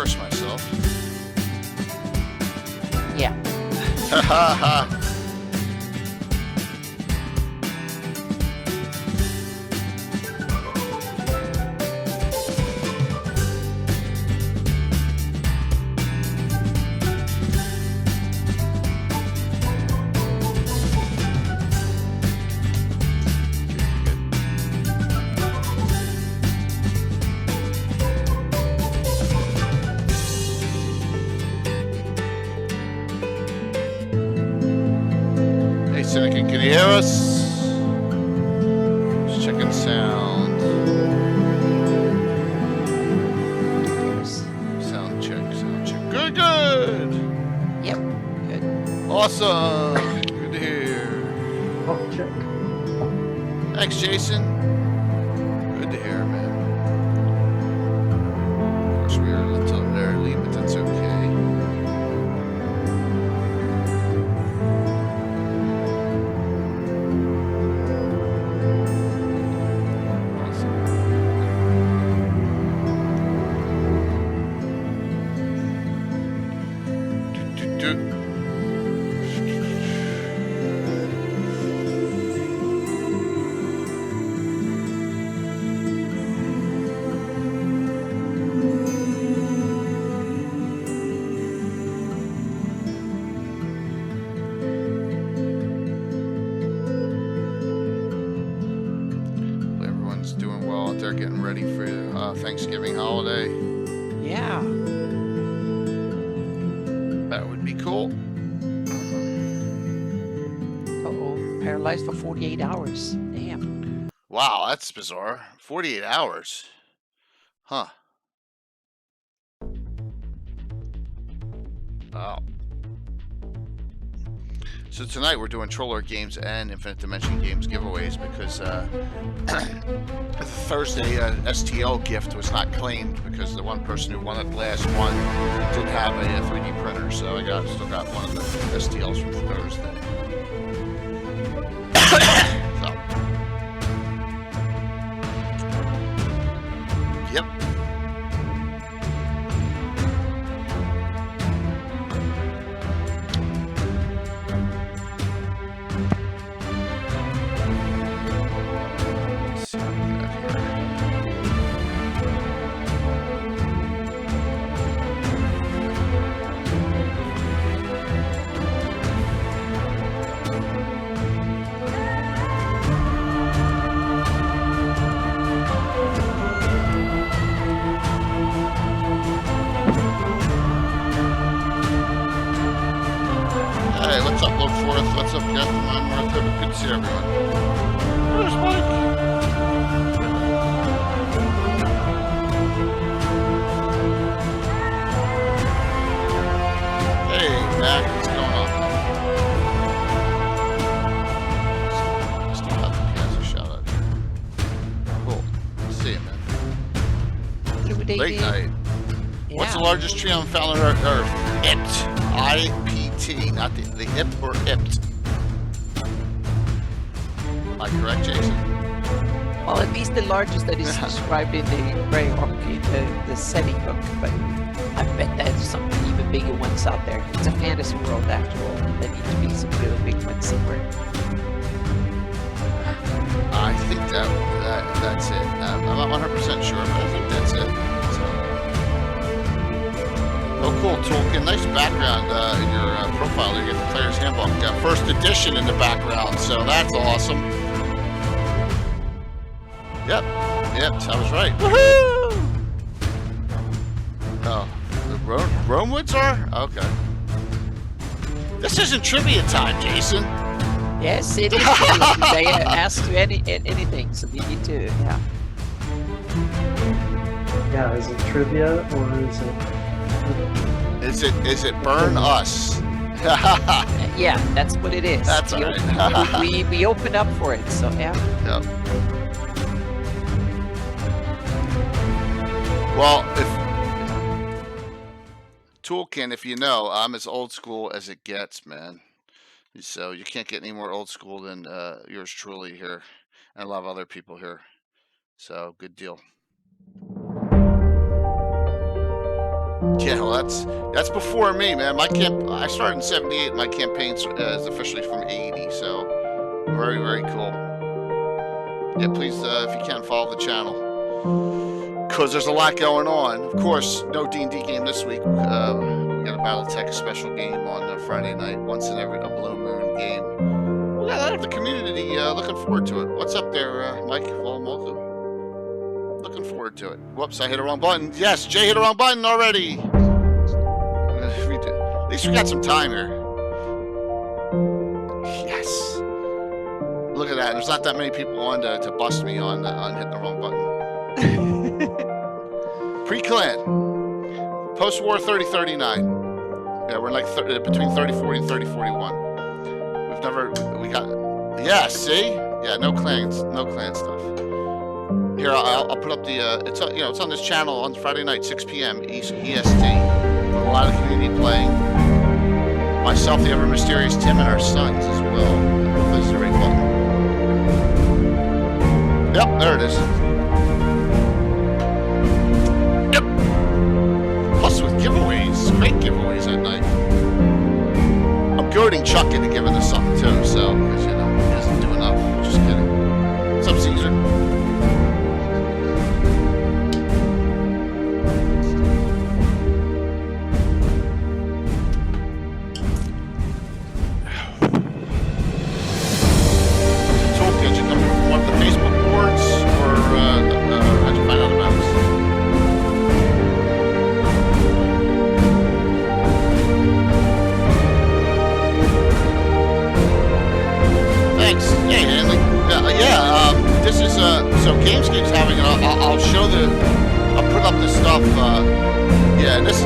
curse myself. Yeah. Ha ha ha. Can you hear us? Just checking sound. Sound check, sound check. Good, good. Yep, good. Awesome. Good to hear. Oh, check. Thanks, Jason. Good to hear, man. Of course, we are a little early, but that's okay. Doing well out there, getting ready for Thanksgiving holiday. Yeah. That would be cool. Uh-oh, paralyzed for 48 hours. Damn. Wow, that's bizarre. 48 hours. Huh. Wow. So tonight we're doing Troller Games and Infinite Dimension Games giveaways because the Thursday STL gift was not claimed because the one person who won it last one didn't have a 3D printer, so I still got one of the STLs from Thursday. So. Yep. Hey, what's up, Loveforth? What's up, Captain Martha? Good to see everyone. Where's Mike? Hey, Mac, what's going on? Still have the piazza shout out here. Cool. See you, man. Late night. Yeah. What's the largest tree on planet Earth? Ipt. I-P-T, not the hip or ipt. Am I correct, Jason? Well, at least the largest that is described in the Greyhawk, in the setting book, but I bet there's some even bigger ones out there. It's a fantasy world after all. There need to be some real big ones somewhere. I think that's it. I'm not 100% sure, but I think that's it. Oh, cool, Tolkien. Nice background in your profile. You get the Player's Handbook. First edition in the background, so that's awesome. Yep, I was right. Woohoo! Oh, the Romewoods are? Okay. This isn't trivia time, Jason. Yes, it is. They ask you anything, so we need to, yeah. Yeah, is it trivia or is it? Is it burn us? Yeah, that's what it is. That's all right. we open up for it, so yeah. Yep. Well, if Toolkin, if you know, I'm as old school as it gets, man. So you can't get any more old school than yours truly here, and a lot of other people here. So good deal. Yeah, well, that's before me, man. I started in '78. My campaign is officially from '80, so very, very cool. Yeah, please, if you can, follow the channel because there's a lot going on. Of course, no D&D game this week. We got a BattleTech special game on Friday night, once in a blue moon game. We got a lot of the community looking forward to it. What's up there, Mike? Well, welcome. Looking forward to it. Whoops, I hit the wrong button. Yes, Jay hit the wrong button already. At least we got some time here. Yes. Look at that. There's not that many people on to bust me on hitting the wrong button. Pre-Clint. Post-war 3039. Yeah, we're like between 3040 and 3041. We got, yeah, see? Yeah, no clan stuff. Here, I'll put up the, it's on this channel on Friday night, 6 p.m. EST. A lot of community playing. Myself, the ever mysterious Tim, and our sons as well. Hopefully this is the right button. Yep, there it is. Yep. Plus with giveaways, great giveaways at night. I'm goading Chuck into giving us something too, so, because, he doesn't do enough. Just kidding. What's up, Caesar?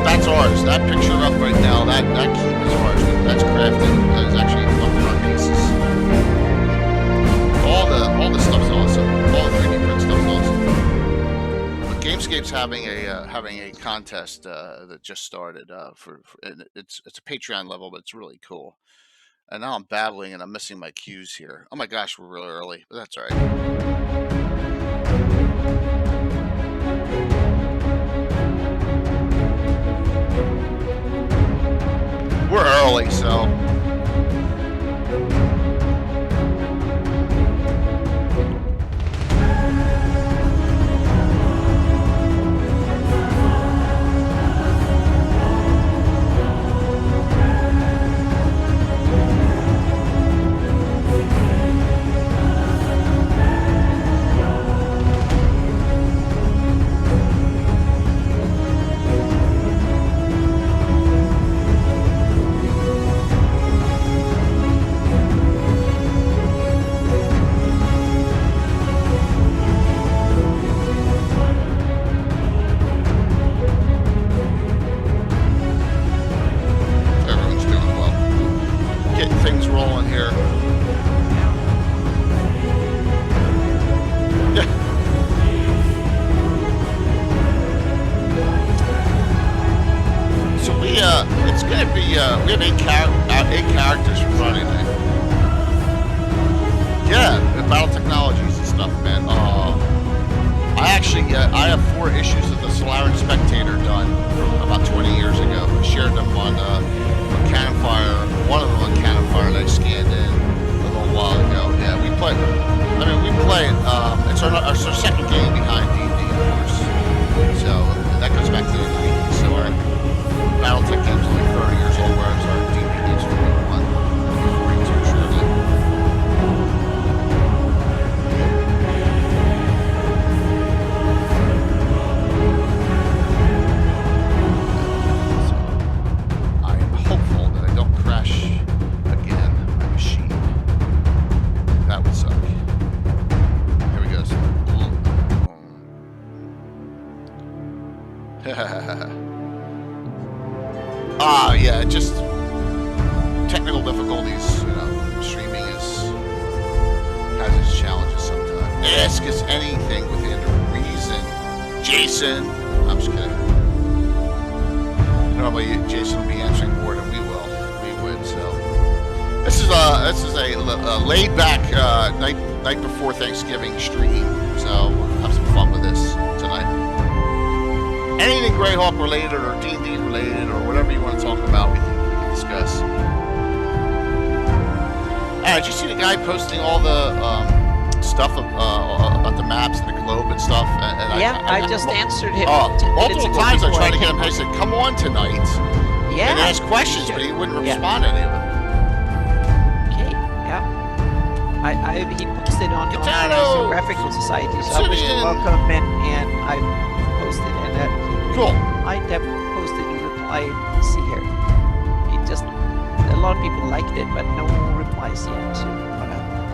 That's ours. That picture up right now, that key is ours. That's crafted. That is actually one of our pieces. All the stuff's awesome. All the 3D print stuff's awesome. But Gamescape's having a contest that just started and it's a Patreon level, but it's really cool. And now I'm babbling and I'm missing my cues here. Oh my gosh, we're really early, but that's all right. We're early, so. We have eight characters for Friday night. Yeah, battle technologies and stuff, man. I have 4 issues of the Solarian Spectator done from about 20 years ago. I shared them on Cannon Fire. One of them on Cannon Fire that I scanned in a little while ago. Yeah, we play. It's our second game behind D&D, of course. So that goes back to the 90s. So our BattleTech game's only 30 years old, whereas our D&D game's 41, maybe 42, surely. So I am hopeful that I don't crash again my machine. That would suck. Here we go. Yeah, just technical difficulties. Streaming has its challenges sometimes. Ask us anything within reason, Jason. I'm just kidding. Normally, Jason will be answering more than we will. We would. So this is a laid back night before Thanksgiving stream. So we'll have some fun with this tonight. Anything Greyhawk related or D&D Did you see the guy posting all the stuff about the maps and the globe and stuff? And I just answered him. 10 minutes multiple ago times I before tried to get him. came I said, "Come on tonight," Yeah. and ask questions, but he wouldn't respond to any of them. Okay. Yeah. He posted on the Gitano, Geographical Society, so I wish to Obsidian. welcome, and I posted, and that Cool. I have posted a reply. See here. He just a lot of people liked it, but no replies yet. So,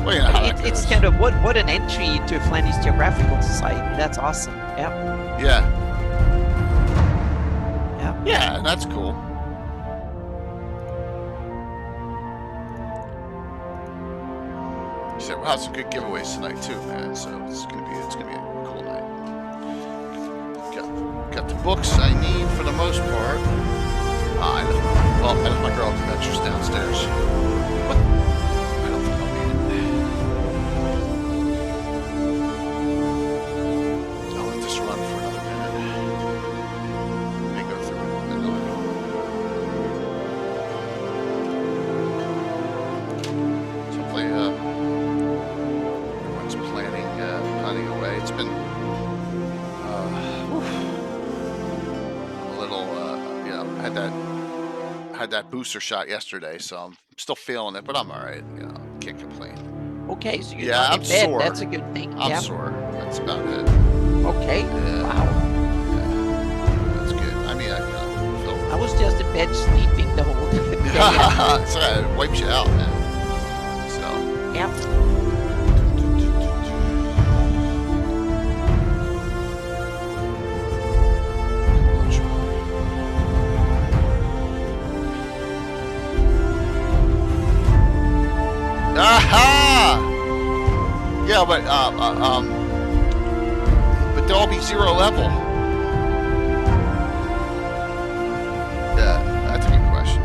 Well, you know how that it's goes. kind of what an entry into Flanders Geographical Society. That's awesome. Yeah. Yeah. Yeah. Yeah, that's cool. He said, "Wow, some good giveaways tonight too, man. So it's gonna be a cool night. Got the books I need for the most part. I left my girl adventures downstairs. What? I don't think I'll need it. I'll let this run for another minute. Let me go through it. So hopefully, everyone's planning away. It's been a little, had that booster shot yesterday, so I'm still feeling it, but I'm all right. Can't complain. Okay, so you're Yeah, not I'm in bed. sore. That's a good thing. I'm Yeah. sore. That's about it. Okay. Yeah. Wow. That's good. I mean, I feel. I was just in bed sleeping the whole day. So it wipes you out, man. So. Yeah. Aha! Yeah, but they'll all be 0 level. Yeah, that's a good question.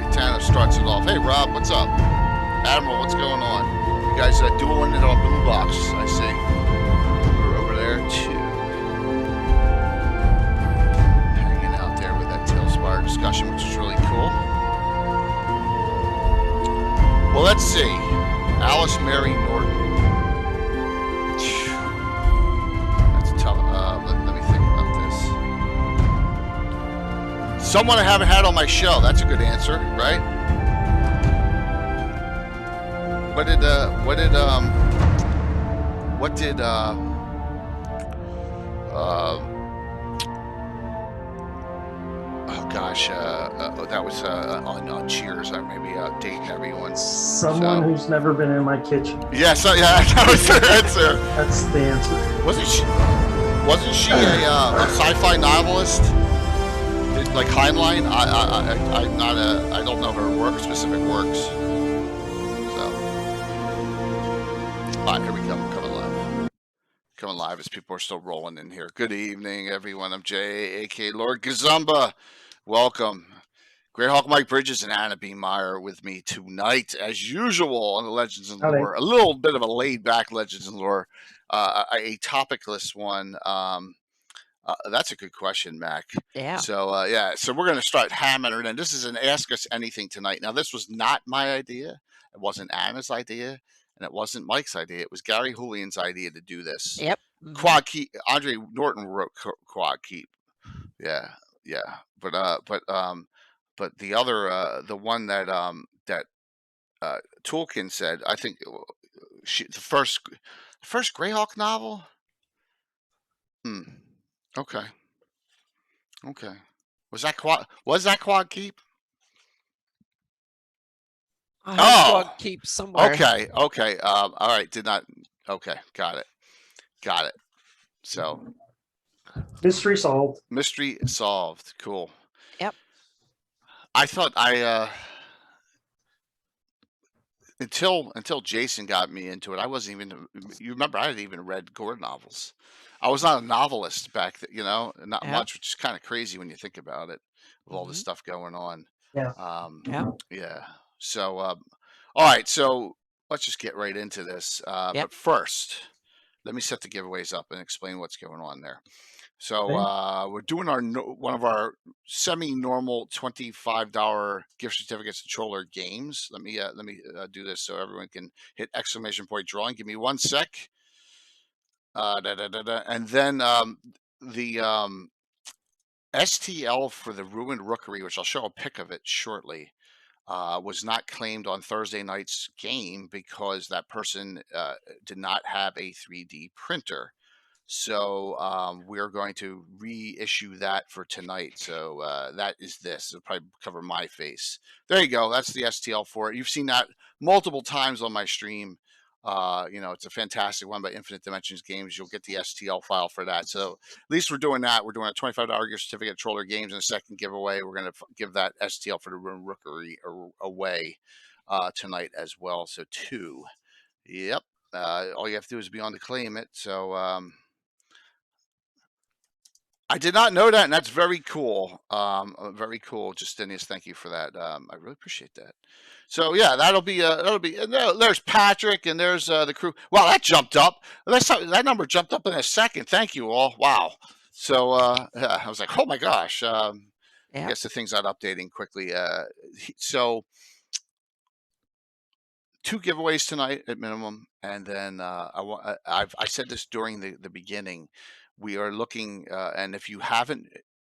Gitano starts it off. Hey, Rob, what's up? Admiral, what's going on? You guys dueling it on Blue Box, I see. We're over there too. Hanging out there with that Tailspire discussion, which is really cool. Well, let's see. Alice Mary Norton. That's tough. Let me think about this. Someone I haven't had on my show. That's a good answer, right? That was on Cheers. I may be dating everyone. Someone who's never been in my kitchen. Yes, that was the answer. That's the answer. Wasn't she a sci-fi novelist? Like Heinlein? I don't know her specific works. So, all right, here we come. Coming live as people are still rolling in here. Good evening, everyone. I'm Jay, aka Lord Gazumba. Welcome. Greyhawk, Mike Bridges, and Anna B. Meyer with me tonight, as usual, on the Legends and Lore. A little bit of a laid-back Legends and Lore, a topicless one. That's a good question, Mac. Yeah. So we're going to start hammering in. This is an Ask Us Anything tonight. Now, this was not my idea. It wasn't Anna's idea, and it wasn't Mike's idea. It was Gary Julian's idea to do this. Yep. Quad Keep. Andre Norton wrote Quad Keep. Yeah. But the other, the one that Tolkien said, I think the first Greyhawk novel. Okay. Was that Quad Keep? I have Quad Keep somewhere. Okay. All right. Did not. Okay. Got it. So. Mystery solved. Mystery solved. Cool. Yep. I thought until Jason got me into it, I wasn't even. You remember, I hadn't even read gore novels. I was not a novelist back then, not much, which is kind of crazy when you think about it, with all this stuff going on. Yeah. Yeah. So, all right. So let's just get right into this. But first, let me set the giveaways up and explain what's going on there. So Okay. we're doing one of our semi-normal $25 gift certificates to Troller Games. Let me do this so everyone can hit exclamation point drawing. Give me 1 sec. And then the STL for the Ruined Rookery, which I'll show a pic of it shortly, was not claimed on Thursday night's game because that person did not have a 3D printer. So we're going to reissue that for tonight. So that is this. It'll probably cover my face. There you go. That's the STL for it. You've seen that multiple times on my stream. It's a fantastic one by Infinite Dimensions Games. You'll get the STL file for that. So at least we're doing that. We're doing a $25 gift certificate at Troller Games in a second giveaway. We're going to give that STL for the Rookery away tonight as well. So 2. Yep. All you have to do is be on to claim it. So I did not know that, and that's very cool. Very cool, Justinius. Thank you for that. I really appreciate that. So yeah, that'll be. And there's Patrick, and there's the crew. Wow, that jumped up. That number jumped up in a second. Thank you all. Wow. So yeah, I was like, oh my gosh. I guess the thing's not updating quickly. So 2 giveaways tonight at minimum, and then I said this during the beginning. We are looking, and if you have a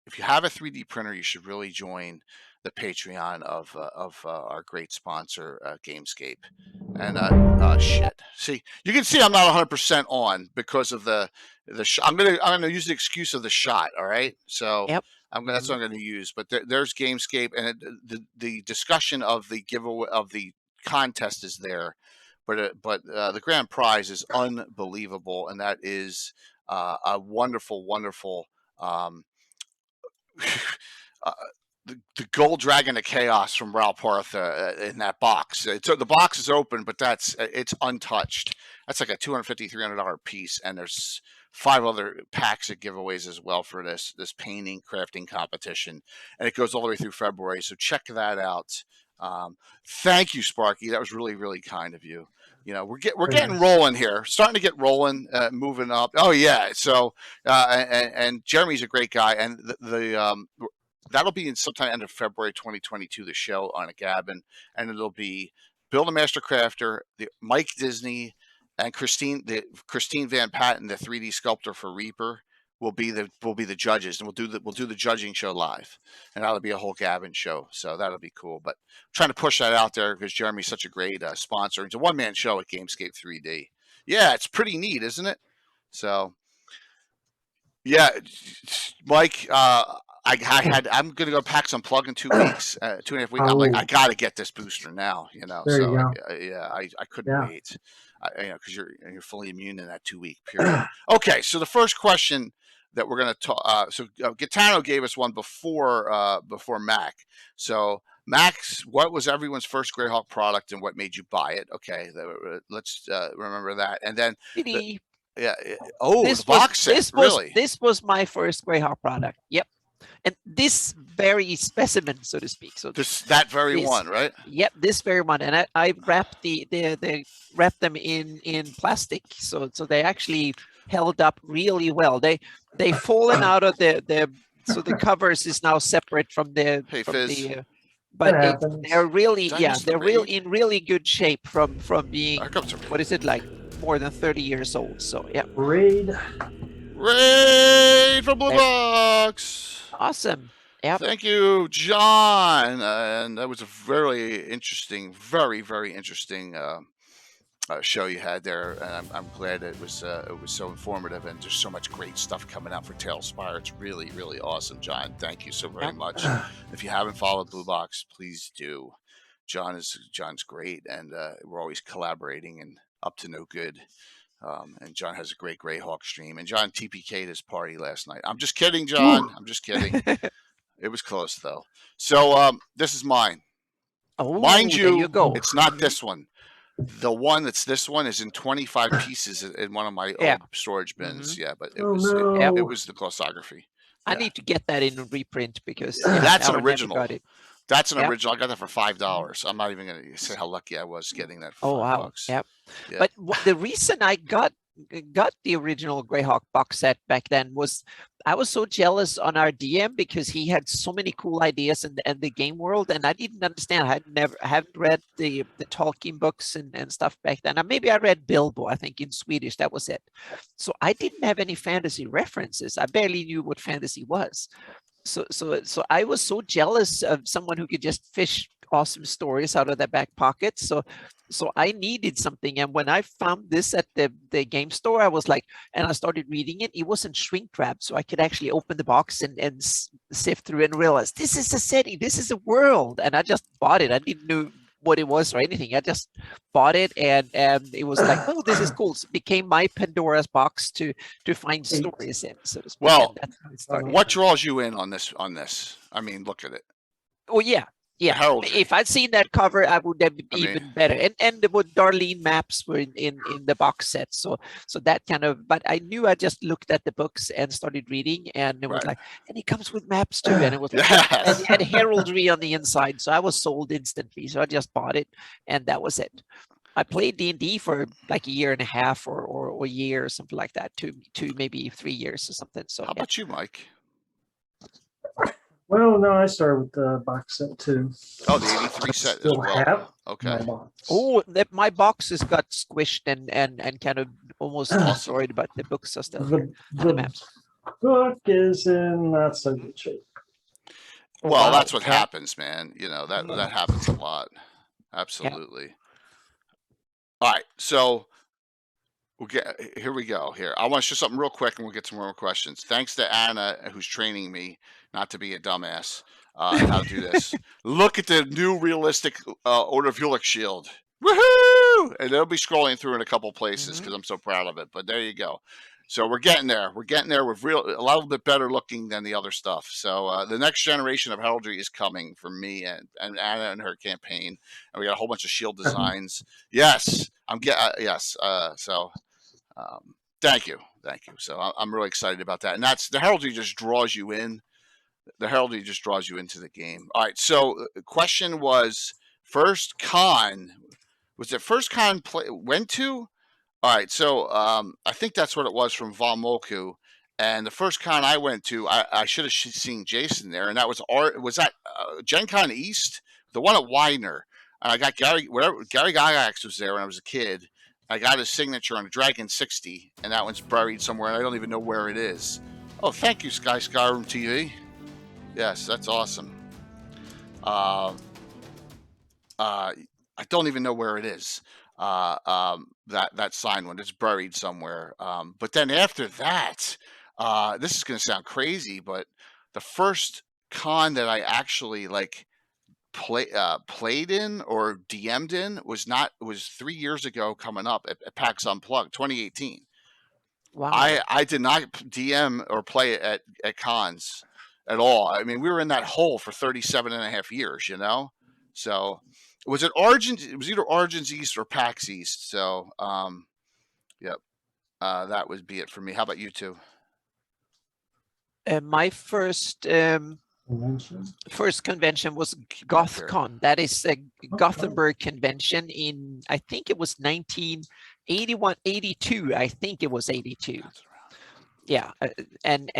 3D printer, you should really join the Patreon of our great sponsor, Gamescape. And shit, see, you can see I'm not 100% on because of the I'm gonna use the excuse of the shot. All right, so that's what I'm gonna use. But there's Gamescape, and the discussion of the giveaway of the contest is there, but the grand prize is unbelievable, and that is a wonderful the gold dragon of chaos from Ralpartha in that box. The box is open, but it's untouched. That's like a $250, $300 piece, and there's 5 other packs of giveaways as well for this painting crafting competition, and it goes all the way through February. So check that out. Thank you, Sparky. That was really, really kind of you. We're getting rolling here, starting to get rolling, moving up. Oh yeah. So and Jeremy's a great guy, and that'll be in sometime end of February 2022. The show on a Gabbin, and it'll be Bill the Master Crafter, Mike Disney, and Christine Van Patten, the 3D sculptor for Reaper, will be the judges, and we'll do the judging show live, and that'll be a whole Gabbin show. So that'll be cool. But I'm trying to push that out there because Jeremy's such a great sponsor. It's a one-man show at Gamescape 3D. Yeah, it's pretty neat, isn't it? So yeah, Mike, I'm gonna go pack some plug in 2 weeks, 2.5 weeks. I'm like, I gotta get this booster now. There you go. I couldn't wait. Because you're fully immune in that 2-week period. Okay, so the first question that we're going to talk. So Gitano gave us one before Mac. So Max, what was everyone's first Greyhawk product, and what made you buy it? Okay, let's remember that. And then the box set. This was my first Greyhawk product. Yep. And this very specimen, so to speak. So that very one, right? Yep, this very one. And I wrapped they wrapped them in plastic, so they actually held up really well. They fallen out of the so the covers is now separate from the but they're really in really good shape from being what is it, like more than 30 years old. So yeah. Raid from Blue Box. Awesome. Yeah. Thank you, John. And that was a very interesting, very, very interesting show you had there. And I'm glad it was so informative, and there's so much great stuff coming out for Tailspire. It's really, really awesome, John. Thank you so very much. If you haven't followed Blue Box, please do. John's great, and we're always collaborating and up to no good. And John has a great Greyhawk stream. And John TPK'd his party last night. I'm just kidding, John. I'm just kidding. It was close, though. So this is mine. Oh, mind you, go. It's not this one. The one that's this one is in 25 pieces in one of my old storage bins. Yeah, but it was the glossography. I need to get that in a reprint because that's an original. That's an original. I got that for $5. I'm not even going to say how lucky I was getting that for $5. Wow. Yep. Yeah. But the reason I got got the original Greyhawk box set back then was I was so jealous on our DM because he had so many cool ideas in the game world, and I didn't understand. I hadn't read the Tolkien books and stuff back then. Maybe I read Bilbo, I think, in Swedish. That was it. So I didn't have any fantasy references. I barely knew what fantasy was. So I was so jealous of someone who could just fish awesome stories out of their back pocket. So I needed something, and when I found this at the game store, I was like, and I started reading it. It wasn't shrink wrapped, so I could actually open the box and sift through and realize this is a setting, this is a world, and I just bought it. I didn't know what it was or anything. I just bought it, and it was like, oh, this is cool. So it became my Pandora's box to find stories in, so to speak. Well, that's how it started. what draws you in on this? I mean, look at it. Oh yeah. Yeah, Heraldry. if I'd seen that cover, I would have been even better. And the Darlene maps were in the box set, so that kind of. But I knew I just looked at the books and started reading, and it was like, and it comes with maps too, and it was like, and it had heraldry on the inside, so I was sold instantly. So I just bought it, and that was it. I played D&D for like a year and a half, or a year, or something like that, two maybe 3 years or something. So how about you, Mike? Well, no, I started with the box set too. Oh, the 83 set as well. Okay. Oh, my box has got squished and kind of almost destroyed, but the books are still here. The maps. Book is in not so good shape. Well, that's what happens, man. You know, that happens a lot. Absolutely. Yeah. All right, so here we go. Here, I want to show something real quick, and we'll get some more questions. Thanks to Anna, who's training me not to be a dumbass, how to do this. Look at the new realistic Order of Ulick shield. Woohoo! And it'll be scrolling through in a couple places because I'm so proud of it. But there you go. So we're getting there. We're getting there with a little bit better looking than the other stuff. So the next generation of heraldry is coming from me and Anna and her campaign. And we got a whole bunch of shield designs. Yes, yes. Thank you. So I'm really excited about that. And that's the heraldry just draws you in. The heraldry just draws you into the game. All right. So the question was, first con. Was it first con went to? All right, so I think that's what it was from Von Moku, and the first con I went to, I should have seen Jason there, and that was Gen Con East, the one at Widener. And I got Gary Gygax was there when I was a kid. I got his signature on a Dragon 60, and that one's buried somewhere, and I don't even know where it is. Oh, thank you, Skyrim TV. Yes, that's awesome. I don't even know where it is. That signed one, it's buried somewhere. But then after that, this is going to sound crazy, but the first con that I actually played in or DM'd in was 3 years ago coming up at PAX Unplugged 2018. Wow. I did not DM or play at cons at all. I mean, we were in that hole for 37 and a half years, you know? So was it Origins? It was either Origins East or PAX East. So, yep, that would be it for me. How about you two? My first convention was GothCon. That is a Gothenburg convention in, I think it was 1981, 82. I think it was 82. Yeah, and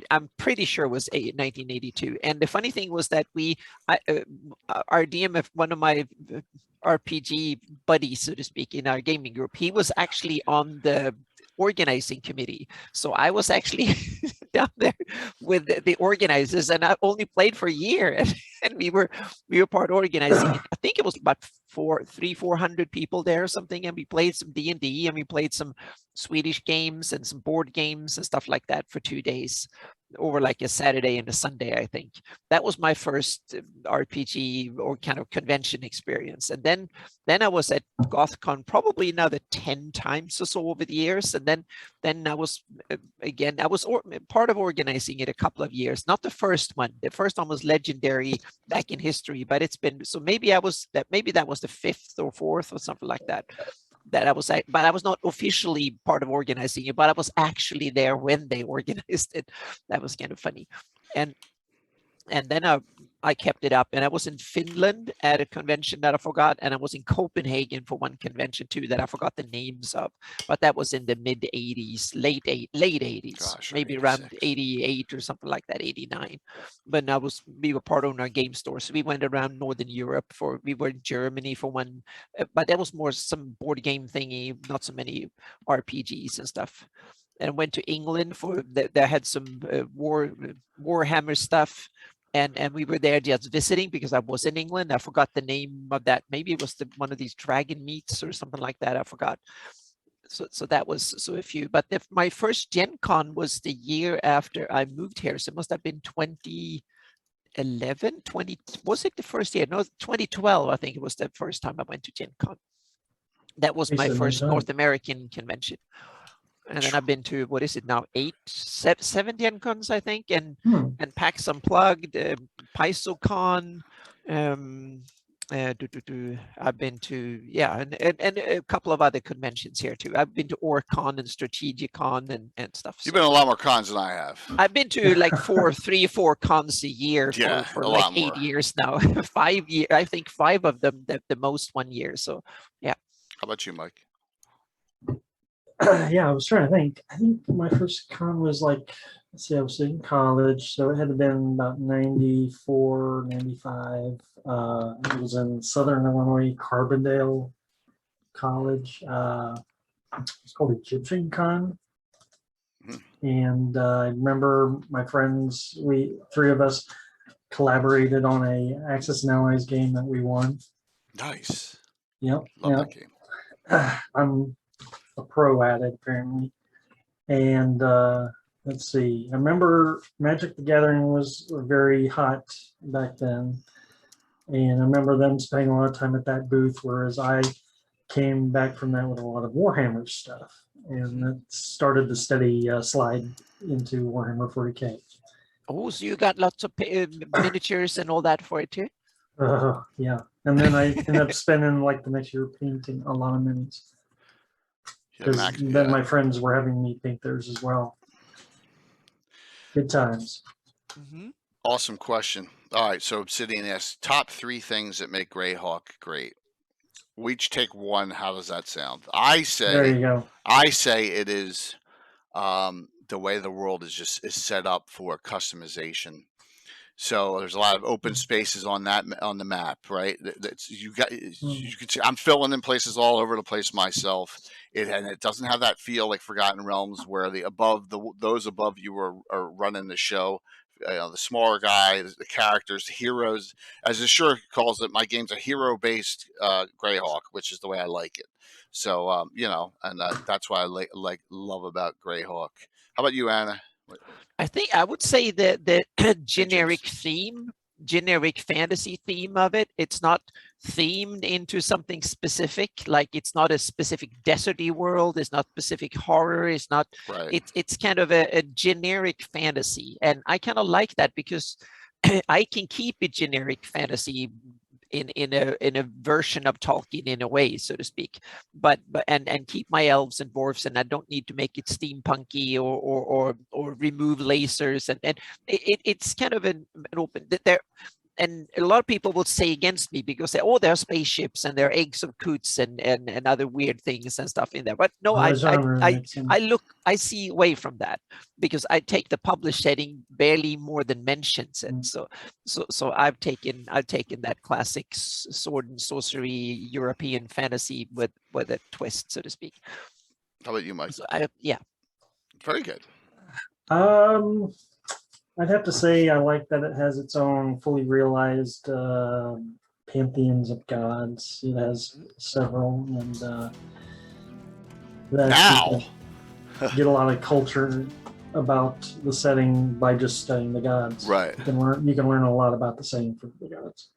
I'm pretty sure it was 1982. And the funny thing was that our DMF, one of my RPG buddies, so to speak, in our gaming group, he was actually on the organizing committee. So I was actually down there with the organizers, and I only played for a year, and we were part organizing. I think it was about 400 people there or something, and we played some D&D, and we played some Swedish games and some board games and stuff like that for 2 days, over like a Saturday and a Sunday, I think. That was my first RPG or kind of convention experience. And then I was at GothCon probably another 10 times or so over the years. And then I was, again, I was part of organizing it a couple of years. Not the first one. The first one was legendary back in history, but it's been, so maybe that was the 5th or 4th or something like that. But I was not officially part of organizing it, but I was actually there when they organized it. That was kind of funny. And And then I kept it up, and I was in Finland at a convention that I forgot, and I was in Copenhagen for one convention too that I forgot the names of, but that was in the mid 80s, late 80s, Gosh, maybe 86. around 88 or something like that, 89. But we were part owner of game store, so we went around Northern Europe we were in Germany for one, but that was more some board game thingy, not so many RPGs and stuff. And went to England for they had some Warhammer stuff, and we were there just visiting because I was in England. I forgot the name of that. Maybe it was one of these dragon meats or something like that. I forgot. So that was a few. But my first Gen Con was the year after I moved here, so it must have been 2011, 20. Was it the first year? No, 2012. I think it was the first time I went to Gen Con. That was my first North American convention. And then I've been to, what is it now, 7 Gen Cons, I think, and PAX Unplugged, PaizoCon. I've been to, and a couple of other conventions here too. I've been to OrCon and Strategicon and stuff. You've been to a lot more cons than I have. I've been to like 3 or 4 cons a year for like 8 years now. 5 years, I think 5 of them the most 1 year. So yeah. How about you, Mike? Yeah, I was trying to think. I think my first con was like, let's see, I was in college, so it had to been about 94, 95. It was in Southern Illinois, Carbondale College. It's called Egyptian Con. And I remember my friends, 3 of us collaborated on a Axis and Allies game that we won. Nice. Yep. Love that game. I'm a pro at it apparently. And let's see, I remember Magic the Gathering was very hot back then, and I remember them spending a lot of time at that booth, whereas I came back from that with a lot of Warhammer stuff, and that started the steady slide into Warhammer 40k. Oh, so you got lots of miniatures and all that for it too? Yeah, and then I ended up spending like the next year painting a lot of minis. Because then my friends were having me paint theirs as well. Good times. Awesome question. All right, so Obsidian asks, top 3 things that make Greyhawk great. We each take one. How does that sound? I say, there you go. I say it is the way the world is set up for customization. So there's a lot of open spaces on the map, right? You can see I'm filling in places all over the place myself. It doesn't have that feel like Forgotten Realms, where those above you are running the show. The smaller guy, the characters, the heroes, as Ashur calls it. My game's a hero-based Greyhawk, which is the way I like it. So and that's what I love about Greyhawk. How about you, Anna? I think I would say that the generic fantasy theme of it, it's not themed into something specific. Like it's not a specific deserty world. It's not specific horror. It's not. Right. It's kind of a generic fantasy, and I kind of like that because I can keep it generic fantasy in a version of Tolkien in a way, so to speak, but keep my elves and dwarves, and I don't need to make it steampunky or remove lasers, and it's kind of an open there. And a lot of people will say against me because they, there are spaceships and there are eggs of coots and other weird things and stuff in there. But no, I see away from that because I take the published setting barely more than mentions it. So I've taken that classic sword and sorcery European fantasy with a twist, so to speak. How about you, Mike? So very good. I'd have to say I like that it has its own fully realized pantheons of gods. It has several, and that you get a lot of culture about the setting by just studying the gods. Right. You can learn a lot about the setting for the gods.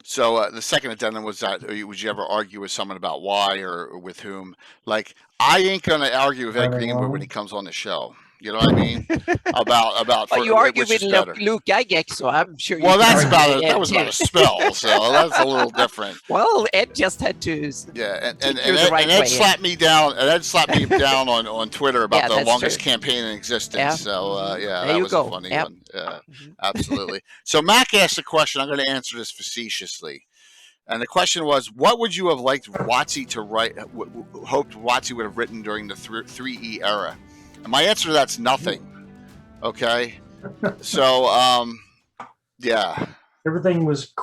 So the second addendum was that would you ever argue with someone about why or with whom? Like I ain't gonna argue with Ed Greenwood when he comes on the show. You know what I mean? About Well, you argue which with is better. Luke Gygax, so I'm sure. Well, you can that's argue about with it. That Ed was too. about a spell, so that's a little different. Well, Ed just had to Yeah, take you the right Ed way. slapped me down. And Ed slapped me down on Twitter about Yeah, the that's longest true. campaign in existence. Yeah. So yeah, There that you was a go. funny Yep. one. Absolutely. So Mac asked a question. I'm going to answer this facetiously. And the question was, what would you have liked WotC to write, hoped WotC would have written during the 3E era? And my answer to that's nothing. Okay? So, yeah. Everything was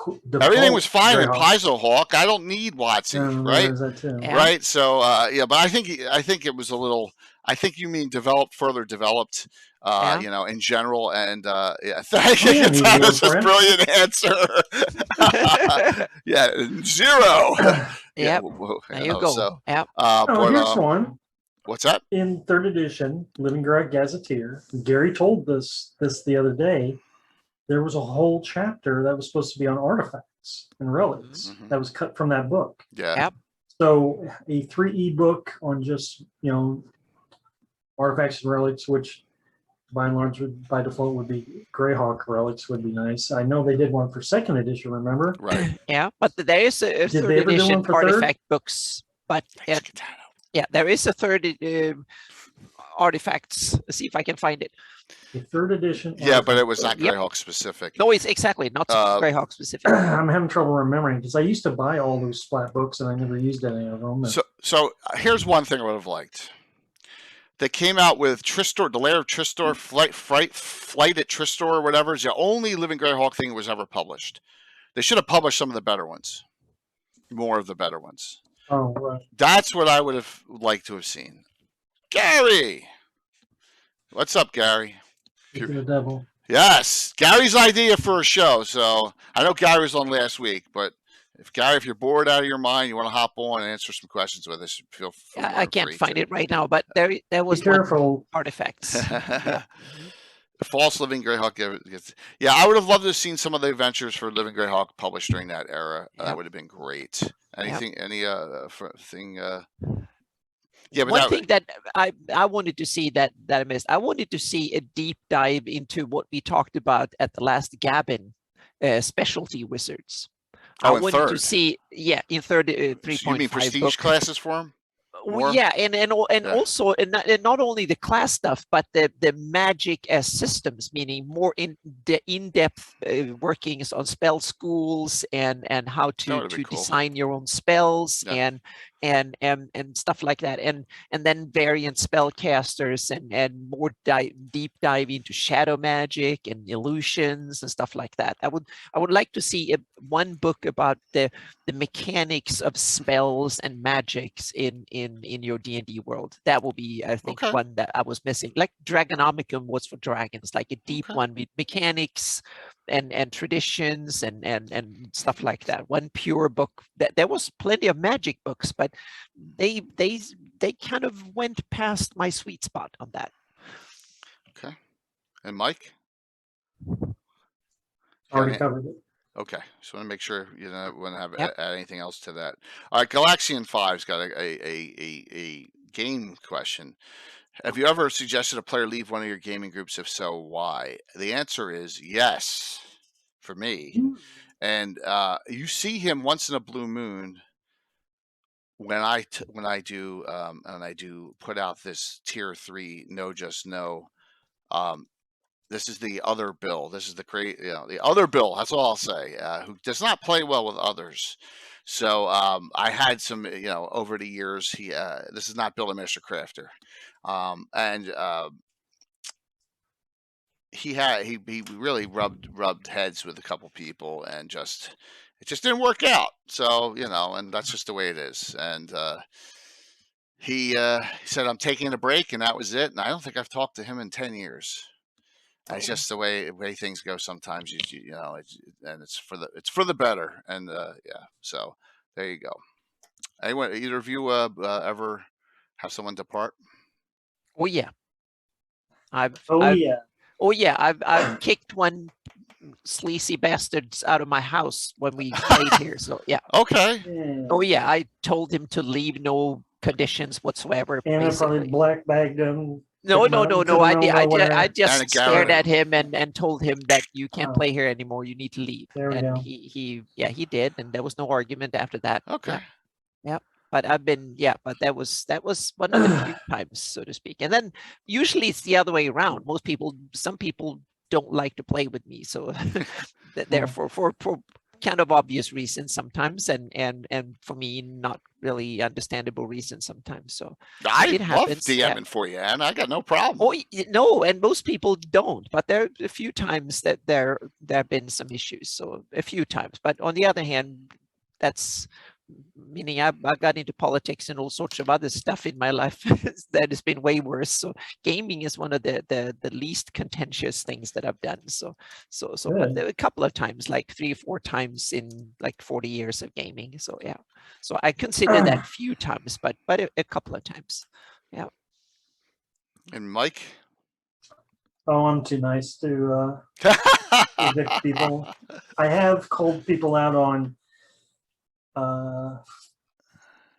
Everything was fine in Greyhawk. Paizohawk. I don't need WotC, right? There's that too. Yeah. Right? So, yeah, but I think it was a little, I think you mean further developed, Yeah. you know, in general. And yeah, thank you. Yeah, That you was go a for it. brilliant answer. Yeah, 0. Yep. Well, There you go. So, Yep. Oh, but, here's one. what's that? In 3rd edition, Living Greyhawk Gazetteer, Gary told this the other day. There was a whole chapter that was supposed to be on artifacts and relics Mhm. that was cut from that book. Yeah. Yep. So a 3E book on just, you know, artifacts and relics, which by and large by default would be Greyhawk relics, would be nice. I know they did one for 2nd edition, remember? Right. Yeah, but there is a Did 3rd they ever do edition one for 3rd? artifact books, but yeah, there is a 3rd artifacts. Let's see if I can find it. The 3rd edition. Yeah, but it was not Yep. Greyhawk specific. No, it's exactly not Greyhawk specific. I'm having trouble remembering because I used to buy all those splat books and I never used any of them. So here's one thing I would have liked. They came out with Tristor, the Lair of Tristor, Flight at Tristor, or whatever. It's the only Living Greyhawk thing that was ever published. They should have published some of the better ones, more of the better ones. Oh, right. That's what I would have liked to have seen. Gary, what's up, Gary? Speaking of the devil. Yes, Gary's idea for a show. So I know Gary was on last week, but if you're bored out of your mind, you want to hop on and answer some questions with us, feel free. I can't find it right now, but there was Be careful. artifacts. False Living Greyhawk. Yeah, I would have loved to have seen some of the adventures for Living Greyhawk published during that era. That would have been great. Anything, any thing. Yeah, but one thing that I wanted to see that I missed, I wanted to see a deep dive into what we talked about at the last Gabin, specialty wizards. I wanted to see, yeah, in 3.5 So you mean prestige classes for them? Well, yeah, and also not only the class stuff, but the magic as systems, meaning more in-depth workings on spell schools and how to design your own spells and stuff like that, and then variant spellcasters and more deep dive into shadow magic and illusions and stuff like that. I would like to see one book about the mechanics of spells and magics in your D&D world. That will be, I think, one that I was missing. Like Dragonomicon was for dragons, like a deep one with mechanics and traditions and stuff like that. One pure book. There was plenty of magic books, but they kind of went past my sweet spot on that. Okay. And Mike? Already covered it. Okay, just want to make sure you don't want to have add anything else to that. All right, Galaxian 5's got a game question. Have you ever suggested a player leave one of your gaming groups? If so, why? The answer is yes, for me. And you see him once in a blue moon when I do put out this tier 3 no just no. This is the other Bill. This is the other Bill. That's all I'll say. Who does not play well with others. So I had some, over the years. This is not Bill the Master Crafter, and he really rubbed heads with a couple people, and it just didn't work out. So and that's just the way it is. And he said, "I'm taking a break," and that was it. And I don't think I've talked to him in 10 years. It's just the way things go sometimes. And it's for the better. And so there you go. Anyone, either of you ever have someone depart? Oh yeah, I've kicked one sleazy bastards out of my house when we played here. So yeah. Okay. Yeah. Oh yeah, I told him to leave, no conditions whatsoever. And I probably black bagged them. No, took him no, out no, into no. the I middle did. of I nowhere. just stared at him and told him that you can't Oh. play here anymore. You need to leave. There we And go. he did, and there was no argument after that. Okay. Yeah. But but that was one of the few times, so to speak. And then usually it's the other way around. Some people don't like to play with me, so therefore for kind of obvious reasons sometimes, and for me not really understandable reasons sometimes. So I it love happens. DMing for you, and I got no problem. Oh no, and most people don't. But there are a few times that there have been some issues. So a few times. But on the other hand, that's meaning I got into politics and all sorts of other stuff in my life that has been way worse. So gaming is one of the least contentious things that I've done. But there were a couple of times, like 3 or 4 times in like 40 years of gaming. So yeah, so I consider that few times, but a couple of times. Yeah. And Mike? Oh, I'm too nice to evict people. I have called people out on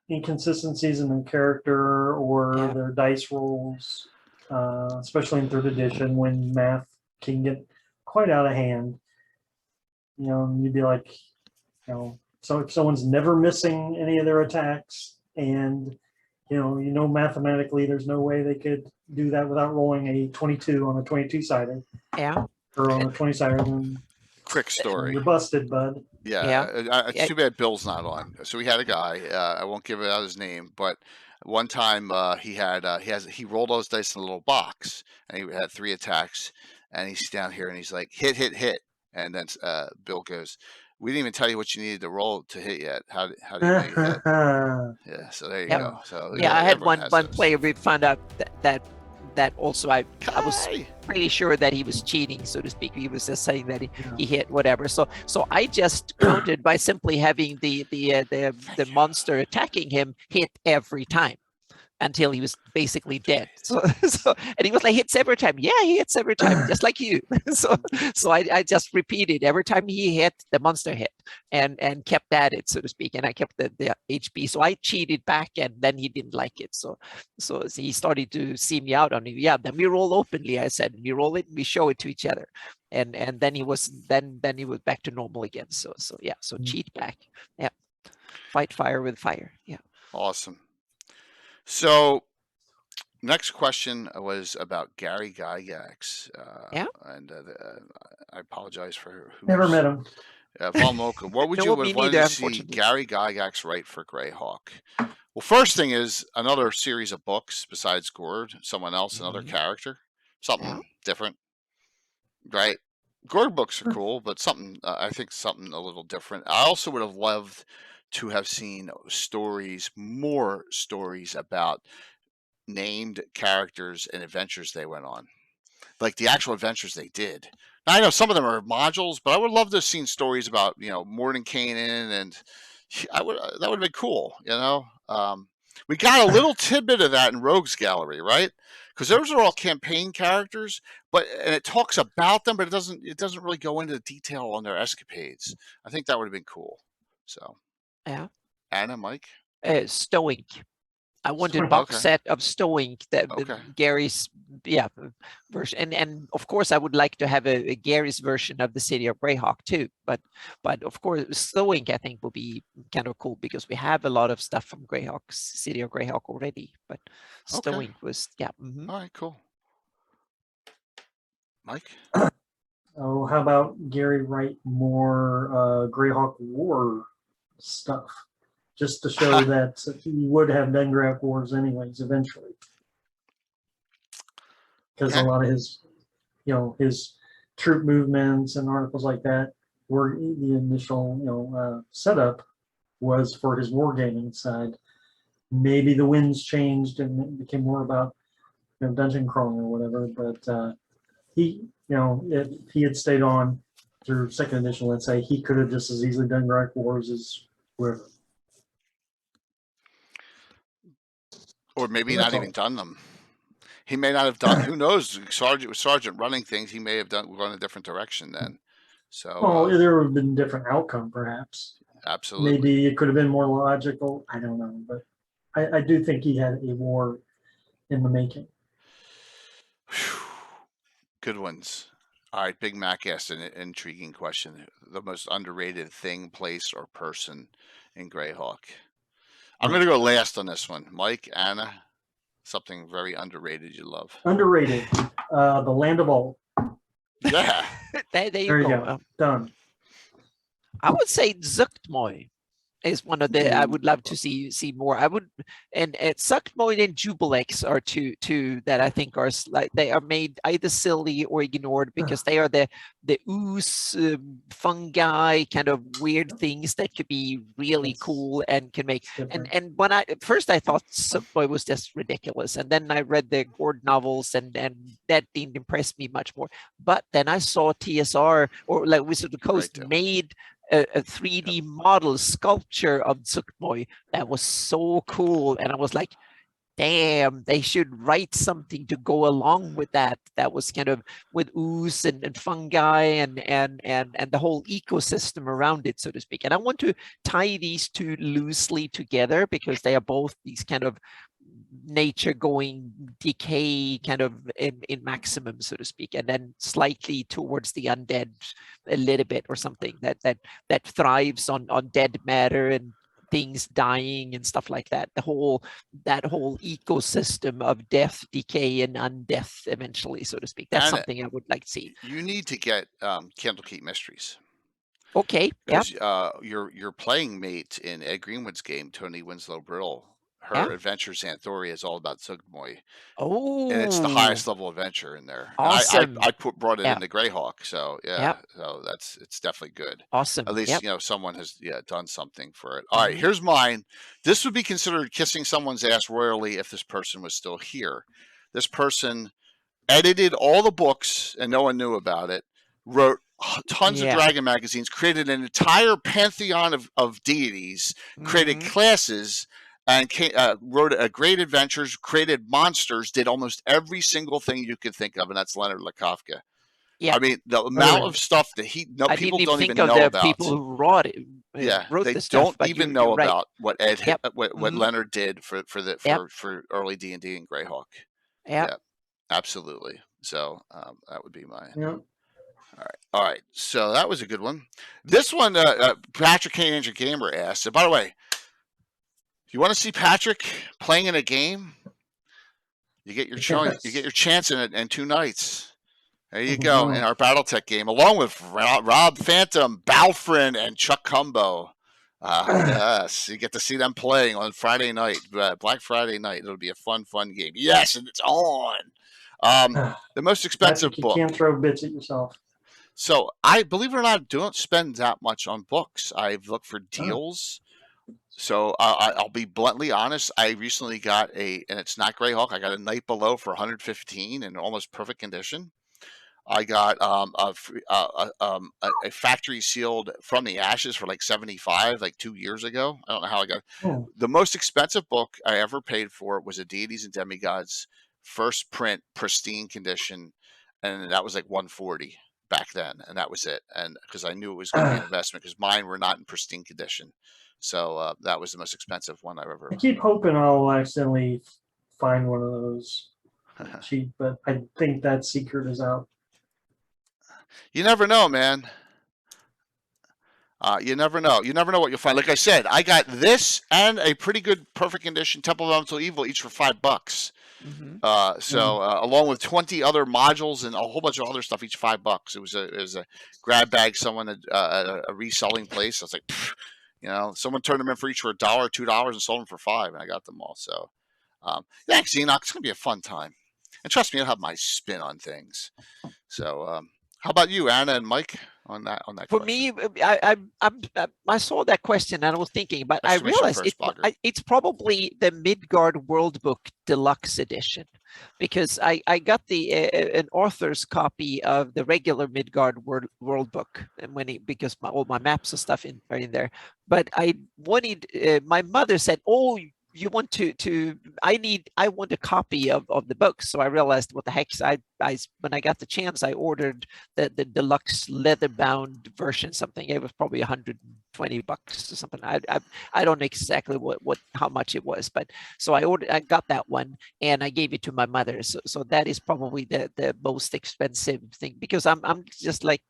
inconsistencies in their character or their dice rolls, especially in 3rd edition when math can get quite out of hand. You know, you'd be like, so if someone's never missing any of their attacks, and mathematically there's no way they could do that without rolling a 22 on a 22-sided. Yeah. Or on a 20-sided. Then quick story. You're busted, bud. Yeah. It's too bad Bill's not on. So we had a guy. I won't give out his name, but one time he rolled all his dice in a little box, and he had 3 attacks, and he's down here and he's like hit, and then Bill goes, "We didn't even tell you what you needed to roll to hit yet. How do you know you hit?" Yeah. So there you go. So I had one player. We found out that also I was pretty sure that he was cheating, so to speak. He was just saying that he hit whatever. So I just counted by simply having the monster attacking him hit every time until he was basically dead. So and he was like, hits every time. Yeah, he hits every time, just like you. So I just repeated every time he hit, the monster hit, and kept at it, so to speak. And I kept the HP. So I cheated back, and then he didn't like it. So he started to see me out on it. Yeah, then we roll openly. I said, we roll it, and we show it to each other. And then he was back to normal again. So cheat back. Yeah, fight fire with fire. Yeah. Awesome. So, next question was about Gary Gygax. And I apologize for who. Never met him. Von Mocha, what would you have wanted to see Gary Gygax write for Greyhawk? Well, first thing is another series of books besides Gord, someone else, another character, something different, right? Gord books are cool, but I think something a little different. I also would have loved to have seen more stories about named characters and adventures they went on, like the actual adventures they did. Now, I know some of them are modules, but I would love to have seen stories about Mordenkainen, and that would have been cool. We got a little tidbit of that in Rogues Gallery, right? Because those are all campaign characters, and it talks about them, but it doesn't really go into detail on their escapades. I think that would have been cool. So. Yeah. Anna, Mike? Stoink. I wanted a box set of Stoink, Gary's version, and of course I would like to have a Gary's version of the City of Greyhawk too. But of course Stoink I think would be kind of cool because we have a lot of stuff from City of Greyhawk already. But Stoink was All right, cool. Mike? Oh, how about Gary write more Greyhawk War stuff, just to show that he would have done Greyhawk Wars anyways eventually, because a lot of his troop movements and articles like that were the initial setup was for his wargaming side. Maybe the winds changed and it became more about dungeon crawling or whatever, but he if he had stayed on through 2nd edition, let's say, he could have just as easily done Greyhawk Wars as wherever. Or maybe not even done them. He may not have done. Who knows? Sergeant running things. He may have gone a different direction then. So. There would have been a different outcome, perhaps. Absolutely. Maybe it could have been more logical. I don't know, but I do think he had a war in the making. Phew. Good ones. All right, Big Mac asked an intriguing question. The most underrated thing, place, or person in Greyhawk. I'm going to go last on this one. Mike, Anna, something very underrated you love. Underrated. The Land of Old. Yeah. There There you go. go. Done. I would say Zuchtmoy is one of the I would love to see more. I would, and Zuchtmoy and Jubilex are two that I think are like they are made either silly or ignored because they are the ooze fungi kind of weird things that could be really cool and can make. And when at first I thought Zuchtmoy was just ridiculous, and then I read the Gord novels and that didn't impress me much more. But then I saw TSR or like Wizard of the Coast made a 3D model sculpture of Zuchtmoy that was so cool, and I was like, damn, they should write something to go along with that was kind of with ooze and fungi and the whole ecosystem around it, so to speak. And I want to tie these two loosely together because they are both these kind of nature going decay kind of in maximum, so to speak, and then slightly towards the undead a little bit or something that thrives on dead matter and things dying and stuff like that. That whole ecosystem of death, decay, and undeath eventually, so to speak. That's something I would like to see. You need to get Candlekeep Mysteries. Okay. Yeah. Your playing mate in Ed Greenwood's game, Tony Winslow Brill, her Adventures Xanthoria is all about Zuchtmoy. Oh, and it's the highest level adventure in there. Awesome. I brought it into Greyhawk, so so it's definitely good. Awesome. At least someone has done something for it. All right, here's mine. This would be considered kissing someone's ass royally if this person was still here. This person edited all the books and no one knew about it. Wrote tons of Dragon magazines. Created an entire pantheon of deities. Created classes. And wrote a great adventures, created monsters, did almost every single thing you could think of, and that's Leonard Lekofka. Yeah, I mean the amount of stuff that people don't even know about. People who wrote it. Wrote they this don't stuff, even know about what what Leonard did for early D&D and Greyhawk. Yeah, absolutely. So that would be my. All right. So that was a good one. This one, Patrick K. Andrew Gamer asked. And by the way, you want to see Patrick playing in a game? You get your choice. You get your chance in it in 2 nights. There you go in our BattleTech game, along with Rob Phantom, Balfrin, and Chuck Cumbo. Yes, you get to see them playing on Friday night, Black Friday night. It'll be a fun game. Yes, and it's on. The most expensive book. You can't throw bits at yourself. So I believe it or not, don't spend that much on books. I've looked for deals. So I'll be bluntly honest. I recently got and it's not Greyhawk. I got a Night Below for 115 in almost perfect condition. I got a factory sealed From the Ashes for like 75, like 2 years ago. I don't know how I got it. The most expensive book I ever paid for was a Deities and Demigods first print, pristine condition, and that was like 140 back then, and that was it. And because I knew it was going to be an investment, because mine were not in pristine condition. So that was the most expensive one I've ever. I keep hoping I'll accidentally find one of those cheap, but I think that secret is out. You never know, man. You never know. You never know what you'll find. Like I said, I got this and a pretty good perfect condition Temple of Elemental Evil, each for $5. Along with 20 other modules and a whole bunch of other stuff, each $5. It was a grab bag. Someone at a reselling place. I was like, someone turned them in for each for $1, $2, and sold them for $5, and I got them all. So, Xenox, it's gonna be a fun time, and trust me, I'll have my spin on things. So, how about you, Anna and Mike, on that? For question? me, I saw that question and I was thinking, but I realized it's probably the Midgard World Book Deluxe Edition, because I got an author's copy of the regular Midgard World Book, and all my maps and stuff are in there. But I wanted, my mother said, "Oh, you want to I want a copy of the book. So I realized what the heck. When I got the chance, I ordered the deluxe leather bound version. Something it was probably $120 or something. I don't know exactly how much it was, but so I got that one and I gave it to my mother. So that is probably the most expensive thing, because I'm just like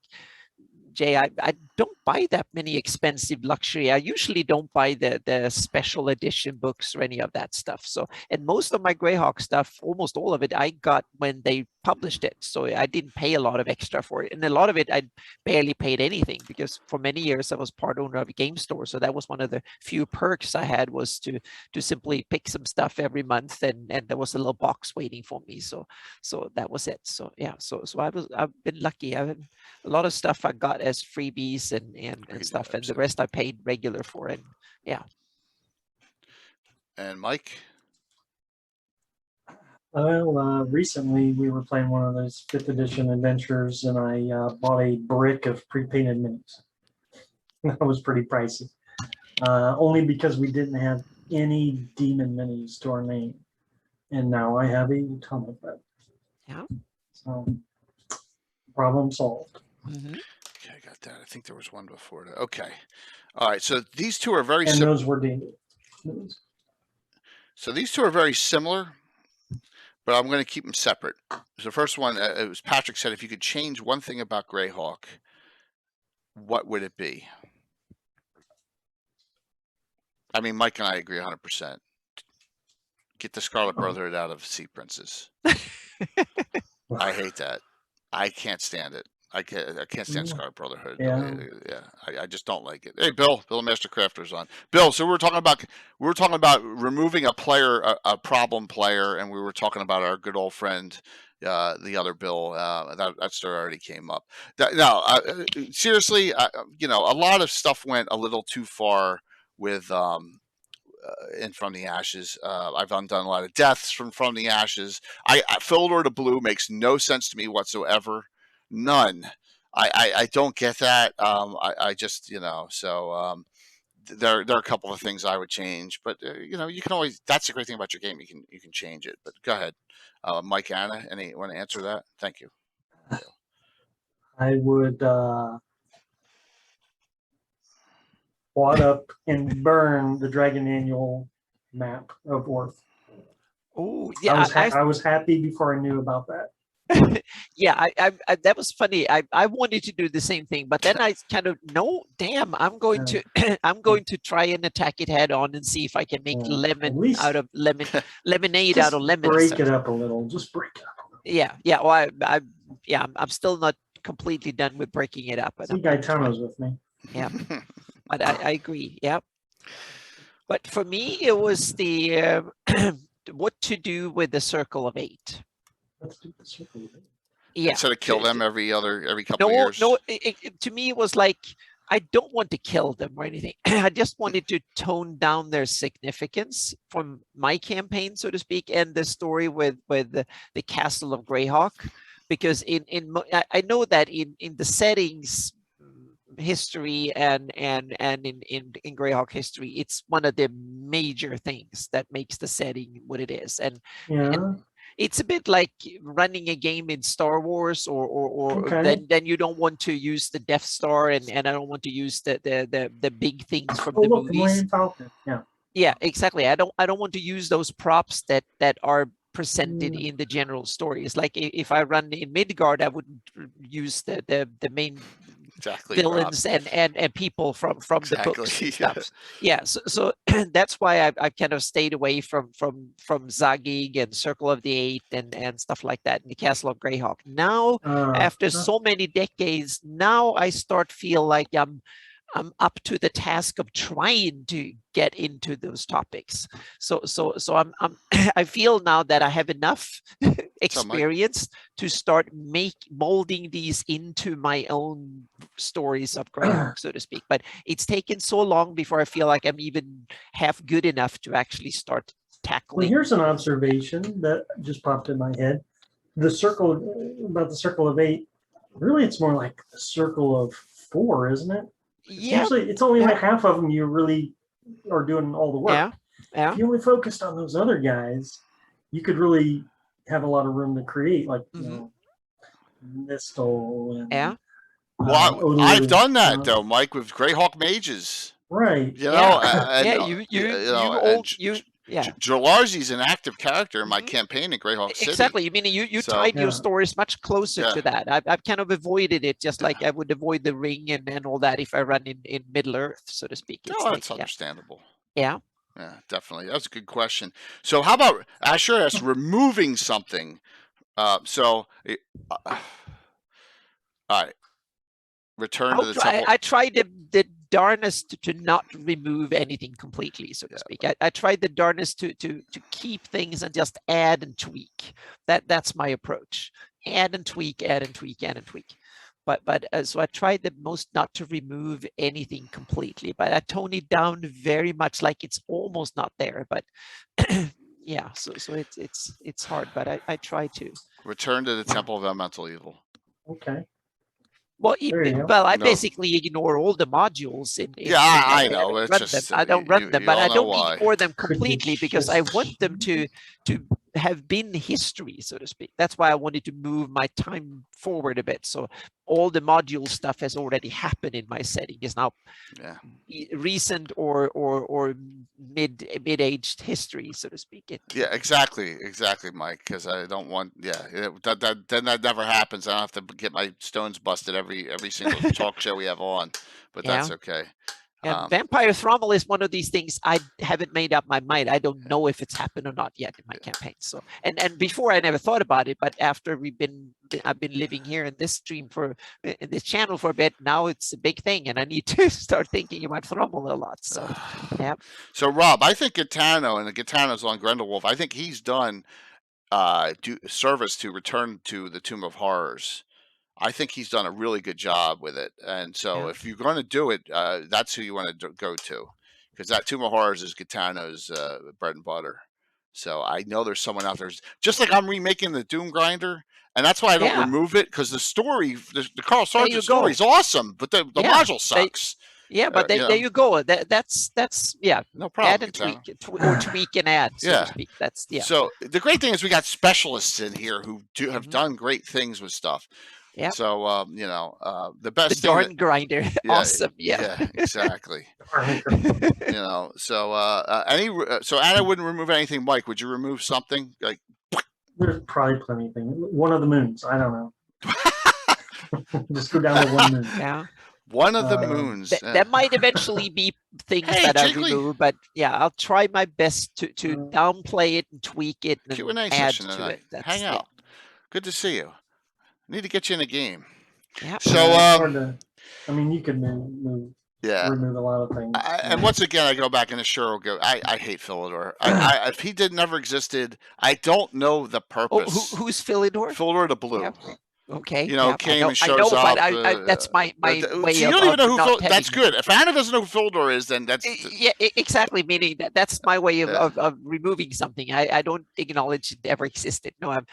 Jay, I don't buy that many expensive luxury. I usually don't buy the special edition books or any of that stuff. So, and most of my Greyhawk stuff, almost all of it, I got when they published it. So I didn't pay a lot of extra for it. And a lot of it, I barely paid anything, because for many years I was part owner of a game store. So that was one of the few perks I had, was to simply pick some stuff every month, and there was a little box waiting for me. So that was it. So yeah, so I've been lucky. A lot of stuff I got as freebies and stuff, and the rest I paid regular for. And yeah. And Mike? Well, recently we were playing one of those 5th edition adventures, and I bought a brick of pre-painted minis. That was pretty pricey, only because we didn't have any demon minis to our name, and now I have a ton of them. Yeah. So problem solved. Mm-hmm. Okay, I got that. I think there was one before that. Okay. All right. So these two are very similar. And those were demons. So these two are very similar, but I'm going to keep them separate. So the first one, it was Patrick said, if you could change one thing about Greyhawk, what would it be? I mean, Mike and I agree 100%. Get the Scarlet Brotherhood out of Sea Princes. I hate that. I can't stand it. I can't stand Scarlet Brotherhood. Yeah. I just don't like it. Hey, Bill Mastercrafter's on. Bill, so we were talking about removing a problem player, and we were talking about our good old friend, the other Bill. That story already came up. Seriously, a lot of stuff went a little too far with in From the Ashes. I've undone a lot of deaths from the Ashes. Fildor to Blue makes no sense to me whatsoever. None. I don't get that. I just, so there are a couple of things I would change, but you can always, that's the great thing about your game. You can change it, but go ahead. Mike, Anna, want to answer that? Thank you. I would wad up and burn the Dragon Annual map of Worth. Oh yeah, I was happy before I knew about that. Yeah, I that was funny. I wanted to do the same thing, but then I kind of I'm going to I'm going to try and attack it head on and see if I can make lemonade out of lemons. Break it up a little. Just break it up a little. Yeah. Well, I'm still not completely done with breaking it up. I think Gaetano's with me. Yeah, but I agree. Yeah, but for me it was the what to do with the Circle of 8. Let's do the Circle of 8. Yeah. Instead of kill them every couple of years. No. To me, it was like, I don't want to kill them or anything. I just wanted to tone down their significance from my campaign, so to speak, and the story with the Castle of Greyhawk, because I know that in the settings history and in Greyhawk history, it's one of the major things that makes the setting what it is, and it's a bit like running a game in Star Wars, or then you don't want to use the Death Star, and I don't want to use the big things from the movies. Yeah, exactly. I don't want to use those props that are presented in the general story. It's like if I run in Midgard, I wouldn't use the main villains and people from the books and stuff. Yeah, so that's why I've kind of stayed away from Zagig and Circle of the 8 and stuff like that in the Castle of Greyhawk. Now, after so many decades, now I start feel like I'm up to the task of trying to get into those topics. So I feel now that I have enough experience to start molding these into my own stories of Greyhawk, so to speak. But it's taken so long before I feel like I'm even half good enough to actually start tackling. Well, here's an observation that just popped in my head. The Circle of 8, really it's more like the Circle of 4, isn't it? Yeah, usually it's only like half of them you really are doing all the work. Yeah. If you only focused on those other guys, you could really have a lot of room to create, like Mistle and Yeah. Well, I've Odu. done that though, Mike, with Greyhawk mages. Right. You know, Yeah. and Yeah. You and all you. Yeah. Jalarzi's an active character in my campaign in Greyhawk City. Exactly. You mean you So tied your stories much closer Yeah. to that. I've kind of avoided it, just like I would avoid the ring and all that if I run in Middle Earth, so to speak. It's oh, like, that's understandable. yeah. Yeah, definitely. That's a good question. So how about Asher asked removing something? All right. Return to the temple. I tried the darnest to not remove anything completely, so to speak. I tried the darnest to keep things and just add and tweak. That's my approach. Add and tweak, add and tweak, add and tweak. But so I tried the most not to remove anything completely, but I toned it down very much, like it's almost not there. But yeah, so it's hard, but I try to. Return to the Temple of Elemental Evil. Okay. Well, I No. basically ignore all the modules. I know. It's just I don't run them, but I don't ignore them Could be completely because I just- want them to have been history, so to speak. That's why I wanted to move my time forward a bit. So all the module stuff has already happened in my setting. Is now recent or mid-aged history, so to speak. Yeah, exactly, Mike. Because I don't want. That never happens. I don't have to get my stones busted every single talk show we have on. But that's okay. And Vampire Thrommel is one of these things I haven't made up my mind. I don't know if it's happened or not yet in my campaign. So and before I never thought about it, but after I've been living here in this in this channel for a bit. Now it's a big thing, and I need to start thinking about Thrommel a lot. So yeah. So Rob, I think Gitano, and the Gitano's on Grendelwolf, I think he's done service to Return to the Tomb of Horrors. I think he's done a really good job with it. And so if you're going to do it, that's who you want to go to, because that Tomb of Horrors is Gitano's bread and butter. So I know there's someone out there, just like I'm remaking the Doom Grinder. And that's why I don't remove it, because the story, the Carl Sargent story is awesome, but the module sucks. But there you go. That's no problem. Add and tweak, or tweak and add, so to speak. That's So the great thing is we got specialists in here who have done great things with stuff. Yeah. So the best the darn grinder, awesome. Yeah, exactly. So Anna wouldn't remove anything. Mike, would you remove something like? There's probably plenty of things. One of the moons. I don't know. Just go down to one moon. Yeah. One of the moons. That might eventually be things that I remove, but I'll try my best to downplay it and tweak it and Q&A add session to tonight. it. Hang out. Good to see you. Need to get you in a game. Yeah. So you could remove a lot of things. And once again, I go back and sure will go. I hate Philidor. If he never existed, I don't know the purpose. Who's Philidor? Philidor the Blue. Yeah. Okay. Came and shows up. But that's my way so you don't even know who that's good. If Anna doesn't know who Philidor is, then that's exactly. Meaning that's my way of removing something. I don't acknowledge it ever existed. No, I'm.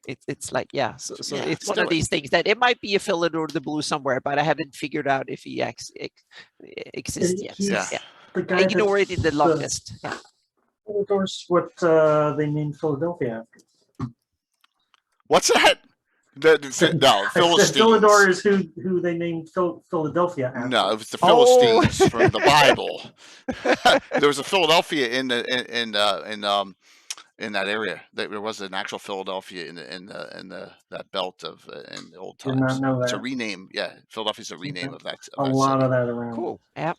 it's like So it's one of these things that it might be a Philidor the Blue somewhere, but I haven't figured out if he exists yet. The guy ignore it in the long list. Philidor's what they named Philadelphia after. What's that? Philistines. Philidor is who they named Philadelphia after. No, it was the Philistines from the Bible. There was a Philadelphia in that area. There was an actual Philadelphia in that belt of in the old times. Did not know that. It's a rename. Yeah, Philadelphia's a rename of that. A lot of that around. Cool. Yep.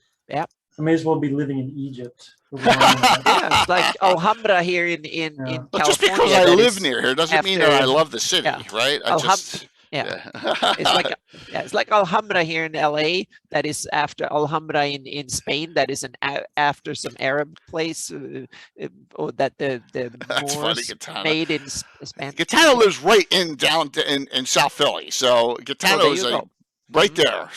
I may as well be living in Egypt. It's like Alhambra here in California. But just because I live near here doesn't mean that I love the city, right? It's like Alhambra here in LA. That is after Alhambra in Spain. That is after some Arab place that the Moors made in Spain. Gitano lives right in South Philly, so Gitano is right there.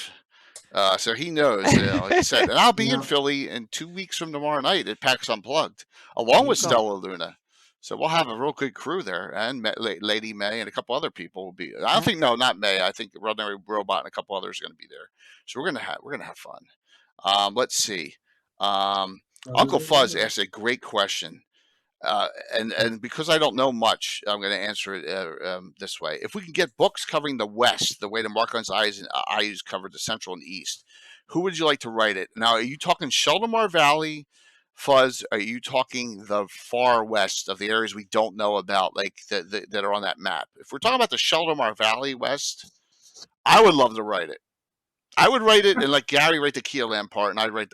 So he knows, like I said, and I'll be in Philly in 2 weeks from tomorrow night at PAX Unplugged, along with Stella Luna. So we'll have a real good crew there, and Lady May and a couple other people will be. I don't think not May. I think Rodney Robot and a couple others are going to be there. So we're gonna have fun. Let's see. Uncle Fuzz asked a great question. And because I don't know much, I'm going to answer it this way. If we can get books covering the West, the way the Mark-On's Ayus covered the Central and East, who would you like to write it? Now, are you talking Sheldamar Valley, Fuzz? Are you talking the far west of the areas we don't know about, like that are on that map? If we're talking about the Sheldamar Valley West, I would love to write it. I would write it and let Gary write the Keeland part, and I'd write.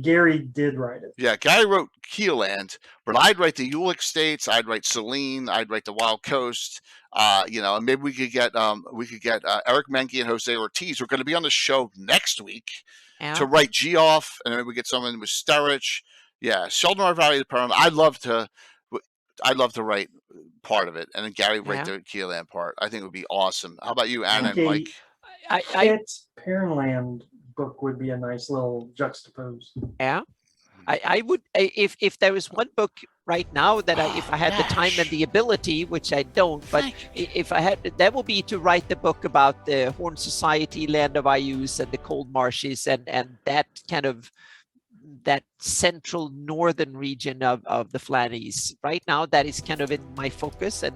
Gary did write it. Yeah, Gary wrote Keeland, but I'd write the Ulick States. I'd write Celine. I'd write the Wild Coast. And maybe we could get Eric Menke and Jose Ortiz, who are going to be on the show next week, to write Geoff, and then we get someone with Sterich. Yeah, Sheldamar Valley of the Paramount. I'd love to write part of it, and then Gary write the Keeland part. I think it would be awesome. How about you, Anna and Mike? Pearland book would be a nice little juxtapose. Yeah, I would, if there was one book right now that if I had the time and the ability, which I don't, but if I had, that would be to write the book about the Horn Society, Land of Ayus, and the Cold Marshes, and that kind of that central northern region of the Flannies. Right now, that is kind of in my focus, and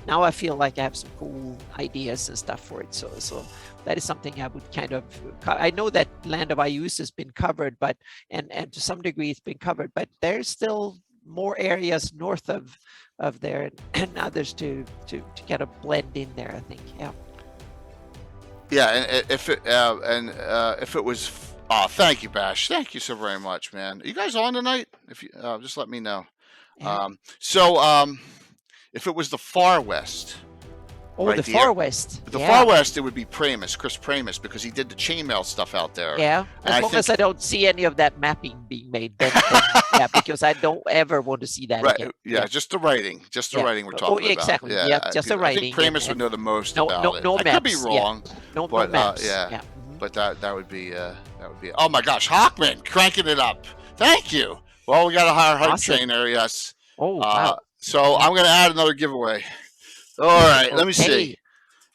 now I feel like I have some cool ideas and stuff for it. So that is something I would kind of. I know that Land of Ayus has been covered, but and to some degree it's been covered, but there's still more areas north of there and others to kind of blend in there, I think. Yeah, and if it was. Oh, thank you, Bash. Thank you so very much, man. Are you guys on tonight? If you just let me know. Yeah. If it was the Far West. Oh, right, the Far West. The Far West, it would be Pramus, Chris Pramus, because he did the chainmail stuff out there. Yeah, as long as I don't see any of that mapping being made, then yeah, because I don't ever want to see that again. Yeah, just the writing. Just the writing we're talking about. Exactly. Yeah, just the writing. I think Pramus would know the most about it. I could be wrong. No maps. But that would be oh my gosh, Hawkman cranking it up. Thank you. Well, we got a higher hype train there, yes. Oh, wow. So I'm going to add another giveaway. All right, let me see.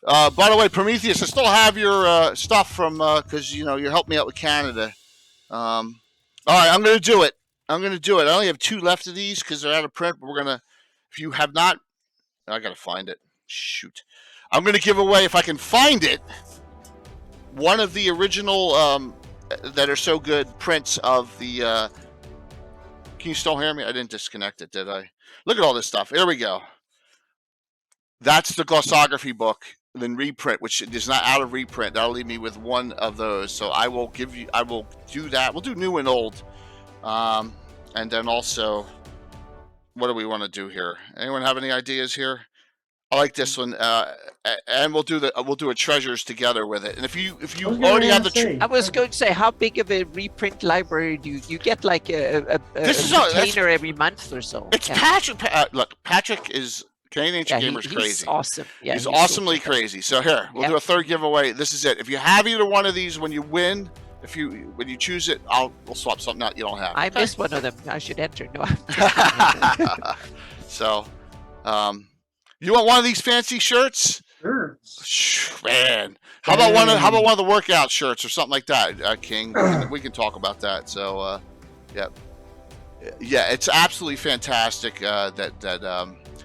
By the way, Prometheus, I still have your stuff from because you helped me out with Canada. All right, I'm going to do it. I only have 2 left of these because they're out of print. But we're gonna. If you have not, I got to find it. Shoot, I'm going to give away, if I can find it, one of the original that are so good prints of the. Can you still hear me? I didn't disconnect it, did I? Look at all this stuff. Here we go. That's the glossography book, then reprint, which is not out of reprint. That'll leave me with one of those. So I will do that. We'll do new and old. And then also, what do we want to do here? Anyone have any ideas here? I like this one. And we'll do a treasures together with it. And if you already have the, I was going to say, how big of a reprint library do you get? Like a container every month or so? It's Patrick. Look, Patrick is. Canadian Ancient Gamer is crazy. He's awesome. Yeah, he's awesomely crazy. So here, we'll do a third giveaway. This is it. If you have either one of these when you win, when you choose it, we'll swap something out you don't have. I missed one of them. I should enter. No. So, you want one of these fancy shirts? Sure. Man, how about one of the workout shirts or something like that, King? We can talk about that. So, yeah, it's absolutely fantastic.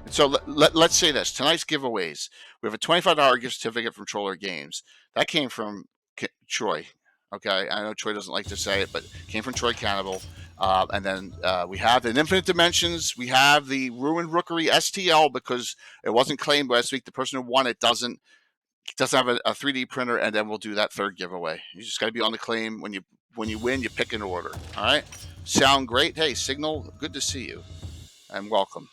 So let's say this. Tonight's giveaways. We have a $25 gift certificate from Troller Games. That came from Troy. Okay, I know Troy doesn't like to say it, but it came from Troy Cannibal. And then we have in Infinite Dimensions, we have the Ruined Rookery STL because it wasn't claimed last week. The person who won it doesn't have a 3D printer, and then we'll do that third giveaway. You just got to be on the claim. When you win, you pick an order. All right? Sound great? Hey, Signal, good to see you, and welcome.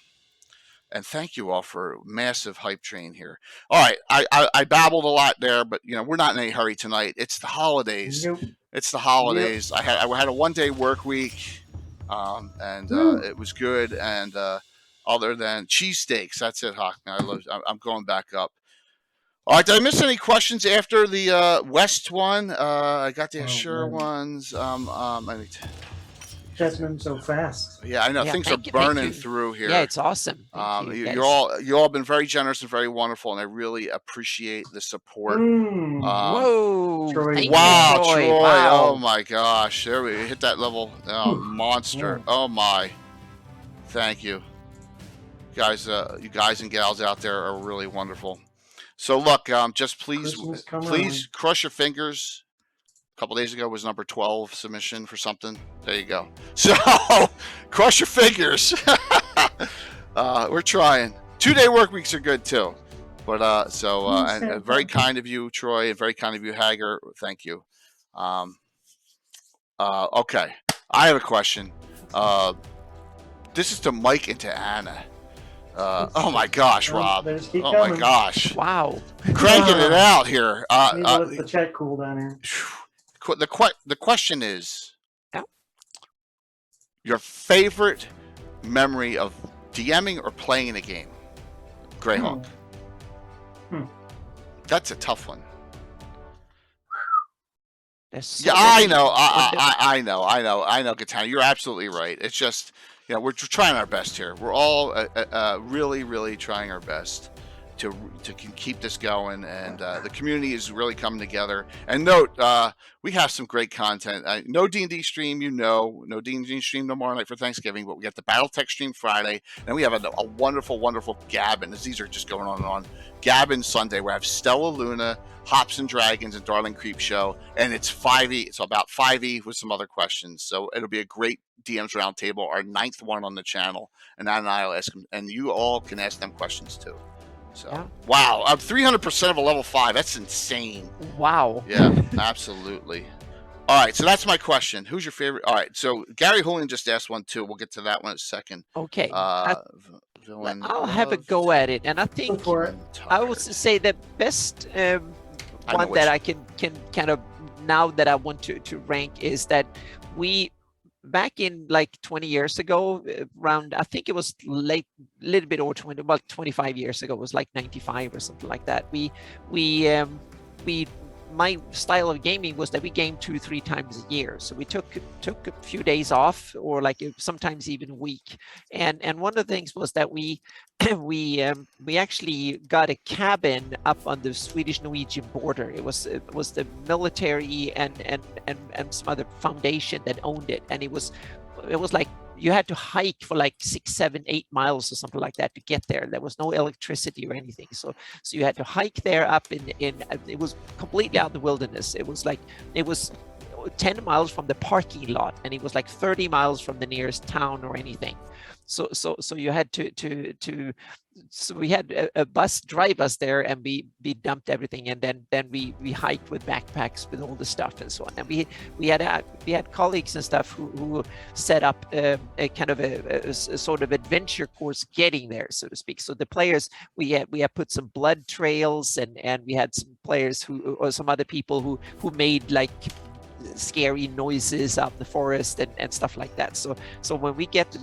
And thank you all for a massive hype train here. All right, I babbled a lot there, but we're not in any hurry tonight. It's the holidays. Nope. It's the holidays. Yep. I had a 1-day work week, and it was good. And other than cheesesteaks, that's it, Hawkman. I'm going back up. All right, did I miss any questions after the West one? I got the Assure ones. catching them so fast. Yeah, I know Yeah, things are thank you, thank burning you. through here. Yeah, it's awesome. Thank you, guys. You all been very generous and very wonderful, and I really appreciate the support. Whoa! Troy, Thank Wow, you, Troy. Troy! Wow. Oh my gosh, there we hit that level. Oh, monster! Yeah. Oh my! Thank you, guys. You guys and gals out there are really wonderful. So look, just please, Christmas come please crush your fingers. A couple days ago was number 12 submission for something. There you go. So crush your fingers. We're trying. 2-day work weeks are good too. But and very kind of you, Troy, and very kind of you, Hager. Thank you. Okay, I have a question. This is to Mike and to Anna. Oh my gosh, Rob. Oh my gosh. Wow. Cranking it out here. Let the chat cool down here. The question is, yeah, your favorite memory of DMing or playing in a game? Greyhawk. That's a tough one. So yeah, I know, Katana. You're absolutely right. It's just, we're trying our best here. We're all really, really trying our best to keep this going, and the community is really coming together. And note, we have some great content. No D&D stream, no D&D stream tomorrow night for Thanksgiving, but we got the BattleTech stream Friday, and we have a wonderful, wonderful Gabbin. These are just going on and on. Gabbin Sunday, we have Stella Luna, Hops and Dragons, and Darling Creep Show, and it's 5e. It's about 5e with some other questions. So it'll be a great DMs roundtable, our 9th one on the channel, and Anna and I will ask them, and you all can ask them questions too. So yeah. Wow, I'm 300% of a level 5. That's insane. Wow. Yeah, absolutely. All right, so that's my question. Who's your favorite? All right, so Gary Julian just asked one too. We'll get to that one in a second. Okay. Villain I'll have a go at it, and I think I would say the best one that I can kind of now that I want to rank is that we. Back in like 20 years ago, around, I think it was late, little bit over 20, about 25 years ago, it was like 95 or something like that. My style of gaming was that we gamed 2-3 times a year. So we took a few days off, or like sometimes even a week. And one of the things was that we actually got a cabin up on the Swedish-Norwegian border. It was the military and some other foundation that owned it, and it was like you had to hike for like 6, 7, 8 miles or something like that to get there. There was no electricity or anything, so you had to hike there up in it was completely out in the wilderness. It was 10 miles from the parking lot, and it was like 30 miles from the nearest town or anything. So you had so we had a bus drive us there, and we dumped everything, and then we hiked with backpacks with all the stuff and so on. And we had colleagues and stuff who set up a kind of a sort of adventure course getting there, so to speak. So the players, we had put some blood trails, and we had some players or some other people who made like scary noises out in the forest and stuff like that. So when we had 2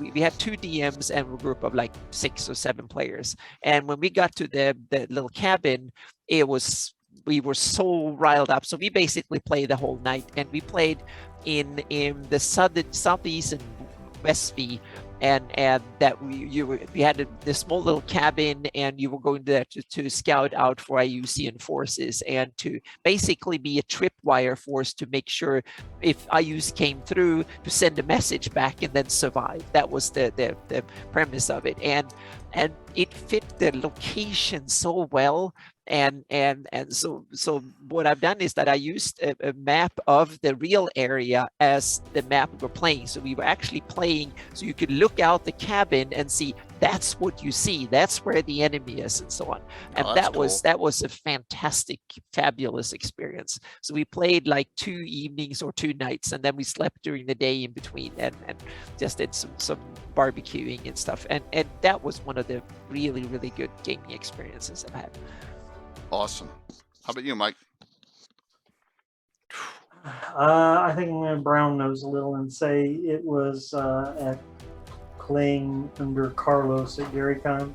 DMs and a group of like 6 or 7 players, and when we got to the little cabin, we were so riled up. So we basically played the whole night, and we played in the southeast and west V, and that we had this small little cabin, and you were going there to scout out for IUCN forces, and to basically be a tripwire force to make sure if IUs came through to send a message back and then survive. That was the premise of it, and it fit the location so well. And so what I've done is that I used a map of the real area as the map we were playing. So we were actually playing, so you could look out the cabin and see that's what you see. That's where the enemy is, and so on. And that was a fantastic, fabulous experience. So we played like 2 evenings or 2 nights, and then we slept during the day in between, and just did some barbecuing and stuff. And that was one of the really, really good gaming experiences I've had. Awesome. How about you, Mike? I think I'm going to brown nose a little and say it was at playing under Carlos at GaryCon.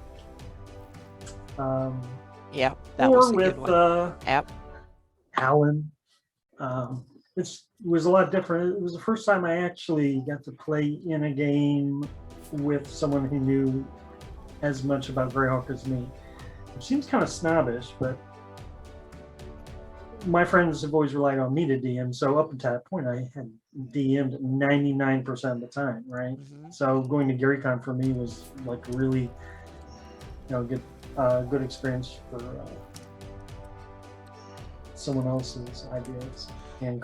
Yeah, that was a good one. Alan. It was a lot different. It was the first time I actually got to play in a game with someone who knew as much about Greyhawk as me. It seems kind of snobbish, but my friends have always relied on me to DM. So up until that point, I had DM'd 99% of the time, right? So going to GaryCon for me was like really, good experience for someone else's ideas. And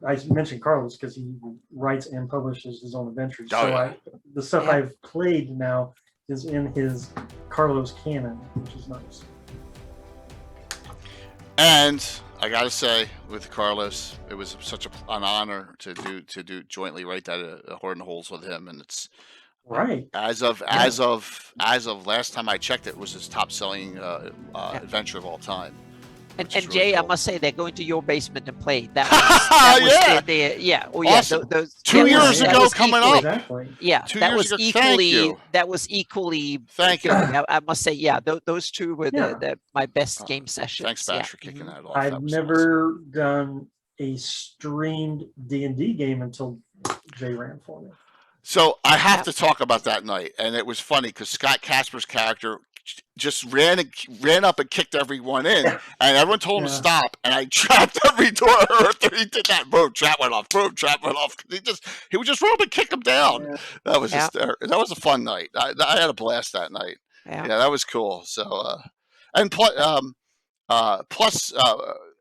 I mentioned Carlos because he writes and publishes his own adventures. Oh, so yeah. the stuff I've played now is in his Carlos canon, which is nice. And I gotta say, with Carlos, it was such an honor to do jointly write that Horn Holes with him, and it's right as of last time I checked, it was his top selling adventure of all time. And really Jay, cool. I must say, they're going to your basement and play. That was Awesome. those 2 years ago coming up. Exactly. Yeah, 2 that years was ago. Thank equally. you. That was equally. Thank you. I must say, those two were my best game sessions. Thanks, Bash, for kicking that off. I've never done a streamed D&D game until Jay ran for me. So I have to talk about that night, and it was funny because Scott Casper's character just ran up and kicked everyone in, and everyone told him to stop, and I trapped every door after he did that. Boom, trap went off. Boom, trap went off. He would just run up and kick him down. Yeah. That was that was a fun night. I had a blast that night. Yeah, that was cool. So and plus,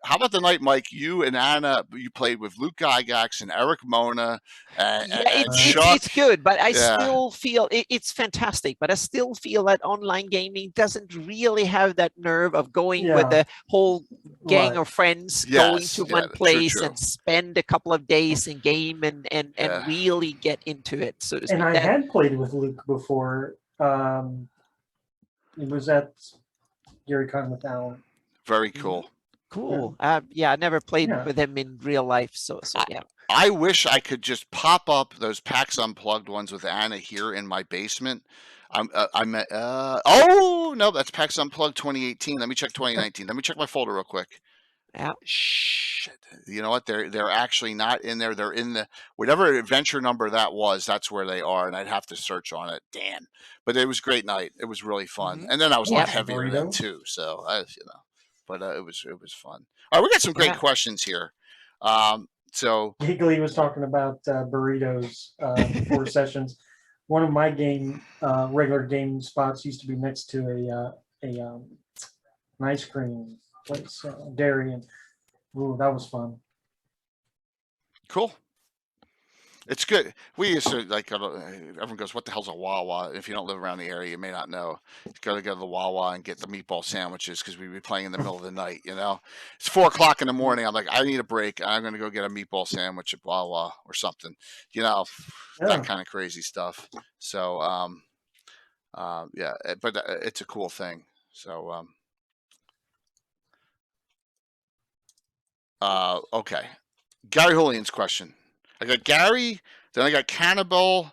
how about the night, Mike? You and Anna, you played with Luke Gygax and Eric Mona and Chuck. It's good, but I still feel it's fantastic. But I still feel that online gaming doesn't really have that nerve of going with the whole gang of friends going to one place and spend a couple of days in game and really get into it. So to speak. And I had played with Luke before. It was at GaryCon with Alan. Very cool. Cool. I never played with him in real life, so yeah. I wish I could just pop up those PAX Unplugged ones with Anna here in my basement. Oh no, that's PAX Unplugged 2018. Let me check 2019. Let me check my folder real quick. Yeah. Shit. You know what? They're actually not in there. They're in the whatever adventure number that was. That's where they are, and I'd have to search on it. Damn. But it was a great night. It was really fun, and then I was a lot heavier then too. So but it was fun. All right, we got some great questions here. So Giggly was talking about burritos before sessions. One of my regular game spots used to be next to an ice cream place, dairy, and that was fun. Cool. It's good. We used to everyone goes, "What the hell's a Wawa?" If you don't live around the area, you may not know. You got to go to the Wawa and get the meatball sandwiches because we'd be playing in the middle of the night. It's 4 o'clock in the morning. I'm like, I need a break. I'm going to go get a meatball sandwich at Wawa or something. That kind of crazy stuff. So, but it's a cool thing. So, okay, Gary Julian's question. I got Gary, then I got Cannibal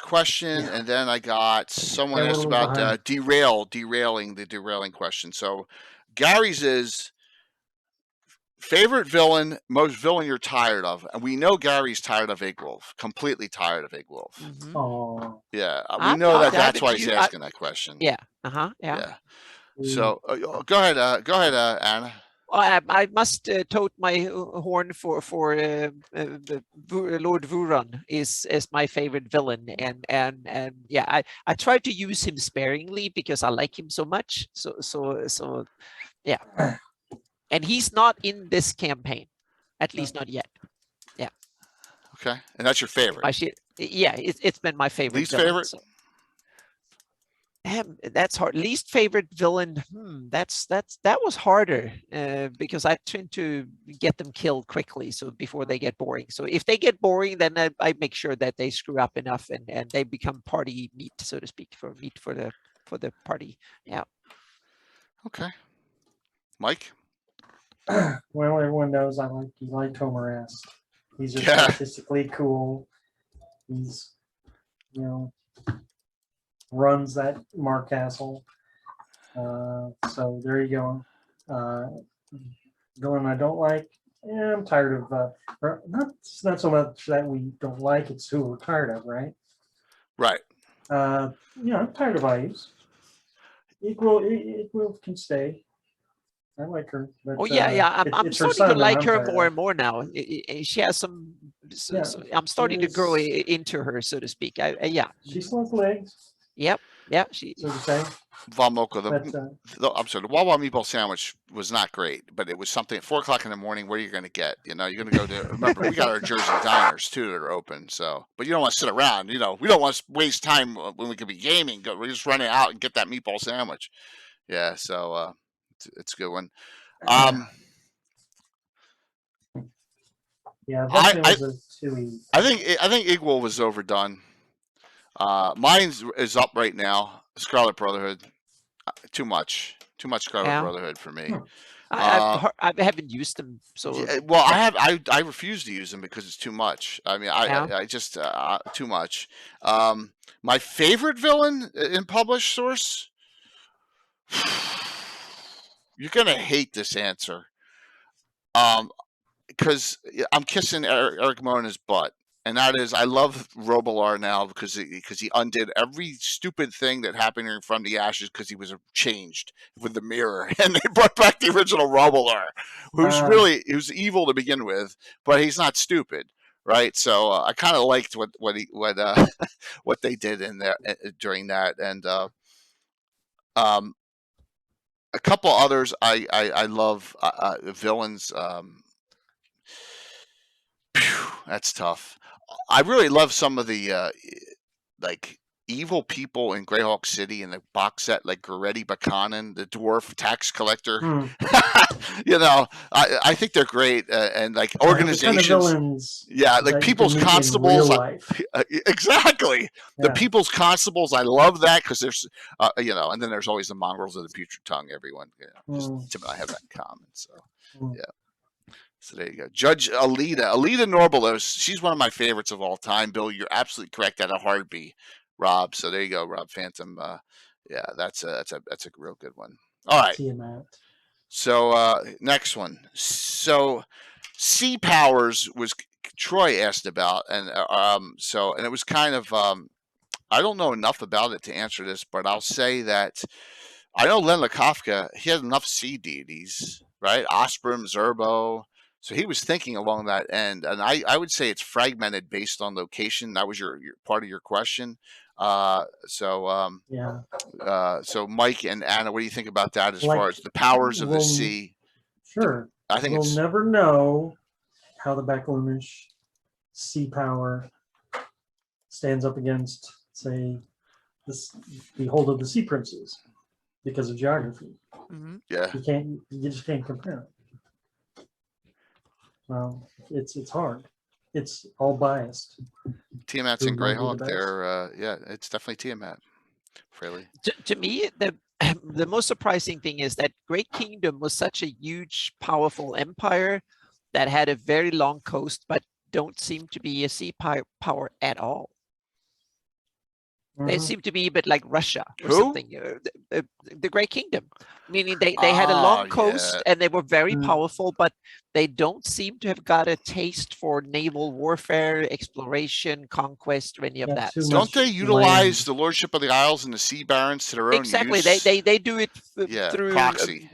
question, and then I got someone asked about derailing the derailing question. So Gary's is favorite villain, most villain you're tired of, and we know Gary's tired of Igwolf, completely tired of Igwolf. Oh, yeah, we know that's why he's asking that question. Yeah. So go ahead, Anna. I must tote my horn for Lord Vuron is my favorite villain, and I try to use him sparingly because I like him so much. So yeah, and he's not in this campaign, at least not yet. Yeah. Okay, and that's your favorite. It's been my favorite. Least favorite. So. That's hard. Least favorite villain. That was harder because I tend to get them killed quickly, so before they get boring. So if they get boring, then I make sure that they screw up enough and they become party meat, so to speak, for the party. Yeah. Okay. Mike. Well, everyone knows you like Homer S. He's just artistically cool. He's runs that Mark Castle. So there you go. Villain I don't like. yeah, I'm tired of, or not so much that we don't like, it's who we're tired of, right? Right. I'm tired of IUs. Equal can stay. I like her, but Oh yeah. I'm it's her starting to son that like I'm her tired more of. and more now. She has some. Yeah, I'm starting to grow is- into her, so to speak. Yeah. She still has legs, Yep. Yeah. She. so to say. Von Mocha, But I'm sorry, the Wawa meatball sandwich was not great, but it was something at 4 o'clock in the morning. What are you going to get? You're going to go to. Remember, we got our Jersey diners too that are open. So, but you don't want to sit around. We don't want to waste time when we could be gaming. We're just running out and get that meatball sandwich. Yeah, so it's a good one. yeah, I definitely was a 2E. I think Equal was overdone. Mine is up right now. Scarlet Brotherhood, too much Scarlet Yeah. Brotherhood for me. I haven't used them, so Yeah, well, I refuse to use them because it's too much. I mean, Yeah. I just too much. My favorite villain in published source. You're gonna hate this answer. Because I'm kissing Eric Mona's butt, and that is I love Robilar now because he undid every stupid thing that happened from the ashes because he was changed with the mirror, and they brought back the original Robilar, who's really he was evil to begin with, but he's not stupid, right? So I kind of liked what what they did in there during that, and a couple others I love villains. That's tough. I really love some of the like evil people in Greyhawk City in the box set, like Goretti Bakanen, the dwarf tax collector. I think they're great, and like organizations. The kind of villains yeah, like People's Constables. Exactly. Yeah. The People's Constables. I love that because there's, and then there's always the mongrels of the putrid tongue. Everyone, Tim and I have that in common. So, yeah. So there you go. Judge Alita Norbalos. She's one of my favorites of all time. Bill, you're absolutely correct. At a heartbeat, Rob. So there you go, Rob Phantom. Yeah, that's a real good one. All right. So next one. So Sea Powers was Troy asked about, and and it was kind of I don't know enough about it to answer this, but I'll say that I know Len Kafka. He had enough sea deities, right? Osprey, Zerbo. So he was thinking along that end, and I would say it's fragmented based on location. That was your part of your question. So Mike and Anna, what do you think about that as far as the powers of the sea? Sure. I think we'll never know how the Backloonish sea power stands up against, say, the Hold of the Sea Princes because of geography. Mm-hmm. Yeah, you just can't compare it. Well, it's hard. It's all biased. Tiamat's in Greyhawk. It's definitely Tiamat. Really. To me, the most surprising thing is that Great Kingdom was such a huge, powerful empire that had a very long coast, but don't seem to be a sea power at all. They seem to be a bit like Russia or something. The Great Kingdom, meaning they had a long coast and they were very powerful, but they don't seem to have got a taste for naval warfare, exploration, conquest, or any of that. Don't they utilize the Lordship of the Isles and the Sea Barons to their own use? Exactly. They do it through proxy.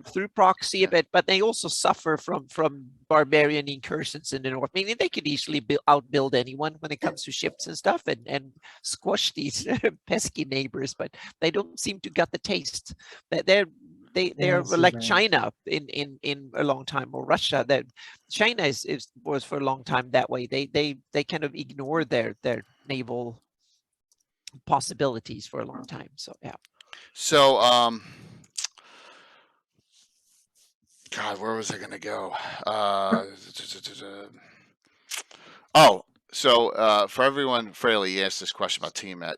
Through proxy a bit, but they also suffer from barbarian incursions in the north, meaning they could easily outbuild anyone when it comes to ships and stuff and squash these pesky neighbors, but they don't seem to get the taste. They're like China in a long time, or Russia. That China was for a long time that way. They kind of ignore their naval possibilities for a long time. So yeah. So God, where was I going to go? For everyone, Fraley asked this question about Tiamat.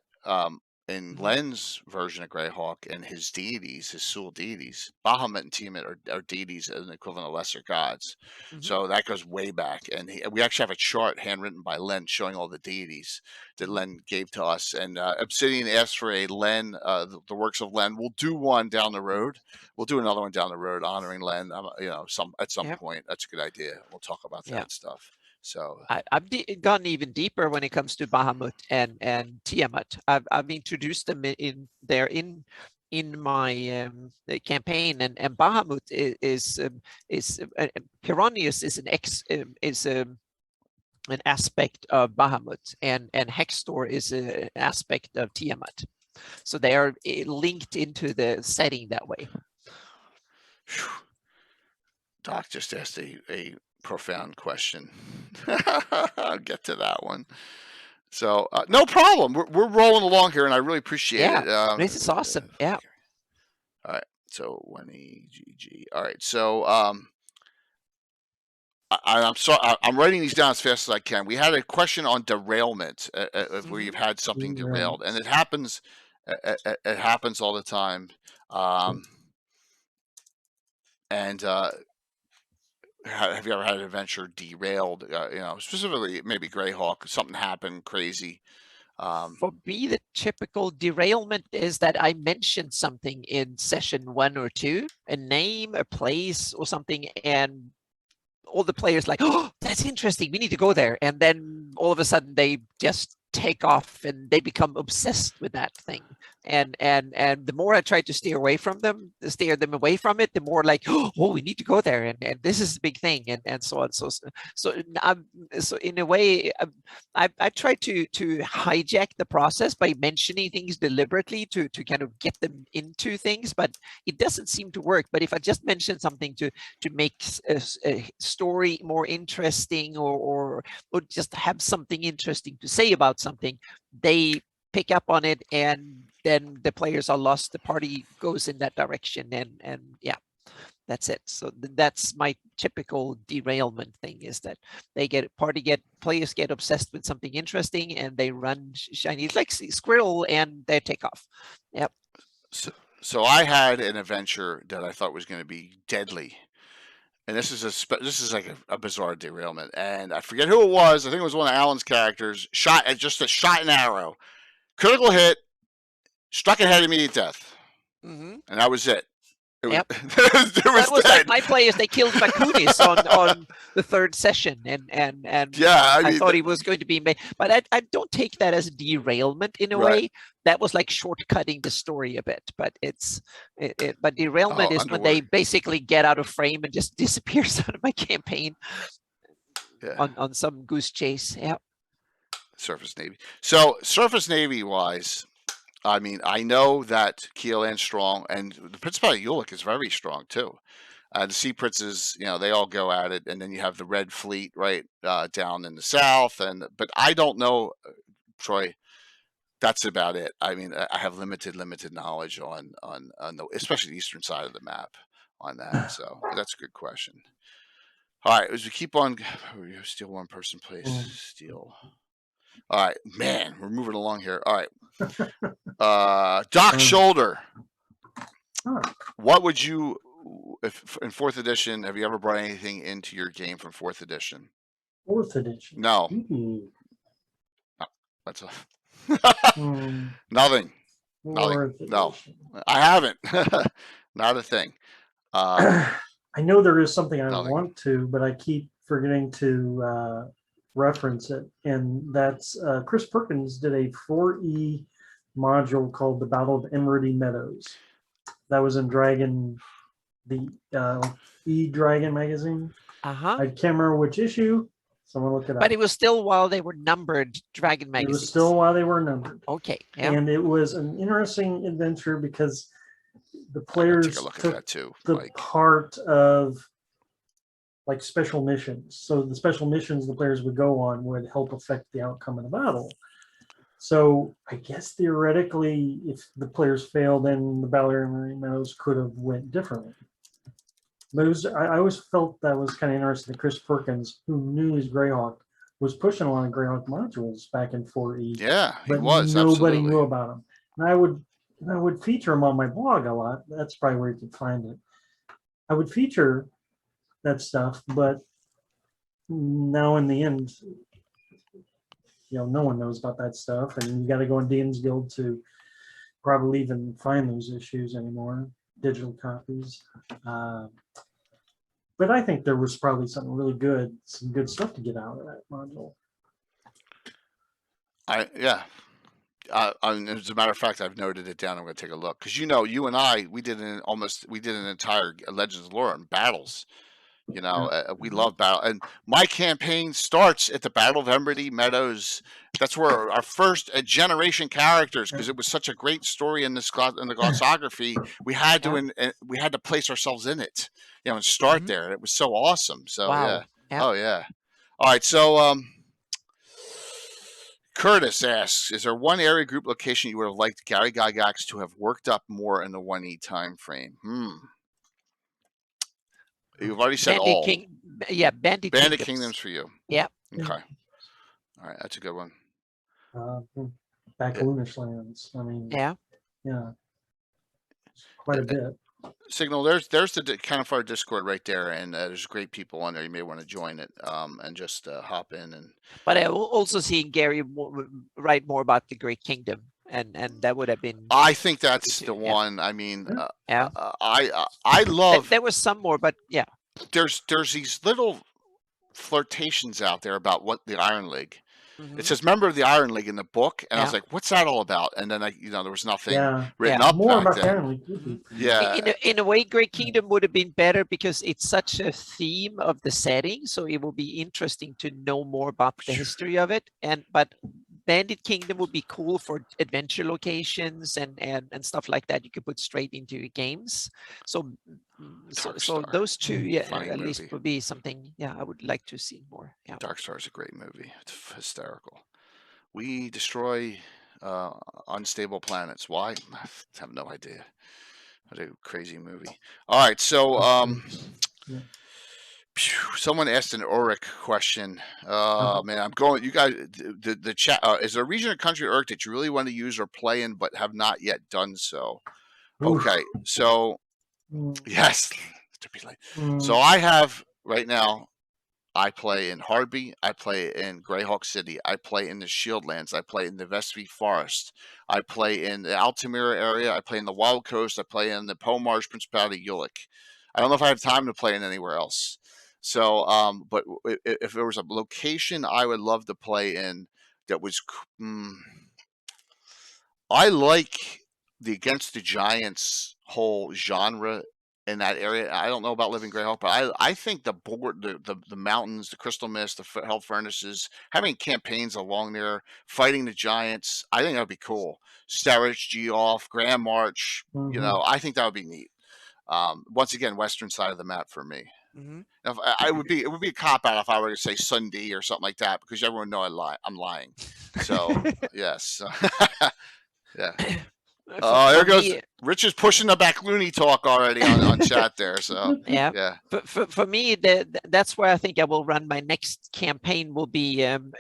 in Len's version of Greyhawk and his deities, his Sul deities, Bahamut and Tiamat are deities and the equivalent of lesser gods. So that goes way back. And we actually have a chart handwritten by Len showing all the deities that Len gave to us. And Obsidian asked for a Len, the works of Len. We'll do one down the road. We'll do another one down the road honoring Len. At some point. That's a good idea. We'll talk about that stuff. So I've gone even deeper when it comes to Bahamut and Tiamat. I've introduced them in my campaign, and Bahamut is Hieronymus is an aspect of Bahamut, and Hextor is an aspect of Tiamat. So they are linked into the setting that way. Doc just asked a profound question. I'll get to that one. So no problem. We're rolling along here, and I really appreciate it. This is awesome. Yeah. All right. So Winnie GG. All right. So I'm sorry. I'm writing these down as fast as I can. We had a question on derailment, where you've had something derailed, and it happens. It happens all the time. Have you ever had an adventure derailed? Specifically maybe Greyhawk. Something happened crazy. For me, the typical derailment is that I mentioned something in session 1 or 2, a name, a place, or something, and all the players like, oh, that's interesting. We need to go there, and then all of a sudden they just take off and they become obsessed with that thing. And the more I try to steer them away from it, the more like, oh, we need to go there, and this is the big thing, and so on. So in a way, I try to hijack the process by mentioning things deliberately to kind of get them into things, but it doesn't seem to work. But if I just mention something to make a story more interesting, or just have something interesting to say about something, they pick up on it, and then the players are lost. The party goes in that direction, and yeah, that's it. So that's my typical derailment thing, is that players get obsessed with something interesting, and they run shiny. It's like squirrel, and they take off. Yep. So I had an adventure that I thought was going to be deadly. And this is like a bizarre derailment, and I forget who it was. I think it was one of Alan's characters. Shot an arrow, critical hit, struck it, had immediate death, and that was it. Yep. That was like my players. They killed Bakunis on the 3rd session, and yeah, I thought he was going to be made, but I don't take that as derailment in a way. That was like shortcutting the story a bit, but but derailment is when they basically get out of frame and just disappears out of my campaign on some goose chase. Yeah. Surface Navy. So Surface Navy wise, I mean, I know that Keelan's strong, and the Principality of Ulick is very strong too. The Sea Princes, they all go at it, and then you have the Red Fleet right down in the south. But I don't know, Troy. That's about it. I mean, I have limited knowledge on the, especially the eastern side of the map on that. So that's a good question. All right, as we keep on, steal one person, place, steal. All right, man, we're moving along here. All right, Doc Shoulder. What would you, if in 4th edition, have you ever brought anything into your game from 4th edition? 4th edition? No. That's a nothing. No, I haven't. Not a thing. I know there is something I want to, but I keep forgetting to reference it, and that's Chris Perkins did a 4E module called the Battle of Emeraldy Meadows. That was in Dragon, the E-Dragon magazine. I can't remember which issue. Someone look it up. But it was still while they were numbered Dragon magazines. It was still while they were numbered. Okay. Yeah. And it was an interesting adventure because the players took the part of like special missions. So the special missions the players would go on would help affect the outcome of the battle. So I guess theoretically, if the players failed, then the Battle of Emeraldy Meadows could have went differently. But I always felt that was kind of interesting that Chris Perkins, who knew his Greyhawk, was pushing a lot of Greyhawk modules back in 4E. Yeah, he but was. Nobody absolutely. knew about them. And I would feature them on my blog a lot. That's probably where you can find it. I would feature that stuff, but now in the end, no one knows about that stuff, and you got to go on DM's Guild to probably even find those issues anymore, digital copies. Uh, but I think there was probably some good stuff to get out of that module. Yeah. As a matter of fact, I've noted it down. I'm going to take a look because you and I we did an entire Legends of Lore on battles. We love battle, and my campaign starts at the Battle of Emberty Meadows. That's where our first generation characters, because it was such a great story in the glossography. We had to place ourselves in it, and start there. And it was so awesome. So Wow. yeah. Oh yeah. All right. So Curtis asks, is there one area group location you would have liked Gary Gygax to have worked up more in the 1E time frame? You've already said all. Bandit Kingdoms for you. Yeah. Okay. All right, that's a good one. Back Lunish lands. I mean, yeah, quite a bit. Signal, there's the kind of our Discord right there, and there's great people on there. You may want to join it and just hop in. And but I also seen Gary write more about the Great Kingdom, and that would have been. I think that's the one. I mean, I love. There was some more, but yeah. There's these little flirtations out there about what the Iron League. It says member of the Iron League in the book, and I was like, "What's that all about?" And then there was nothing written up more back about then. the Iron League. Yeah, in a way, Great Kingdom would have been better because it's such a theme of the setting, so it will be interesting to know more about the history of it. But Bandit Kingdom would be cool for adventure locations and stuff like that. You could put straight into your games. So those two, at least would be something. Yeah, I would like to see more. Yeah. Dark Star is a great movie. It's hysterical. We destroy unstable planets. Why? I have no idea. What a crazy movie. All right, so someone asked an Ulrich question. Man, I'm going. You guys, the chat. Is there a region or country Ulrich that you really want to use or play in, but have not yet done so? Okay, so yes. So I have right now. I play in Hardby. I play in Greyhawk City. I play in the Shieldlands. I play in the Vestby Forest. I play in the Altamira area. I play in the Wild Coast. I play in the Pomarsh Principality Ulick. I don't know if I have time to play in anywhere else. So, but if there was a location I would love to play in that was, I like the Against the Giants whole genre in that area. I don't know about living Greyhawk, but I think the mountains, the Crystal Mist, the Hell Furnaces, having campaigns along there, fighting the giants, I think that would be cool. Starich, Geoff, Grand March, I think that would be neat. Once again, western side of the map for me. It would be a cop out if I were to say Sunday or something like that, because everyone know I'm lying. So yes, yeah. There goes Rich is pushing the back loony talk already on chat there. So yeah. For me, that's where I think I will run my next campaign. Will be on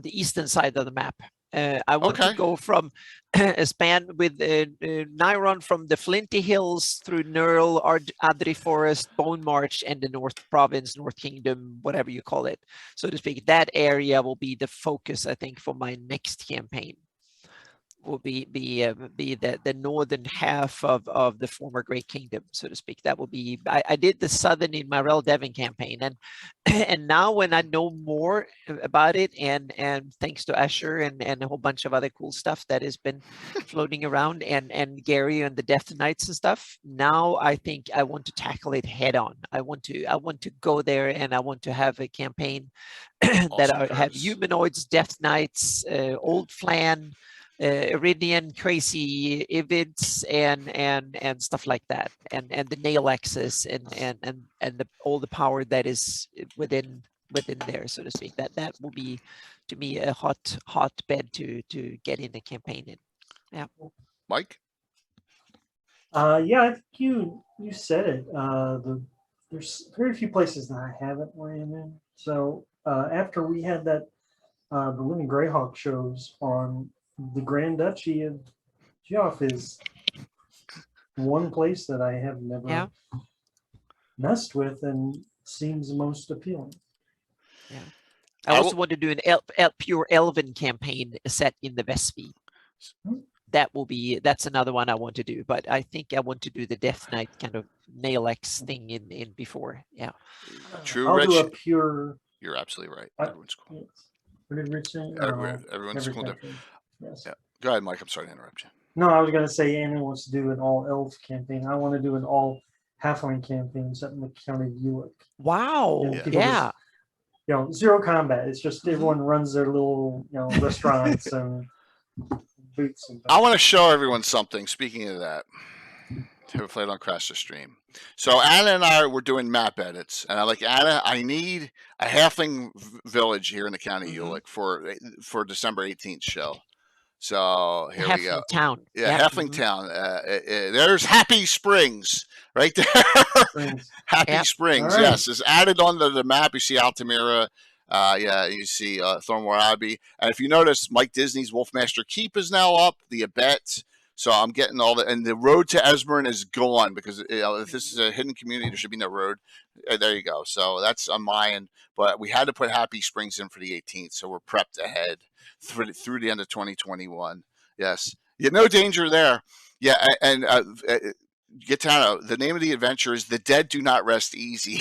the eastern side of the map. I want to go from a span with Nyron from the Flinty Hills through Knurl, Adri Forest, Bone March, and the North Province, North Kingdom, whatever you call it, so to speak. That area will be the focus, I think, for my next campaign. Will be the northern half of the former Great Kingdom, so to speak. That will be. I did the southern in my Rel Devon campaign, and now when I know more about it, and thanks to Asher and a whole bunch of other cool stuff that has been floating around, and Gary and the Death Knights and stuff, now I think I want to tackle it head on. I want to go there, and I want to have a campaign that have humanoids, Death Knights, Old Flan, Iridian, crazy Ivids, and stuff like that, and the nail axis and all the power that is within there, so to speak. That will be, to me, a hotbed to get in the campaign in. Yeah, Mike. Yeah, I think you said it. There's very few places that I haven't ran in. So after we had that the Living Greyhawk shows on the Grand Duchy of Geoff is one place that I have never Yeah. messed with and seems most appealing. Yeah. I also want to do an pure Elven campaign set in the Vespi. That's another one I want to do, but I think I want to do the Death Knight kind of nail X thing in before. Yeah. True, I'll Rich. do a pure. You're absolutely right. Everyone's cool. Yes. What did Rich say? Everyone's cool. Yes. Yeah. Go ahead, Mike. I'm sorry to interrupt you. No, I was going to say Annie wants to do an all elf campaign. I want to do an all halfling campaign set in the county of Ulick. Wow. Yeah. Just, zero combat. It's just everyone runs their little, restaurants and boots. And I want to show everyone something. Speaking of that, have played on Crash the Stream. So Anna and I were doing map edits, and I'm like, Anna, I need a halfling village here in the county of Ulick for December 18th show. So here we go. Town. Yeah, Halfling Town. There's Happy Springs right there. Happy Springs, right. Yes, is added onto the map. You see Altamira. You see Thornmoor Abbey. And if you notice, Mike Disney's Wolfmaster Keep is now up. The Abet. So I'm getting all the, and the road to Esmern is gone because if this is a hidden community, there should be no road. There you go. So that's on my end. But we had to put Happy Springs in for the 18th, so we're prepped ahead through the end of 2021. Yes, no danger there. Yeah, and Gitano, the name of the adventure is "The Dead Do Not Rest Easy."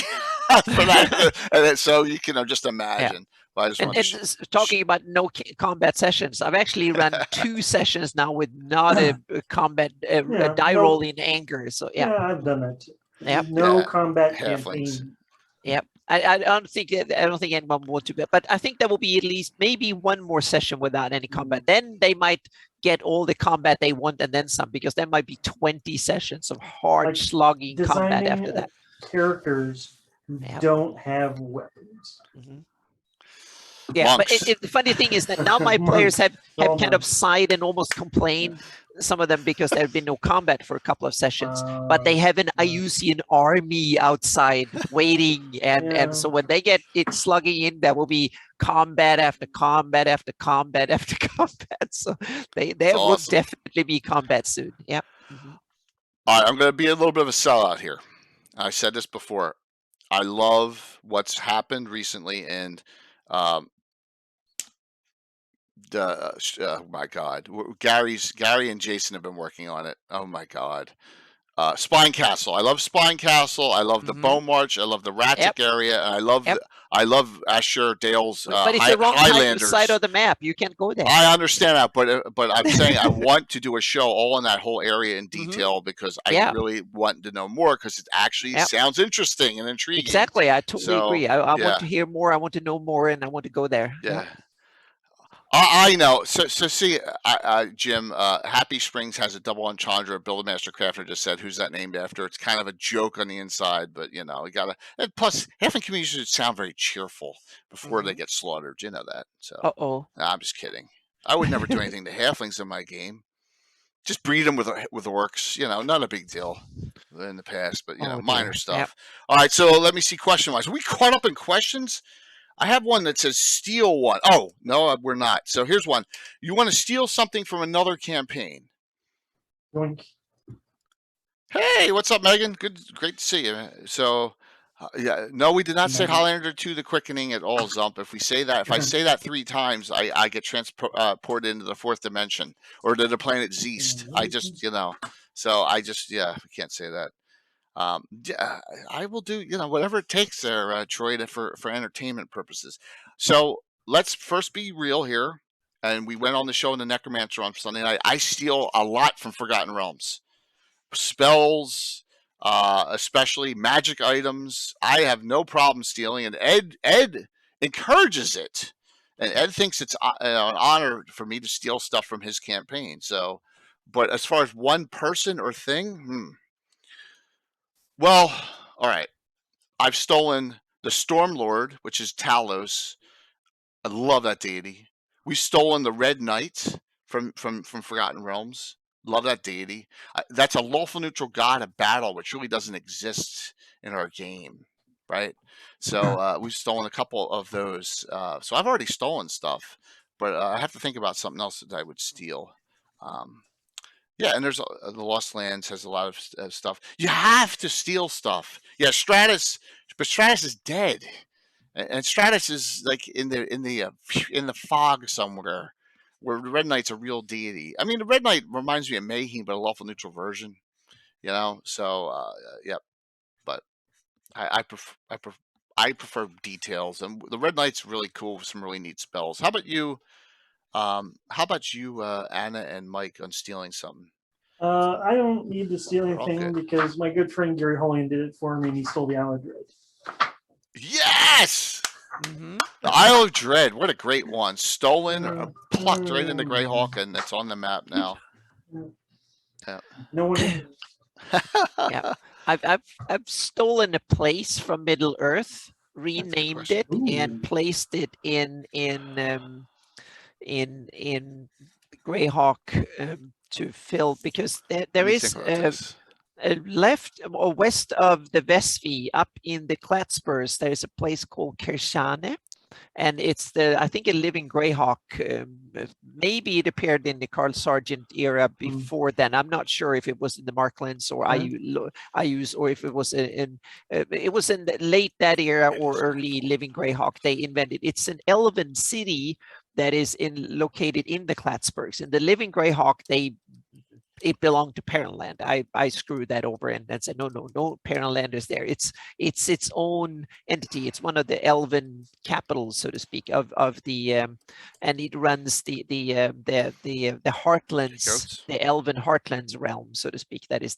For that, so you can just imagine. Yeah. But I just talking about no combat sessions, I've actually run 2 sessions now with not a combat die roll in anger. So yeah, I've done that. Yep. No combat campaign. Yep. I don't think anyone will to, but I think there will be at least maybe one more session without any combat. Then they might get all the combat they want and then some, because there might be 20 sessions of hard slogging combat after that. Characters who don't have weapons. Yeah, monks. But the funny thing is that now my players have kind of sighed and almost complained, some of them, because there have been no combat for a couple of sessions, but they have an Ayusian army outside waiting, and so when they get it slugging in, there will be combat after combat after combat after combat. So there will definitely be combat soon. Yep. All right, I'm going to be a little bit of a sellout here. I said this before. I love what's happened recently, and oh my God, Gary and Jason have been working on it. Oh my God, Spine Castle. I love Spine Castle. I love the Bone March. I love the Ratic area. And I love Asher Dale's but it's the wrong side of the map. You can't go there. I understand that, but I'm saying I want to do a show all in that whole area in detail because I really want to know more, because it actually sounds interesting and intriguing. Exactly, I totally agree. I want to hear more. I want to know more, and I want to go there. Yeah. I know. So see, Jim, Happy Springs has a double entendre. Build Master Crafter just said, "Who's that named after?" It's kind of a joke on the inside, but we gotta. And plus, halfling communities should sound very cheerful before they get slaughtered. You know that. So. I'm just kidding. I would never do anything to halflings in my game. Just breed them with orcs. Not a big deal in the past, but minor stuff. Yep. All right, so let me see. Question wise, are we caught up in questions? I have one that says steal one. Oh, no, we're not. So here's one. You want to steal something from another campaign. Yoink. Hey, what's up, Megan? Great to see you. So, no, we did not say Highlander 2 The Quickening at all, Zump. If I say that 3 times, I get transported into the 4th dimension or to the planet Zeist. I just, we can't say that. I will do whatever it takes there, Troy, for entertainment purposes. So let's first be real here, and we went on the show in the Necromancer on Sunday night. I steal a lot from Forgotten Realms, spells, especially magic items. I have no problem stealing, and Ed encourages it, and Ed thinks it's an honor for me to steal stuff from his campaign. So, but as far as one person or thing, Well, all right. I've stolen the Stormlord, which is Talos. I love that deity. We've stolen the Red Knight from Forgotten Realms. Love that deity. That's a lawful neutral god of battle, which really doesn't exist in our game, right? So we've stolen a couple of those. So I've already stolen stuff, but I have to think about something else that I would steal. Yeah, and there's the Lost Lands has a lot of stuff. You have to steal stuff. Yeah, Stratus, but Stratus is dead, and Stratus is like in the fog somewhere, where the Red Knight's a real deity. I mean, the Red Knight reminds me of Mangeon, but a lawful neutral version. So yeah, but I prefer details, and the Red Knight's really cool with some really neat spells. How about you? Anna and Mike, on stealing something? I don't need to steal We're all anything good. because my good friend Gary Hollian did it for me, and he stole the Isle of Dread. Yes! Mm-hmm. The Isle of Dread. What a great one. Stolen, plucked right into Greyhawk, and it's on the map now. Yeah. No one. Yeah. I've stolen a place from Middle Earth, renamed it, and Ooh. placed it in Greyhawk to fill, because there Let me is think about this. left or west of the Vesvi, up in the Klatspurs, there's a place called Kershane, and it's I think a living Greyhawk. Maybe it appeared in the Carl Sargent era before then. I'm not sure if it was in the Marklands or IUs, or if it was in the late that era or early living Greyhawk. They invented. It's an elven city that is located in the Klatspurs. In the living Greyhawk, it belonged to Parentland. I screwed that over and said, no, Parentland is there. It's its own entity. It's one of the elven capitals, so to speak, of the and it runs the heartlands, the elven heartlands realm, so to speak. That is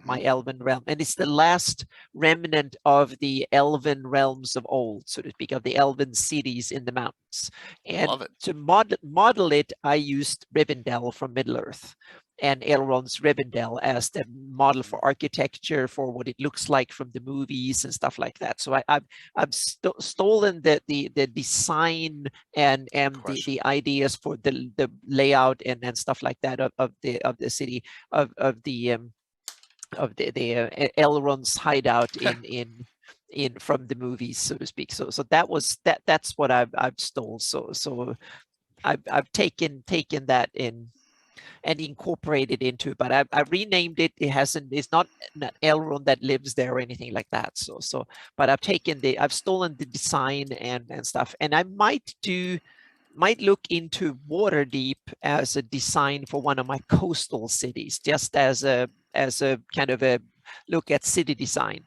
my elven realm, and it's the last remnant of the elven realms of old, so to speak, of the elven cities in the mountains. And to model it, I used Rivendell from Middle Earth and Elrond's Rivendell as the model for architecture, for what it looks like from the movies and stuff like that. So I've stolen the design and the ideas for the layout and stuff like that of the city of the Elrond's hideout in from the movies, so to speak. So that's what I've stole. So I've taken that in and incorporated into, but I renamed it. It's not an Elrond that lives there or anything like that. But I've stolen the design and stuff, and I might look into Waterdeep as a design for one of my coastal cities, just as a kind of a look at city design.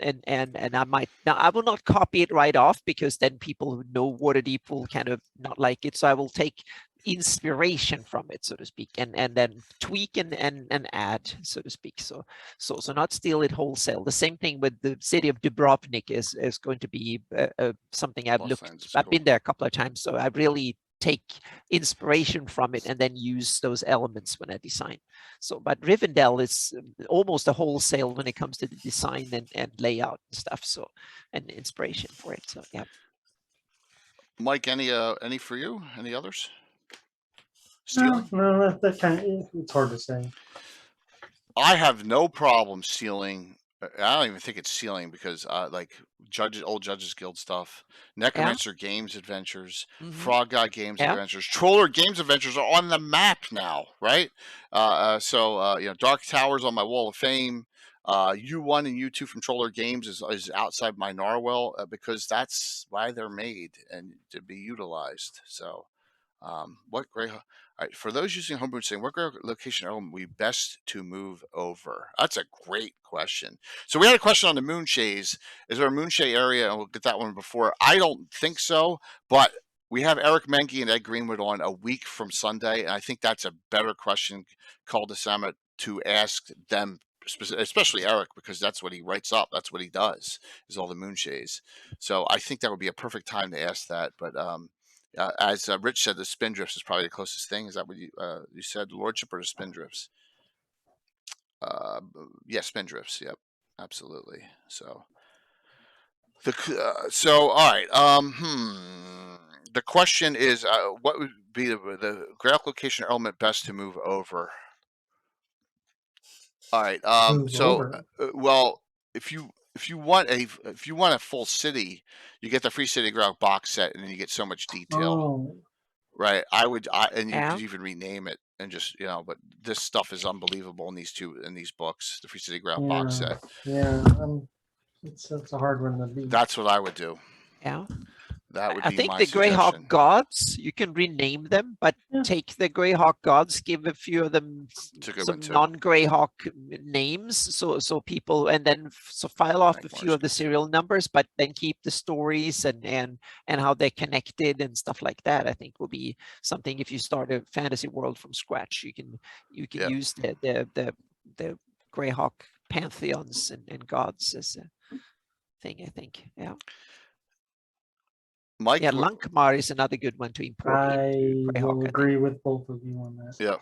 And I will not copy it right off, because then people who know Waterdeep will kind of not like it. So I will take inspiration from it, so to speak, and then tweak and add, so to speak. So not steal it wholesale. The same thing with the city of Dubrovnik is going to be something I've been there a couple of times, so I really take inspiration from it and then use those elements when I design. So, but Rivendell is almost a wholesale when it comes to the design and layout and stuff. So, and inspiration for it. So, yeah. Mike, any for you? Any others? Stealing? No, that kind of, it's hard to say. I have no problem stealing. I don't even think it's stealing, because like old Judges Guild stuff, Necromancer Games Adventures, Frog God Games Adventures, Troller Games Adventures are on the map now, right? So Dark Towers on my Wall of Fame. U1 and U2 from Troller Games is outside my Narwhal, because that's why they're made and to be utilized. So, what Greyhawk? All right, for those using Homebrew, saying what location are we best to move over? That's a great question. So we had a question on the Moonshays. Is there a Moonshay area? And we'll get that one before. I don't think so, but we have Eric Menke and Ed Greenwood on a week from Sunday, and I think that's a better question called to Summit to ask them, especially Eric, because that's what he writes up. That's what he does, is all the Moonshays. So I think that would be a perfect time to ask that. But as Rich said, the Spindrifts is probably the closest thing. Is that what you said, Lordship, or the Spindrifts? Yeah, Spindrifts. Yep, absolutely. So all right. The question is, what would be the Greyhawk location element best to move over? All right. Well, if you want a full city, you get the Free City Greyhawk box set, and then you get so much detail. right? And you Yeah. could even rename it and just, but this stuff is unbelievable in these books, the Free City Ground box Yeah, set. yeah. It's a hard one to beat. That's what I would do. Yeah. That would I be think my the Greyhawk suggestion. gods, you can rename them, but Yeah. take the Greyhawk gods, give a few of them It's a good some one too. non-Greyhawk names, so people, and then file off a few Lankmar's of the good. serial numbers, but then keep the stories and how they're connected and stuff like that. I think will be something. If you start a fantasy world from scratch, you can Yep. use the Greyhawk pantheons and gods as a thing. I think. Yeah. Mike, Yeah, Lankmar is another good one to import I into Greyhawk, will I agree think. with both of you on that. yeah,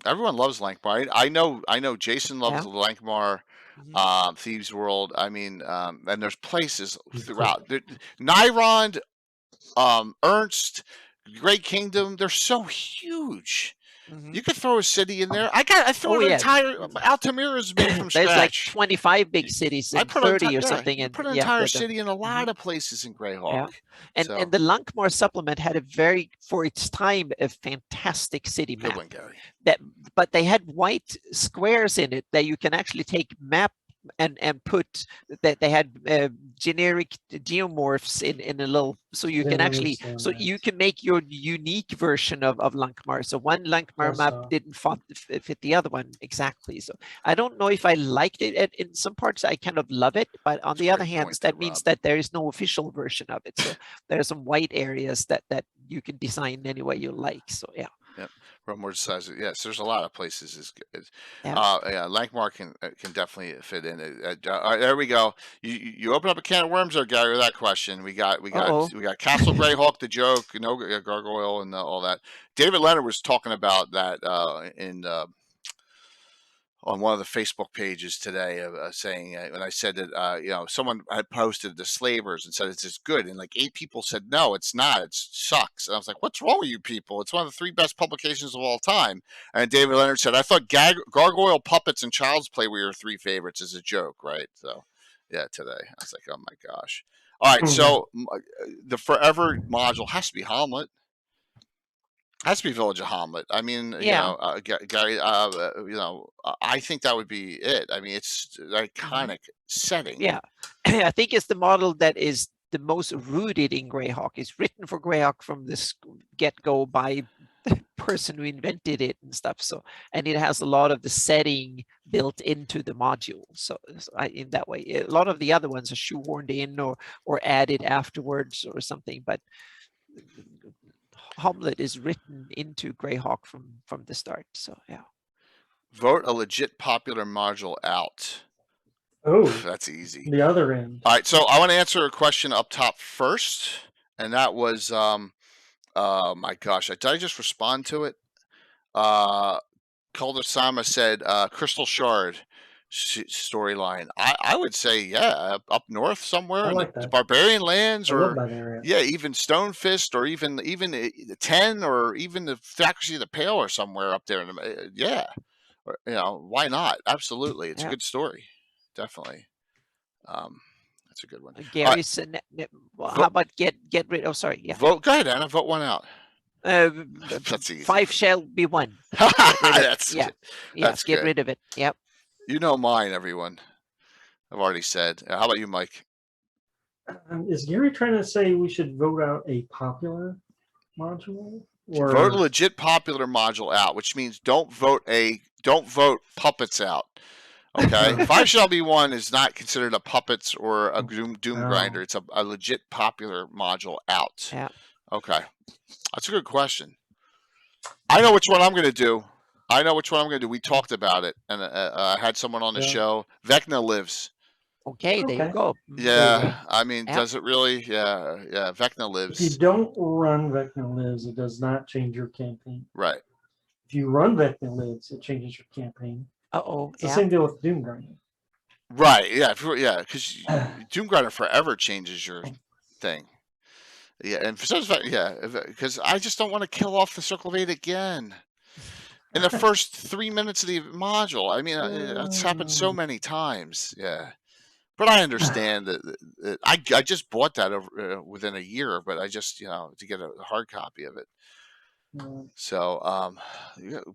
everyone loves Lankmar. I know Jason loves Yeah. Lankmar. Mhm. Thieves World. I mean, and there's places throughout. Nyrond, Ernst, Great Kingdom. They're so huge. Mhm. You could throw a city in there. I threw Oh, an yeah. entire Altamira's made from There's like scratch. 25 big cities I and put an 30 or yeah, something, you and put an yeah, entire the city in a lot mhm. of places in Greyhawk. Yeah. And So the Lankmar supplement had a very, for its time, a fantastic city good map. one, Gary. But they had white squares in it that you can actually take map and put that they had generic geomorphs in a little, so you can Didn't actually, understand so that. you can make your unique version of Lankmar. So one Lankmar Yes, map didn't fit the other one exactly. So I don't know if I liked it. In some parts, I kind of love it, but on That's a the other great hand, point that there, means Rob. that there is no official version of it. So there are some white areas that you can design any way you like. So yeah. Yep. More size. Yes, there's a lot of places. Yeah. Lankmar can definitely fit in. There we go. You open up a can of worms there, Gary, with that question. We got Uh-oh. Castle Greyhawk, the joke, gargoyle, and all that. David Leonard was talking about that in on one of the Facebook pages today, saying when I said that someone had posted the Slavers and said it's just good, and like 8 people said no, it's not, it sucks. And I was like, what's wrong with you people? It's one of the 3 best publications of all time. And David Leonard said, I thought Gargoyle Puppets and Child's Play were your 3 favorites as a joke, right? So yeah, today I was like, oh my gosh. All right, so the Forever module has to be Hamlet. Has to be Village of Hamlet. I mean, Yeah. Gary, I think that would be it. I mean, it's an iconic setting. Yeah. I think it's the model that is the most rooted in Greyhawk. It's written for Greyhawk from this get-go by the person who invented it and stuff. So, and it has a lot of the setting built into the module. So in that way, a lot of the other ones are shoehorned in or added afterwards or something. But Hamlet is written into Greyhawk from the start. So yeah. Vote a legit popular module out. Oh, that's easy. The other end. All right, so I want to answer a question up top first, and that was, my gosh, did I just respond to it? Calder-sama said, Crystal Shard storyline. I would say, yeah, up north somewhere in the Barbarian Lands, or yeah, even Stonefist, or even the 10, or even the Theocracy of the Pale, or somewhere up there. Yeah, why not? Absolutely, it's a good story, definitely. That's a good one. Gary said, how about get rid? Oh, sorry. Yeah. Vote. Go ahead, Anna. Vote one out. That's easy. 5 shall be 1. That's get rid of it. Yep. You know mine, everyone. I've already said. How about you, Mike? Is Gary trying to say we should vote out a popular module? Or vote a legit popular module out, which means don't vote puppets out. Okay, 5 shall be 1 is not considered a puppets or a doom grinder. It's a legit popular module out. Yeah. Okay, that's a good question. I know which one I'm going to do. We talked about it, and I had someone on the show. Vecna Lives. Okay, there you go. Yeah, I mean, does it really? Yeah, Vecna Lives. If you don't run Vecna Lives, it does not change your campaign. Right. If you run Vecna Lives, it changes your campaign. It's the same deal with Doom Grinder. Right, yeah, because Doom Grinder forever changes your thing. Yeah, and for some, because I just don't want to kill off the Circle of 8 again in the first 3 minutes of the module. I mean, it's happened so many times. Yeah, but I understand that. I just bought that over within a year, but I just to get a hard copy of it. So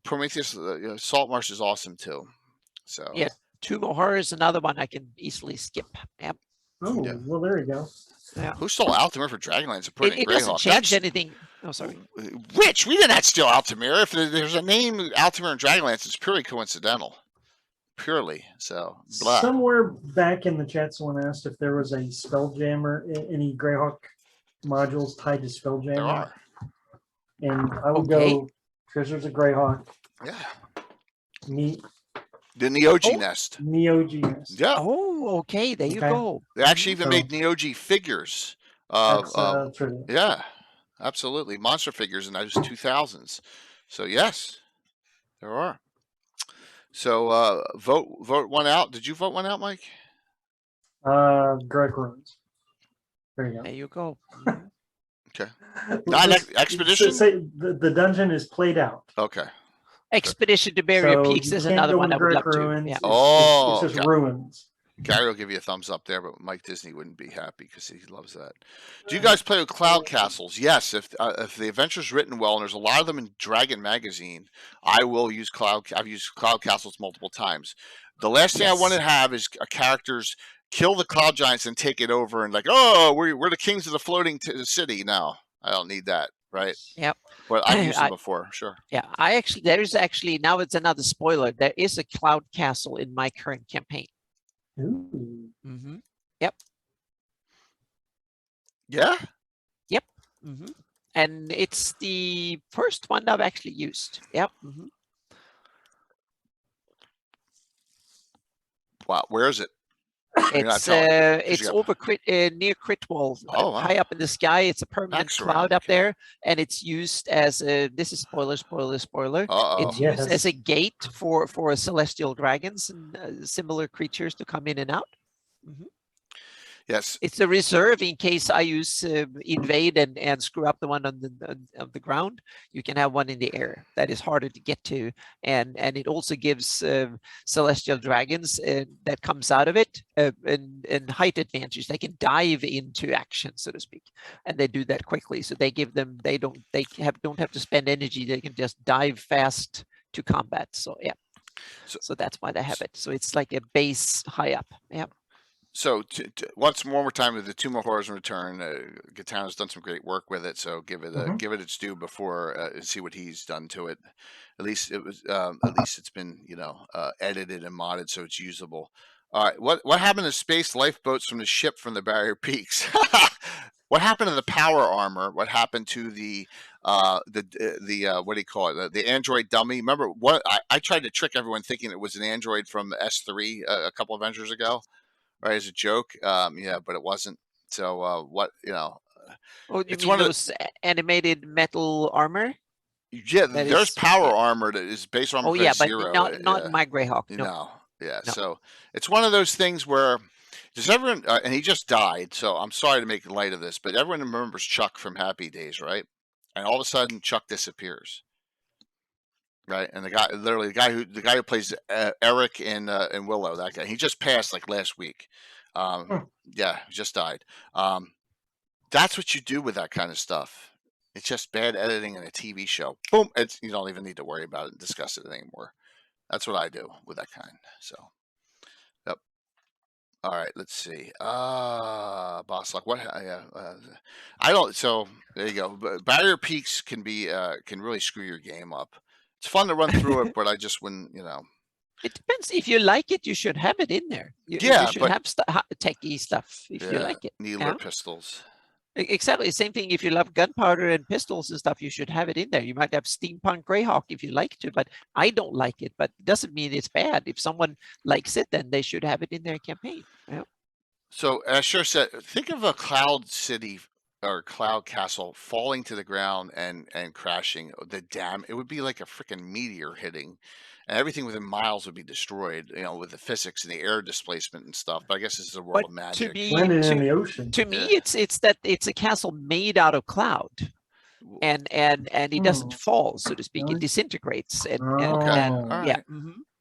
Prometheus, Salt Marsh is awesome too. So Yeah, Tomb of Horror is another one I can easily skip. Yep. Oh, Yeah. well, there you go. Yeah. Who stole Altamir for Dragonlance and put it in It doesn't Greyhawk? change anything. Oh, sorry. Rich, we did not steal Altamir. If there's a name Altamir and Dragonlance, it's purely coincidental. Purely. So blah. Somewhere back in the chat, someone asked if there was a Spelljammer, any Greyhawk modules tied to Spelljammer. There are. And I would Okay. go Treasures of Greyhawk, Yeah. meet The Neogi Nest. Neo Genius. Yeah. Oh, okay. There you Okay. go. They actually even So- made Neogi figures. That's true. Yeah, absolutely. Monster figures in those 2000s. So yes, there are. So vote one out. Did you vote one out, Mike? Greg Ruins. There you go. There you go. Okay. Not Expedition? Say the dungeon is played out. Okay. Expedition to Barrier So Peaks you is can't another go one I into would Greg love to. Ruins. Yeah. It's just okay. ruins. Gary will give you a thumbs up there, but Mike Disney wouldn't be happy because he loves that. Do you guys play with cloud castles? Yes. If the adventure's written well, and there's a lot of them in Dragon Magazine, I will use I've used cloud castles multiple times. The last thing I want to have is characters kill the cloud giants and take it over and like, oh, we're the kings of the floating city now. I don't need that, right? Yep. But I've used them before, sure. Yeah, there is actually, now it's another spoiler. There is a cloud castle in my current campaign. Ooh. Mm-hmm. Yep. Yeah. Yep. Mm-hmm. And it's the first one I've actually used. Yep. Mm-hmm. Wow. Where is it? You're not It's telling me, 'cause you got- over near Critwall, Oh, wow. high up in the sky. It's a permanent Max cloud around, up okay. there, and it's used as a. This is spoiler. Uh-oh. It's used as Yes. a gate for celestial dragons and similar creatures to come in and out. Mhm. Yes. It's a reserve in case I use invade and screw up the one on the ground. You can have one in the air that is harder to get to, and it also gives celestial dragons that comes out of it and height advantage. They can dive into action, so to speak, and they do that quickly. So they give them don't have to spend energy. They can just dive fast to combat. So yeah, so that's why they have it. So it's like a base high up. Yeah. So once more time with the Tomb of Horrors in Return, Gatano's done some great work with it. So give it its due before see what he's done to it. At least it was at least it's been edited and modded so it's usable. All right, what happened to space lifeboats from the ship from the Barrier Peaks? What happened to the power armor? What happened to the what do you call it? The android dummy. Remember what I tried to trick everyone thinking it was an android from S3 a couple of Avengers ago. Right, as a joke, yeah, but it wasn't. So, what Oh, you it's mean one of those animated metal armor? yeah, that there's is- power armor that is base armor. Oh yeah, but zero. not yeah. my Greyhawk. No. No, yeah. No. So it's one of those things where does everyone? And he just died, so I'm sorry to make light of this, but everyone remembers Chuck from Happy Days, right? And all of a sudden, Chuck disappears. Right, and the guy who plays Eric in Willow, that guy, he just passed like last week. Yeah, he just died. That's what you do with that kind of stuff. It's just bad editing in a TV show. Boom, you don't even need to worry about it and discuss it anymore. That's what I do with that kind. So, yep. All right, let's see. Boss Luck. What? I don't. So there you go. Barrier Peaks can really screw your game up. It's fun to run through it, but I just wouldn't, It depends. If you like it, you should have it in there. You should have techie stuff if you like it. Needler pistols. Exactly. Same thing. If you love gunpowder and pistols and stuff, you should have it in there. You might have steampunk Greyhawk if you like to, but I don't like it. But it doesn't mean it's bad. If someone likes it, then they should have it in their campaign. Yeah. So as Sure said, think of a cloud city or cloud castle falling to the ground and crashing. It would be like a freaking meteor hitting, and everything within miles would be destroyed. With the physics and the air displacement and stuff. But I guess this is a world of magic. Landed in the ocean. To me, it's a castle made out of cloud, and it doesn't fall, so to speak. It disintegrates, and All right. yeah.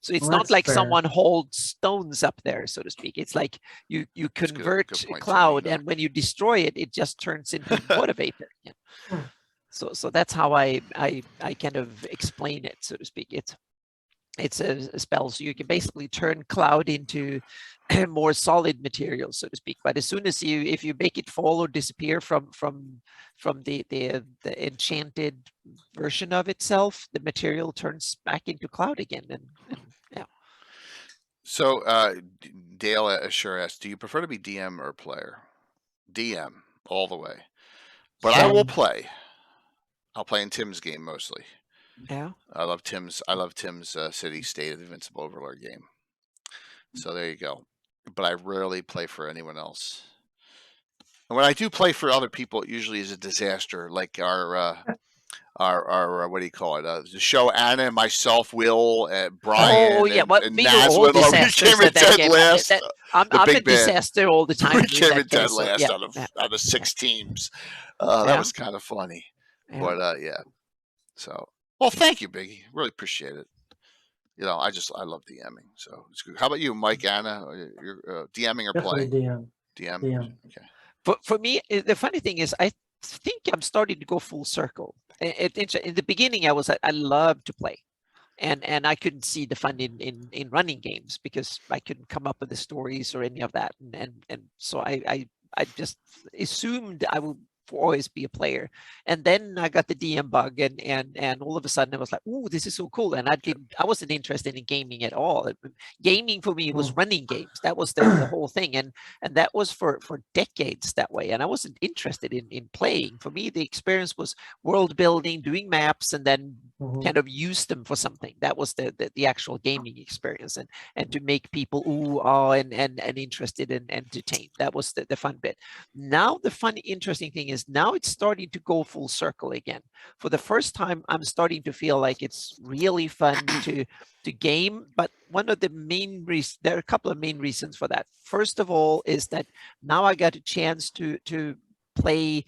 So it's Well, not that's like fair. someone holds stones up there, so to speak. It's like you convert good point, cloud, Tony. and when you destroy it, it just turns into water vapor. Yeah. So that's how I kind of explain it, so to speak. It's a spell, so you can basically turn cloud into more solid material, so to speak. But as soon as if you make it fall or disappear from the enchanted version of itself, the material turns back into cloud again, and yeah. So Dale sure asks, do you prefer to be DM or player? DM all the way, but I will Same. play. I'll play in Tim's game mostly. Yeah. I love Tim's City State of the Invincible Overlord game. So there you go. But I rarely play for anyone else. And when I do play for other people, it usually is a disaster. Like our what do you call it? The show Anna and myself, Will, Brian, Oh yeah, well, and we were all Nazwin. We disasters came in at that dead game. last. I'm The a big band. disaster all the time. We came in that dead case, so, last yeah, out of 6 teams. Yeah. That was kind of funny. Yeah. But yeah. So well, thank you, Biggie. Really appreciate it. You know, I love DMing. So it's good. How about you, Mike, Anna? You're DMing or Definitely playing? DM. DM. Okay. For me, the funny thing is, I think I'm starting to go full circle. In the beginning, I loved to play, and I couldn't see the fun in running games because I couldn't come up with the stories or any of that, and so I just assumed I would always be a player. And then I got the DM bug, and all of a sudden I was like, "Ooh, this is so cool!" And I wasn't interested in gaming at all. Gaming for me was running games. That was the whole thing, and that was for decades that way. And I wasn't interested in playing. For me, the experience was world building, doing maps, and then kind of use them for something. That was the actual gaming experience, and to make people ooh, oh, and interested and entertained. That was the fun bit. Now the fun, interesting thing is now it's starting to go full circle again. For the first time, I'm starting to feel like it's really fun to game. But one of the main reasons, there are a couple of main reasons for that. First of all, is that now I got a chance to play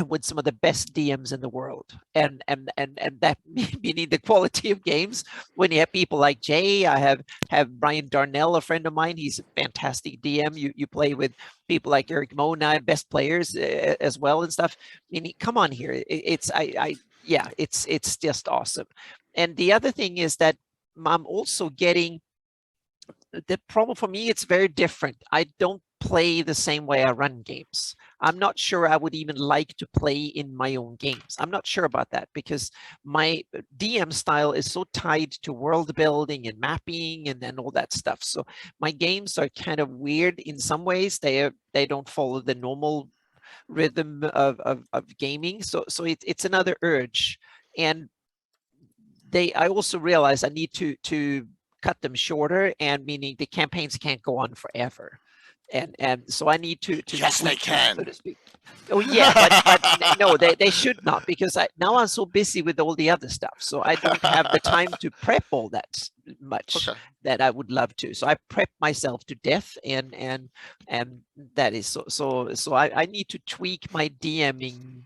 with some of the best DMs in the world, and that meaning the quality of games. When you have people like Jay, I have Brian Darnell, a friend of mine. He's a fantastic DM. You play with people like Eric Mona, best players as well and stuff. I mean, come on here. It's just awesome. And the other thing is that I'm also getting the problem for me. It's very different. I don't play the same way I run games. I'm not sure I would even like to play in my own games. I'm not sure about that because my DM style is so tied to world building and mapping and all that stuff. So my games are kind of weird in some ways. They don't follow the normal rhythm of gaming. So it's another urge. And I also realize I need to cut them shorter, and meaning the campaigns can't go on forever. And so I need to yes, they can, so to speak. Oh yeah, but no, they should not, because now I'm so busy with all the other stuff, so I don't have the time to prep all that much that I would love to. So I prep myself to death, and that is so I need to tweak my DMing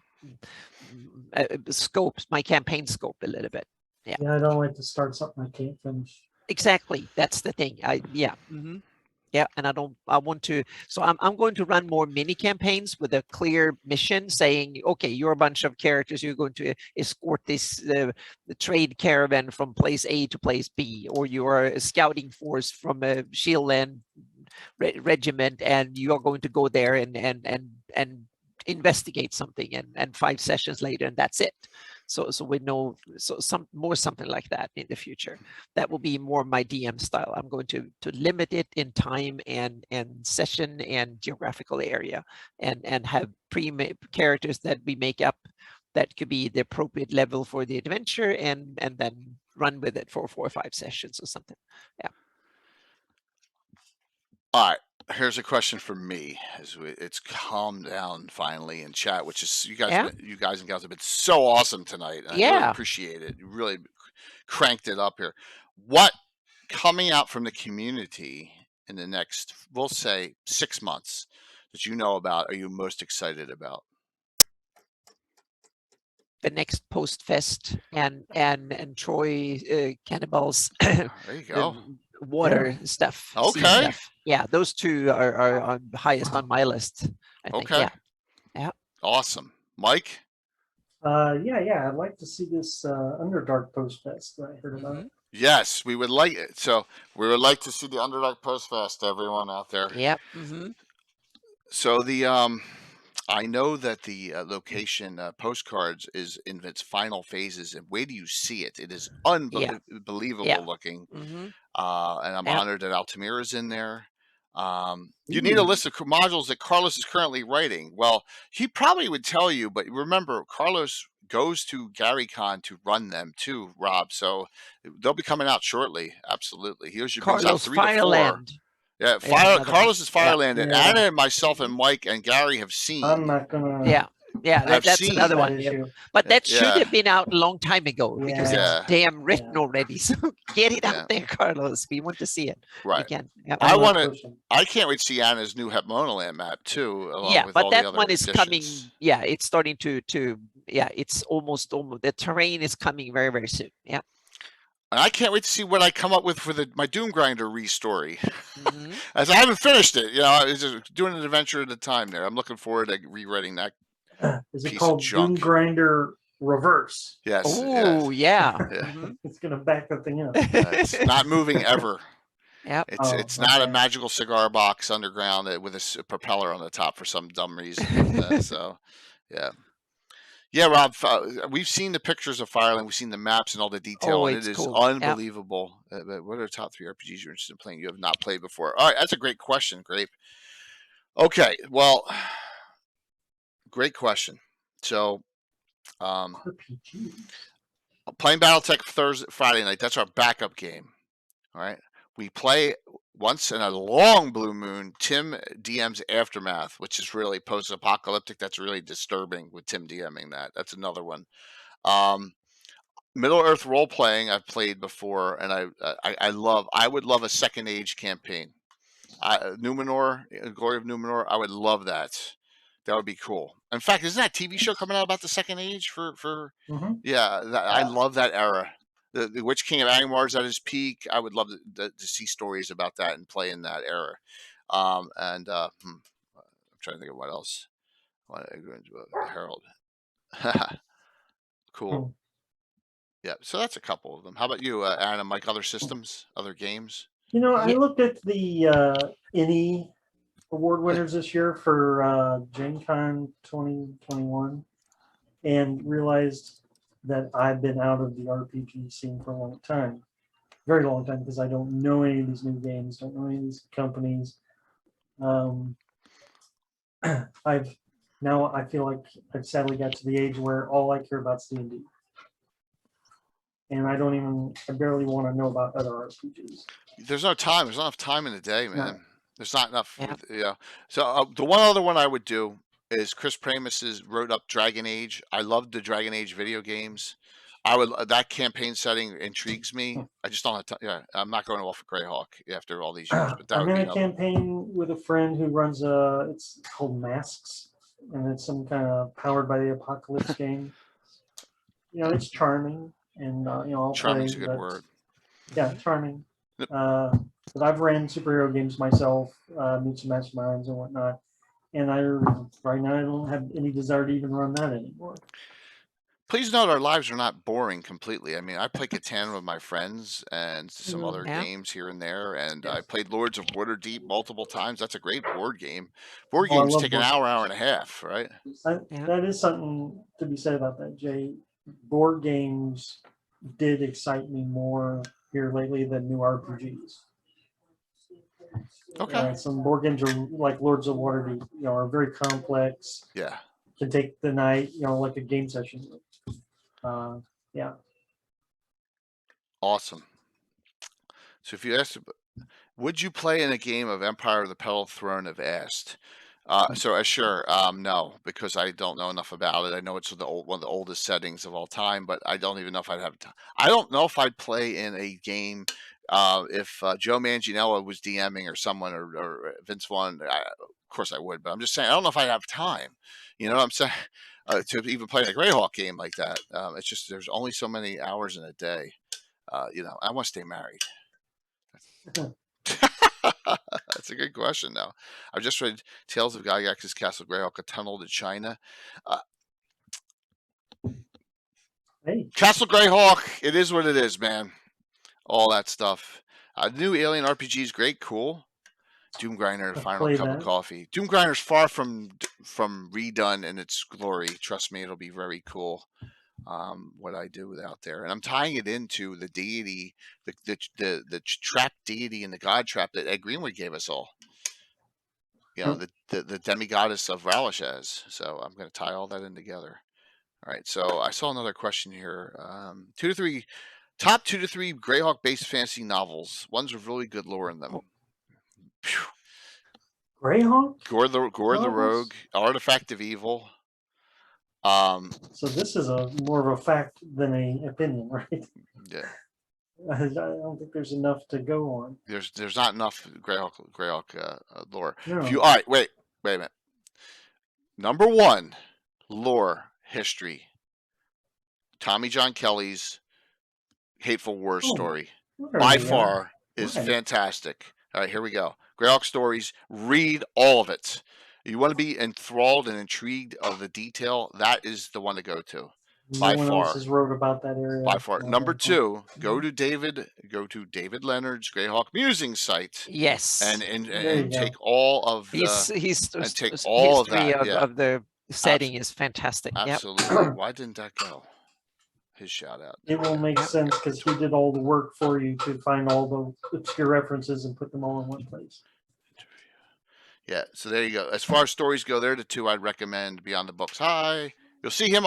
scopes, my campaign scope a little bit. Yeah, I don't like to start something I can't finish. Exactly, that's the thing. Yeah, and I want to, so I'm going to run more mini campaigns with a clear mission saying, okay, you're a bunch of characters, you're going to escort this the trade caravan from place A to place B, or you are a scouting force from a Shieldland regiment, and you are going to go there and investigate something, and 5 sessions later, and that's it. So we know, so something like that in the future. That will be more my DM style. I'm going to limit it in time and session and geographical area, and have characters that we make up that could be the appropriate level for the adventure, and then run with it for 4 or 5 sessions or something. Yeah. All right. Here's a question for me. It's calmed down finally in chat, which is you guys and gals have been so awesome tonight. I really appreciate it. You really cranked it up here. What coming out from the community in the next, we'll say, 6 months that you know about, are you most excited about? The next post fest and Troy cannibals. There you go. Water stuff. Okay. Stuff. Yeah, those 2 are on highest on my list, I think. Okay. Yeah. Awesome. Mike? Yeah. I'd like to see this Underdark Post Fest that I heard about. Yes, we would like it. So we would like to see the Underdog Post Fest, everyone out there. Yep. So I know that the location postcards is in its final phases, and wait till you see it. It is Yeah. unbelievable looking, and I'm Yep. honored that Altamira is in there. You need a list of modules that Carlos is currently writing. Well, he probably would tell you, but remember, Carlos goes to GaryCon to run them too, Rob. So they'll be coming out shortly. Absolutely, he usually brings out Carlos 3 to 4. Fireland. Yeah, Another one. Carlos is Fireland, and Yeah. Anna and myself and Mike and Gary have seen. I'm not gonna. Yeah, I've that's seen another that one. issue. But that should Yeah. have been out a long time ago because Yeah. it's damn written Yeah. already. So get it Yeah. out there, Carlos. We want to see it Right. again. Yep. I I'm not want to. pushing. I can't wait to see Anna's new Hepmonaland map too, along Yeah, with but all that the other one is coming. additions. Yeah, it's starting to. Yeah, it's almost. The terrain is coming very, very soon. Yeah. And I can't wait to see what I come up with for my Doom Grinder re-story. Mhm. As I haven't finished it, I was just doing an adventure at a time there. I'm looking forward to rewriting that. Is it Piece of called Doom junk. Grinder Reverse? Yes. Oh, yeah. Yeah. It's gonna back the thing up. It's not moving ever. Yep. It's not a okay. magical cigar box underground with a propeller on the top for some dumb reason. So, yeah. Yeah, Rob, we've seen the pictures of Fireland. We've seen the maps and all the detail, Oh, and it's it is cool. Yep. unbelievable. But what are the top 3 RPGs you're interested in playing you have not played before? All right, that's a great question, Grape. Okay, well, great question. So, RPG. playing BattleTech Friday night. That's our backup game. All right, we play once in a long blue moon. Tim DM's Aftermath, which is really post-apocalyptic. That's really disturbing with Tim DMing that. That's another one. Middle Earth role playing I've played before, and I would love a Second Age campaign. Numenor, Glory of Numenor. I would love that. That would be cool. In fact, isn't that TV show coming out about the Second Age for? Mhm. Yeah, I love that era. The Witch King of Angmar is at his peak. I would love to see stories about that and play in that era. I'm trying to think of what else. Herald. Cool. Yeah, so that's a couple of them. How about you, Anna, Mike? Other systems, other games? I looked at the INI award winners this year for Gen Con 2021 and realized that I've been out of the RPG scene for a long time, very long time, because I don't know any of these new games, don't know any of these companies. I feel like I've sadly got to the age where all I care about is D&D. And I barely want to know about other RPGs. There's no time. There's not enough time in the day, man. No. There's not enough. Yeah. So the one other one I would do is Chris Pramus's wrote up Dragon Age. I loved the Dragon Age video games. That campaign setting intrigues me. I just don't have time. Yeah, I'm not going off of Greyhawk after all these years. But that I'm would in be a campaign with a friend who runs it's called Masks, and it's some kind of powered by the apocalypse game. It's charming, and I'll charming's play, a good word. Yeah, charming. But I've ran superhero games myself, Meet Some Masterminds and whatnot, and right now I don't have any desire to even run that anymore. Please note our lives are not boring completely. I mean, I play Catan with my friends and some other games here and there, and I played Lords of Waterdeep multiple times. That's a great board game. Board games take an hour and a half, right? That is something to be said about that, Jay. Board games did excite me more here lately than new RPGs. Okay. Some board games are like Lords of Waterdeep, are very complex. Yeah. Can take the night, like a game session. Yeah. Awesome. So if you asked, would you play in a game of Empire of the Pearl Throne? If asked. Sure, no, because I don't know enough about it. I know it's one of the oldest settings of all time, but I don't even know if I'd have time. I don't know if I'd play in a game if Joe Manganiello was DMing or someone or Vince Vaughn. Of course I would, but I'm just saying I don't know if I'd have time. You know what I'm saying? To even play a Greyhawk game like that. It's just there's only so many hours in a day. I want to stay married. That's a good question, though. I've just read Tales of Gygax's Castle Greyhawk, A Tunnel to China. Hey, Castle Greyhawk. It is what it is, man. All that stuff. New Alien RPG is great, cool. Doom Grinder, I've final played cup of that. coffee. Doom Grinder's far from redone in its glory. Trust me, it'll be very cool. What I do out there, and I'm tying it into the deity, the trap deity and the god trap that Ed Greenwood gave us all. You know, the demigoddess of Ralashaz. So I'm going to tie all that in together. All right. So I saw another question here. 2 to 3 top 2 to 3 Greyhawk based fantasy novels. Ones with really good lore in them. Phew. Greyhawk? Gore the Novels? Rogue, Artifact of Evil. So this is a more of a fact than a opinion, right? Yeah. I don't think there's enough to go on. There's not enough Greyhawk lore. No. If you all right, wait a minute. Number 1, lore history. Tommy John Kelly's Hateful War story by far is fantastic. All right, here we go. Greyhawk stories. Read all of it. You want to be enthralled and intrigued of the detail. That is the one to go to. No one else has wrote about that area. By far. Number 2, go to David Leonard's Greyhawk Musings site. Yes. And take all of the and take all of that. Of the setting is fantastic. Absolutely. Yep. Why didn't that go? His shout out. It will make sense because he did all the work for you to find all the obscure references and put them all in one place. Yeah, so there you go. As far as stories go, they're the 2 I'd recommend. Beyond the Books High. You'll see him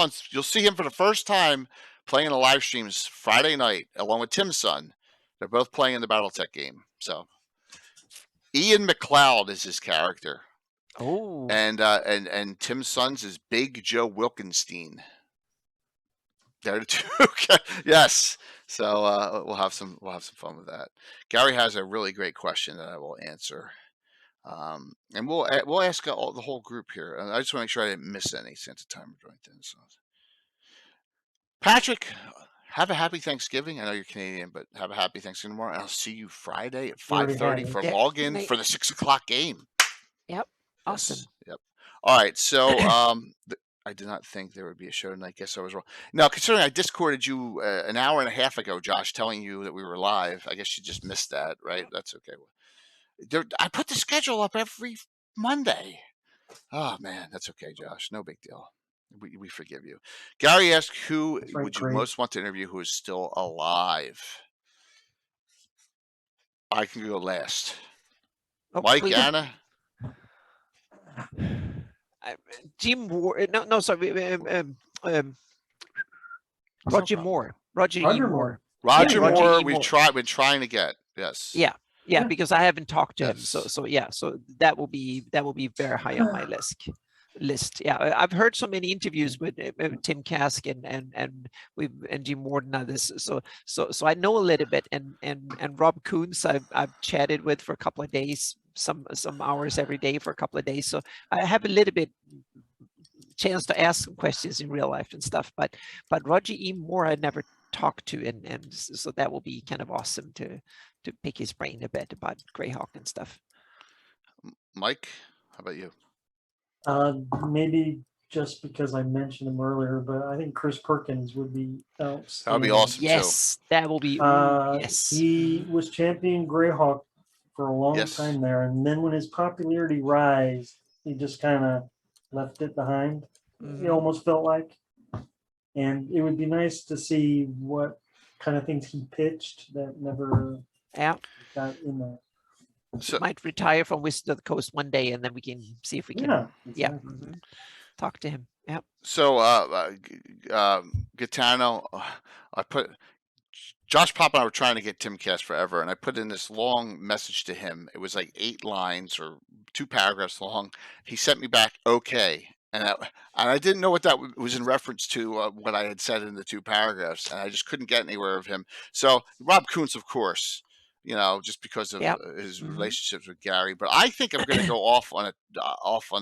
for the first time playing in the live streams Friday night, along with Tim's son. They're both playing in the BattleTech game. So Ian McLeod is his character. Oh. And Tim's son's is Big Joe Wilkenstein. They're the 2. Yes. So we'll have some fun with that. Gary has a really great question that I will answer. And we'll ask the whole group here. And I just want to make sure I didn't miss any since the timer joined in. So, Patrick, have a happy Thanksgiving. I know you're Canadian, but have a happy Thanksgiving tomorrow. And I'll see you Friday at 5:30 for login for the 6:00 game. Yep. Awesome. Yes. Yep. All right. So I did not think there would be a show tonight. I guess I was wrong. Now, considering I discorded you an hour and a half ago, Josh, telling you that we were live, I guess you just missed that, right? That's okay. I put the schedule up every Monday. Oh, man, that's okay, Josh. No big deal. We forgive you. Gary asked, who would you most want to interview who is still alive? I can go last. Mike, Anna? Jim Moore. No, sorry. Roger Moore. Roger Moore. Roger Moore. We've been trying to get. Yes. Yeah, because I haven't talked to him. So that will be very high on my list. Yeah, I've heard so many interviews with Tim Kask and Jim Moore and others. So I know a little bit. And Rob Coons I've chatted with for a couple of days, some hours every day for a couple of days. So I have a little bit chance to ask some questions in real life and stuff. But Roger E. Moore I never talked to, and so that will be kind of awesome to pick his brain a bit about Greyhawk and stuff. Mike, how about you? Maybe just because I mentioned him earlier, but I think Chris Perkins would be outstanding. That would be awesome. Yes, too. That will be. Yes, he was champion Greyhawk for a long time there, and then when his popularity rise, he just kind of left it behind. It almost felt like, and it would be nice to see what kind of things he pitched that never got in there. So might retire from Wizard of the Coast one day, and then we can see if we can talk to him. Yeah. So Gaetano, I put Josh Pop and I were trying to get Tim Cast forever, and I put in this long message to him. It was like 8 lines or 2 paragraphs long. He sent me back, okay. And I didn't know what that was in reference to, what I had said in the 2 paragraphs, and I just couldn't get anywhere of him. So Rob Kuntz, of course, just because of his relationships with Gary. But I think I'm going to go off on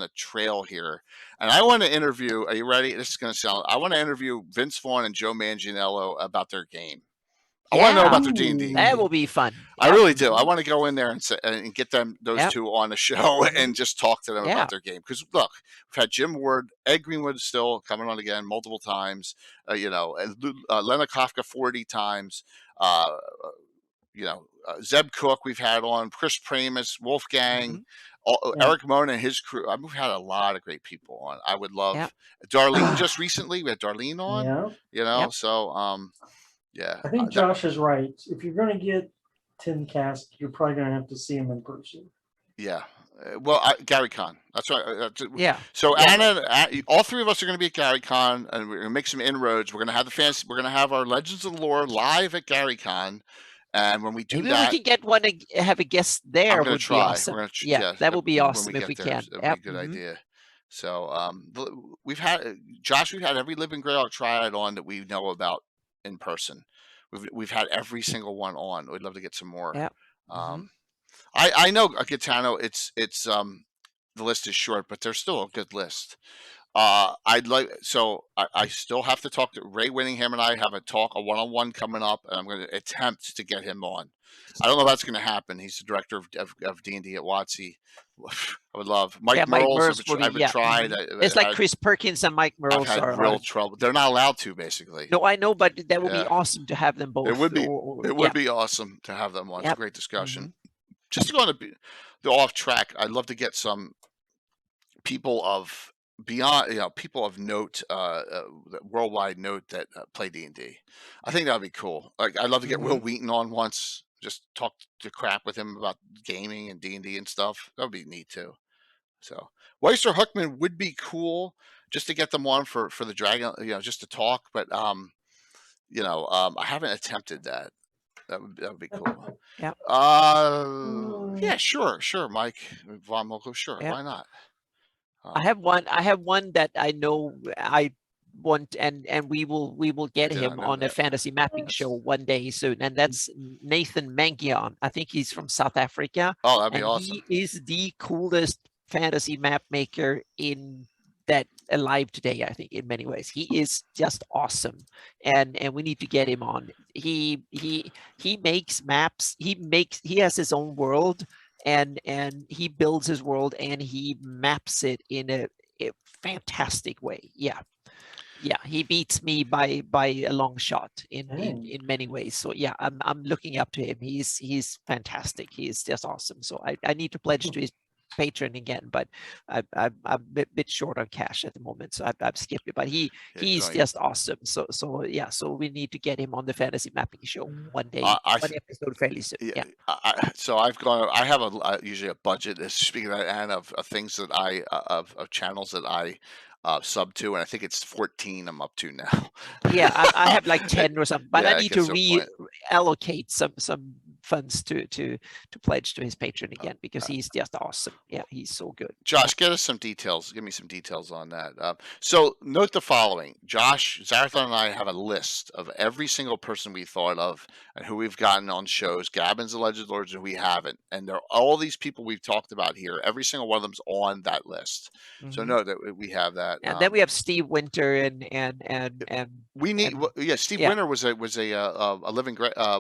a trail here, and I want to interview. Are you ready? This is going to sound. I want to interview Vince Vaughn and Joe Manganiello about their game. I want to know Yeah. about their D&D. That will be fun. I Yep. really do. I want to go in there and get them those Yep. two on the show and just talk to them Yeah. about their game. Because look, we've had Jim Ward, Ed Greenwood still coming on again multiple times. You know, and Lena Kafka 40 times. You know, Zeb Cook we've had on, Chris Pramus, Wolfgang, Eric Mona and his crew. We've had a lot of great people on. I would love Darlene just recently. We had Darlene on. Yeah. You know, so yeah. I think Josh is right. If you're going to get Tim Kask, you're probably going to have to see him in person. Yeah. Well, Gary Con. That's right. Yeah. So Anna, all three of us are going to be at Gary Con, and we're going to make some inroads. We're going to have the fans. We're going to have our Legends of Lore live at Gary Con, and when we do Maybe that, we can get one to have a guest there. I'm going Would to try. be awesome. We're gonna Yeah, that would be awesome when if we get can. there. That'd be a good idea. So we've had Josh. We've had every living Greyhawk triad on that we know about in person. We've had every single one on. We'd love to get some more. Yeah. I know Gitano. It's the list is short, but there's still a good list. I still have to talk to Ray Winningham, and I have a one-on-one coming up, and I'm going to attempt to get him on. I don't know if that's going to happen. He's the director of D&D at WotC. I would love Mike Merles. I've tried. It's like Chris Perkins and Mike Merles. I've had real trouble. They're not allowed to, basically. No, I know, but that would be awesome to have them both. It would be. It would be awesome to have them on. It's a great discussion. Just to go on the off track, I'd love to get some people of beyond, people of note, worldwide note that play D&D. I think that would be cool. Like, I'd love to get Will Wheaton on once, just talk to crap with him about gaming and D&D and stuff. That would be neat too. So Weiss or Huckman would be cool just to get them on for the Dragon, just to talk. But I haven't attempted that. That would be cool. Yeah. Yeah. Sure, Mike Von Moko. Sure, why not? I have one that I know I want, and we will get him on a fantasy mapping show one day soon, and that's Nathan Mangeon. I think he's from South Africa. Oh, that'd be awesome. He is the coolest fantasy map maker in that alive today. I think in many ways he is just awesome, and we need to get him on. He makes maps. He has his own world, and he builds his world, and he maps it in a fantastic way. Yeah, he beats me by a long shot in many ways. So yeah, I'm looking up to him. He's fantastic. He is just awesome. So I need to pledge to his Patreon again, but I'm a bit short on cash at the moment, so I've skipped it. But he's just awesome. So yeah, so we need to get him on the fantasy mapping show one day, one episode fairly soon. Yeah. So I have usually a budget. Speaking of that, and of things that of channels that I sub to, and I think it's 14 I'm up to now. Yeah, I have like 10 or something, but I need to reallocate some funds to pledge to his Patreon again, because he's just awesome. Yeah, he's so good. Josh, get us some details. Give me some details on that. So note the following: Josh, Zarathon, and I have a list of every single person we thought of and who we've gotten on shows. Gabbins, the Legend Lords, and we haven't. And they're all these people we've talked about here. Every single one of them's on that list. So know that we have that. And then we have Steve Winter and we need. Steve Winter was a living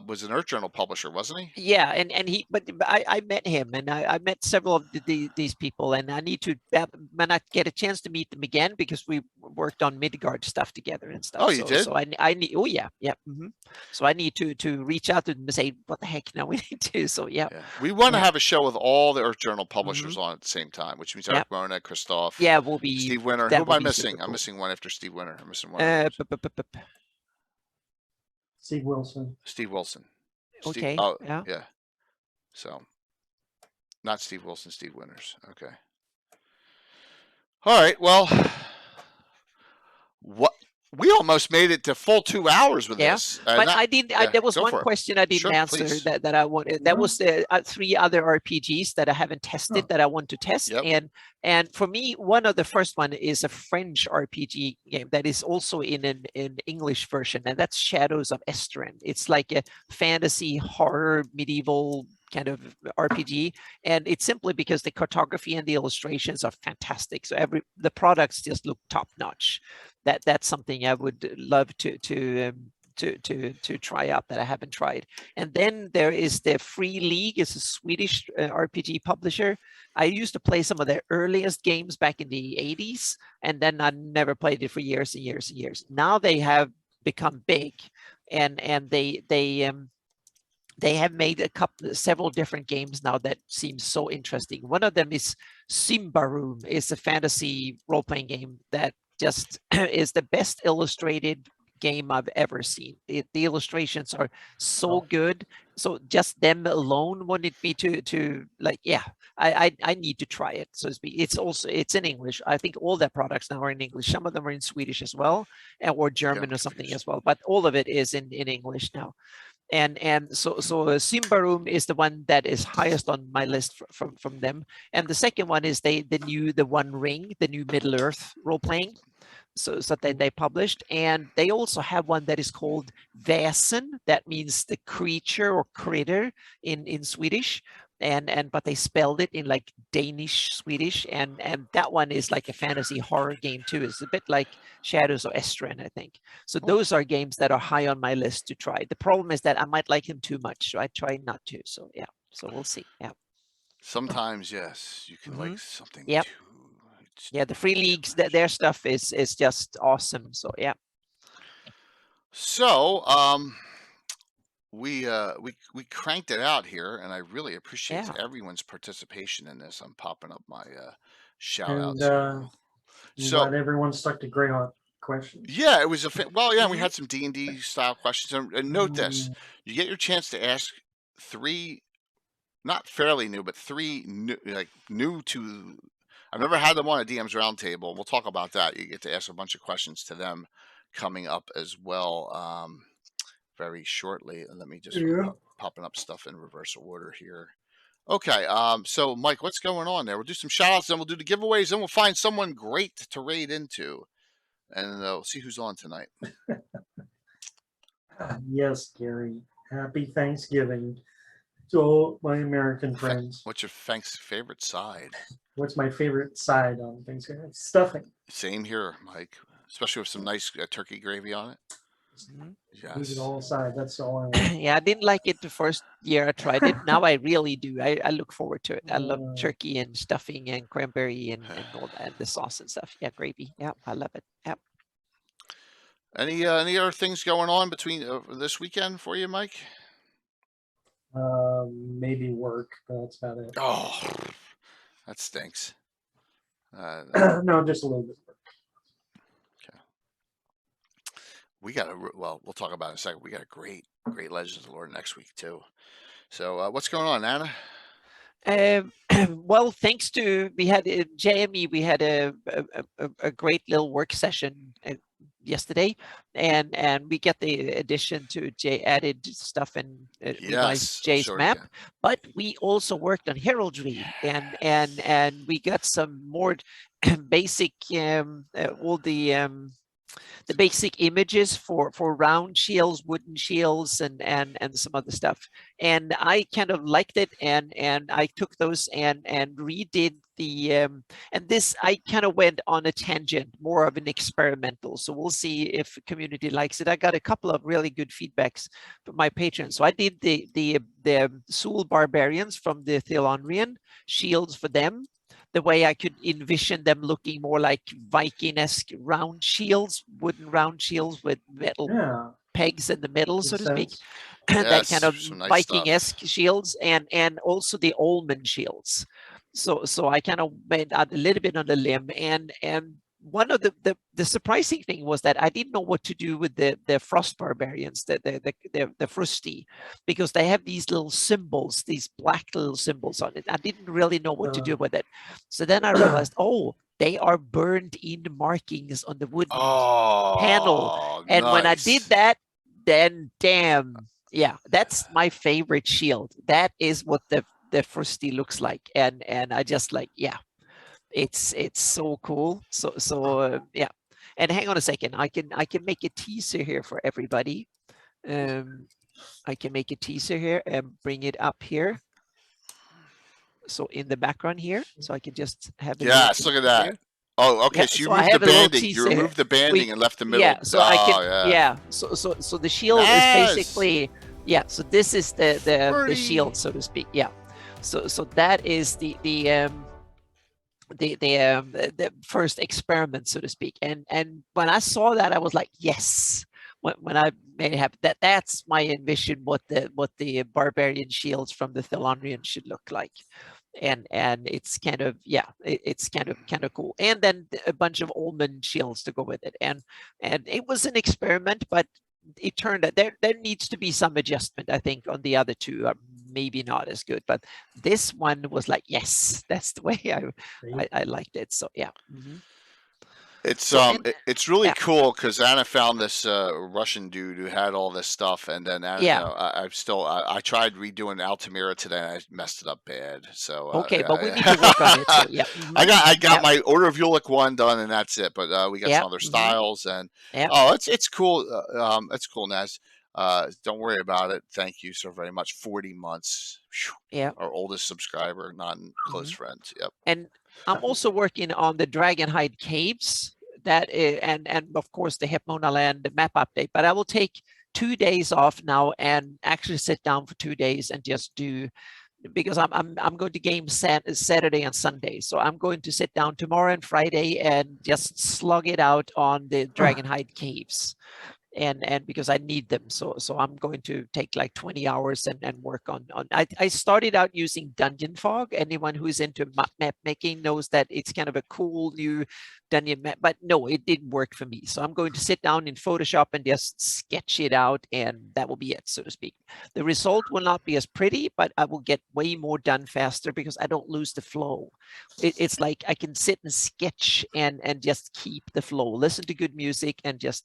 was an Earth Journal publisher, wasn't he? Yeah, and I met him, and I met several of these people, and I need to when I get a chance to meet them again, because we worked on Midgard stuff together and stuff. Oh, you did? So I need. Oh yeah. So I need to reach out to them and say, what the heck? Now we need to. So yeah. We want to have a show with all the Earth Journal publishers on at the same time, which means Eric Mona, Christoph. Yeah, we'll be Steve Winter. Who am I missing? Cool. I'm missing one after Steve Winter. I'm missing one. Steve Wilson. Okay. Yeah. So, not Steve Wilson, Steve Winters. Okay. All right. Well, we almost made it to full 2 hours with this. But there was one question I didn't answer that I wanted. That was the 3 other RPGs that I haven't tested that I want to test. And for me, one of the first one is a French RPG game that is also in an English version, and that's Shadows of Esteren. It's like a fantasy horror medieval kind of RPG, and it's simply because the cartography and the illustrations are fantastic. So the products just look top notch. That's something I would love to to try out that I haven't tried. And then there is the Free League. It's a Swedish RPG publisher. I used to play some of their earliest games back in the 80s, and then I never played it for years and years and years. Now they have become big, and they have made several different games now that seem so interesting. One of them is Simbaroom. It's a fantasy role-playing game that just is the best illustrated game I've ever seen. The illustrations are so good. So just them alone wanted me to like, yeah, I need to try it, so to speak. It's in English. I think all their products now are in English. Some of them are in Swedish as well, or German or something as well. But all of it is in English now. And so Simbaroom is the one that is highest on my list from them. And the second one is the One Ring, the new Middle Earth role playing. So they published, and they also have one that is called Väsen. That means the creature or critter in Swedish. But they spelled it in like Danish Swedish, and that one is like a fantasy horror game too. It's a bit like Shadows of Estren, I think. So those are games that are high on my list to try. The problem is that I might like them too much, so I try not to. So yeah, so we'll see. Yeah. Sometimes yes, you can like something Yep. too. Yeah, the Free Leagues, their stuff is just awesome. So yeah. So we cranked it out here, and I really appreciate everyone's participation in this. I'm popping up my shout outs here. So glad everyone stuck to Greyhawk questions. Yeah, it was we had some D&D style questions, and note this: you get your chance to ask 3, not fairly new, but 3 new to. I've never had them on a DM's roundtable. We'll talk about that. You get to ask a bunch of questions to them coming up as well very shortly. Let me just popping up stuff in reverse order here. Okay, so Mike, what's going on there? We'll do some shout outs, then we'll do the giveaways, then we'll find someone great to raid into, and we'll see who's on tonight. Yes, Gary. Happy Thanksgiving to all my American friends. What's your favorite side? What's my favorite side on Thanksgiving? Stuffing. Same here, Mike. Especially with some nice turkey gravy on it. Yes. Leave it all aside. That's all I want. Yeah, I didn't like it the first year I tried it. Now I really do. I look forward to it. I love turkey and stuffing and cranberry and all that, the sauce and stuff. Yeah, gravy. Yeah, I love it. Yeah. Any other things going on between this weekend for you, Mike? Maybe work, but that's about it. Oh, that stinks. No, just a little bit. Okay. We got we'll talk about it in a second. We got a great Legends of the Lord next week too. So what's going on, Anna? Well, thanks to we had JME, we had a great little work session yesterday, and we get the addition to added stuff and revised Jay's map. But we also worked on heraldry, and we got some more basic all the basic images for round shields, wooden shields, and some other stuff. And I kind of liked it, and I took those and redid the and this I kind of went on a tangent, more of an experimental. So we'll see if the community likes it. I got a couple of really good feedbacks from my patrons. So I did the Sul Barbarians from the Thelonrian shields for them, the way I could envision them looking more like Viking-esque round shields, wooden round shields with metal pegs in the middle, so to speak. That kind of nice Viking-esque shields, and also the Olmen shields. So I kind of went out a little bit on the limb, and one of the surprising thing was that I didn't know what to do with the Frost Barbarians, the Frusti, because they have these little symbols, these black little symbols on it. I didn't really know what to do with it. So then I realized, they are burned in markings on the wooden panel. And when I did that, then damn, yeah, that's my favorite shield. That is what the Frusti looks like, and I just like, yeah. It's so cool. So yeah. And hang on a second. I can make a teaser here for everybody. I can make a teaser here and bring it up here. So in the background here, so I can just have it. Yes, look at that. Oh, okay. Yeah, So you so I removed the have a little banding. You teaser. removed the banding We, and left the middle. yeah, so I can, Oh, yeah. yeah. So the shield is Yes. basically, yeah. So this is the Pretty. shield, so to speak. Yeah. So that is the first experiment, so to speak. And when I saw that, I was like, yes. When I made it happen, that's my envision what the barbarian shields from the Thelondrian should look like. And it's kind of, yeah, it's kind of cool. And then a bunch of almond shields to go with it. And it was an experiment, but it turned out there needs to be some adjustment, I think, on the other two are maybe not as good, but this one was like, yes, that's the way I liked it. So yeah. It's So and it's really yeah, cool because Anna found this Russian dude who had all this stuff, and then Anna, yeah. I tried redoing Altamira today, and I messed it up bad. So Okay, but we need to work on it. So yeah. I got Yeah. my Order of Ulick one done, and that's it. But we got Yeah. some other styles, and Yeah. oh, it's cool. It's cool, Naz. Don't worry about it. Thank you so very much. 40 months. Whew. Yeah. Our oldest subscriber, non close friend. Yep. And I'm also working on the Dragonhide caves and of course the Hepmona Land map update, but I will take 2 days off now and actually sit down for 2 days and just do, because I'm going to game Saturday and Sunday. So I'm going to sit down tomorrow and Friday and just slug it out on the Dragonhide caves. And because I need them. So I'm going to take like 20 hours and work on I started out using Dungeon Fog. Anyone who's into map making knows that it's kind of a cool new dungeon map, but no, it didn't work for me. So I'm going to sit down in Photoshop and just sketch it out, and that will be it, so to speak. The result will not be as pretty, but I will get way more done faster because I don't lose the flow. It's like I can sit and sketch and just keep the flow, listen to good music and just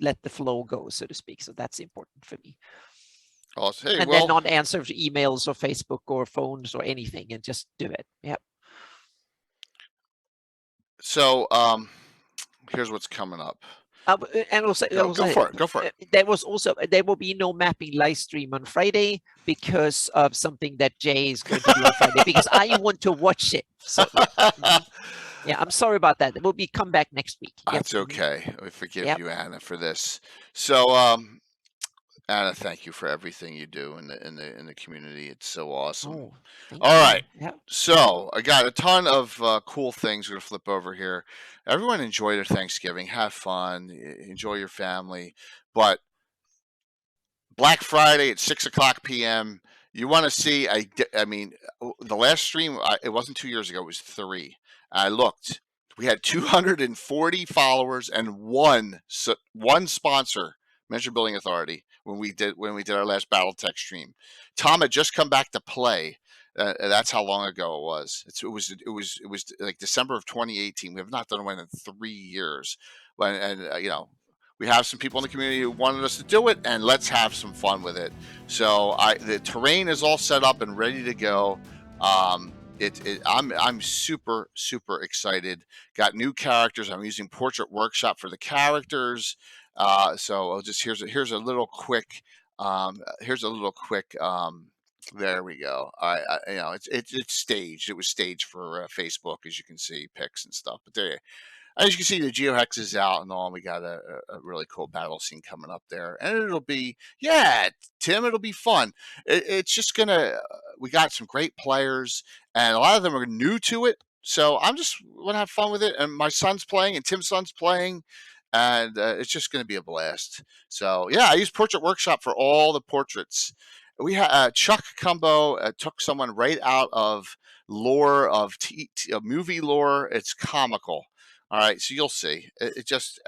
let the flow go, so to speak. So that's important for me. Awesome. Hey, And then not answer emails or Facebook or phones or anything, and just do it. Yep. So here's what's coming up. And also, Go for it. Go for it. There will be no mapping live stream on Friday because of something that Jay is going to do on Friday, because I want to watch it. So yeah, I'm sorry about that. It will be come back next week. That's okay. We forgive Yep. you, Anna, for this. So Anna, thank you for everything you do in the community. It's so awesome. Oh, all right. Yep. So I got a ton of cool things. We're gonna flip over here. Everyone enjoy their Thanksgiving. Have fun. Enjoy your family. But Black Friday at 6:00 p.m. You want to see? I mean, the last stream. It wasn't 2 years ago. It was 3. I looked. We had 240 followers and one sponsor, Mangeon Building Authority, when we did our last BattleTech stream. Tom had just come back to play. That's how long ago it was. It was like December of 2018. We have not done one in 3 years. And you know, we have some people in the community who wanted us to do it, and let's have some fun with it. So the terrain is all set up and ready to go. I'm super excited. Got new characters. I'm using Portrait Workshop for the characters. So I'll just here's a little quick. There we go. You know, it's staged. It was staged for Facebook, as you can see, pics and stuff. But there, as you can see, the GeoHex is out and all. And we got a really cool battle scene coming up there, and it'll be, yeah, Tim, it'll be fun. It's just gonna. We got some great players, and a lot of them are new to it. So I'm just gonna have fun with it. And my son's playing, and Tim's son's playing, and it's just gonna be a blast. So yeah, I use Portrait Workshop for all the portraits. We had Chuck Cumbo took someone right out of lore of movie lore. It's comical. All right, so you'll see. It just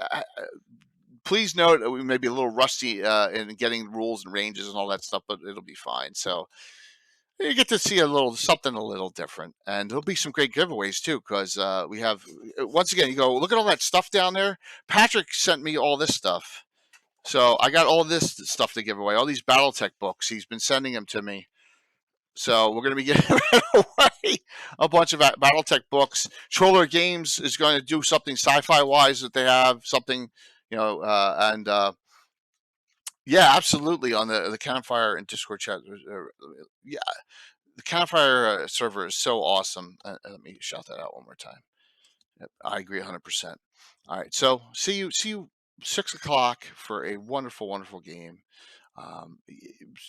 please note that we may be a little rusty in getting rules and ranges and all that stuff, but it'll be fine. So you get to see something a little different, and there'll be some great giveaways too, because we have, once again, you go look at all that stuff down there. Patrick sent me all this stuff, so I got all this stuff to give away. All these BattleTech books, he's been sending them to me. So we're going to be giving away a bunch of BattleTech books. Troller Games is going to do something sci-fi wise that they have something, you know, yeah, absolutely. On the Campfire and Discord chat, yeah, the Campfire server is so awesome. Let me shout that out one more time. I agree 100%. All right, so see you 6 o'clock for a wonderful, wonderful game.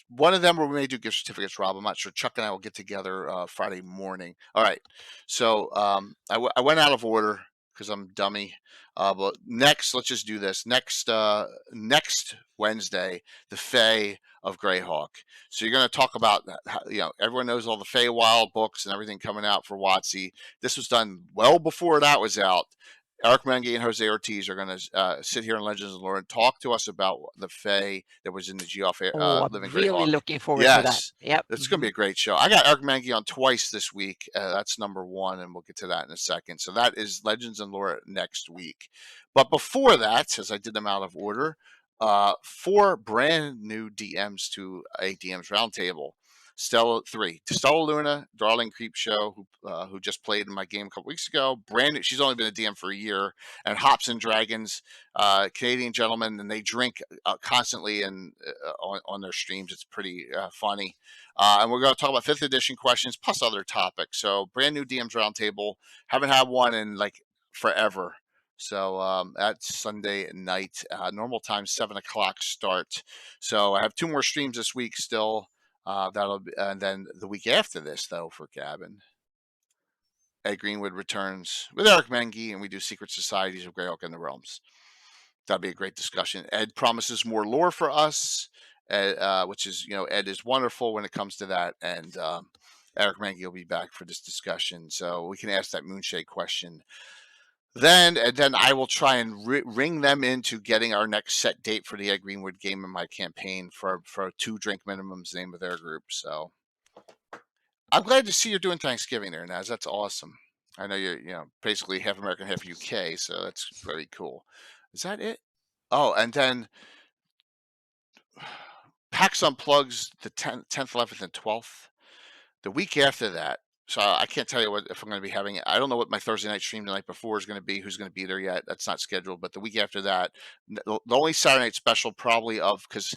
One of them where we may do gift certificates, Rob. I'm not sure. Chuck and I will get together Friday morning. All right. So I went out of order because I'm dummy. But next, let's just do this. Next Wednesday, the Fae of Greyhawk. So you're going to talk about that. Everyone knows all the Feywild books and everything coming out for WotC. This was done well before that was out. Eric Mangeon and Jose Ortiz are going to sit here in Legends of Lore and talk to us about the Fae that was in the Geoff I'm Living really Greyhawk. looking forward to that. Yes, Yep. it's going to be a great show. I got Eric Mangeon on twice this week. That's number one, and we'll get to that in a second. So that is Legends and Lore next week. But before that, as I did them out of order, 4 brand new DMs to a DMs roundtable. Stella Luna, Darling Creepshow, who just played in my game a couple weeks ago. Brand new. She's only been a DM for a year. And Hops and Dragons, Canadian gentlemen, and they drink constantly and on their streams. It's pretty funny. And we're going to talk about 5th edition questions plus other topics. So brand new DMs roundtable. Haven't had one in like forever. So that's Sunday night. Normal time 7 o'clock start. So I have 2 more streams this week still. That'll be, and then the week after this, though, for Gavin, Ed Greenwood returns with Eric Mengi, and we do Secret Societies of Greyhawk and the Realms. That'll be a great discussion. Ed promises more lore for us, which is, Ed is wonderful when it comes to that, and Eric Mengi will be back for this discussion, so we can ask that Moonshade question. Then I will try and ring them into getting our next set date for the Ed Greenwood game in my campaign for 2 drink minimums, name of their group. So I'm glad to see you're doing Thanksgiving there, Naz. That's awesome. I know you're basically half American, half UK, so that's very cool. Is that it? Oh, and then PAX Unplugs the 10th, 11th, and 12th. The week after that. So I can't tell you if I'm going to be having it. I don't know what my Thursday night stream the night before is going to be, who's going to be there yet. That's not scheduled. But the week after that, the only Saturday night special probably because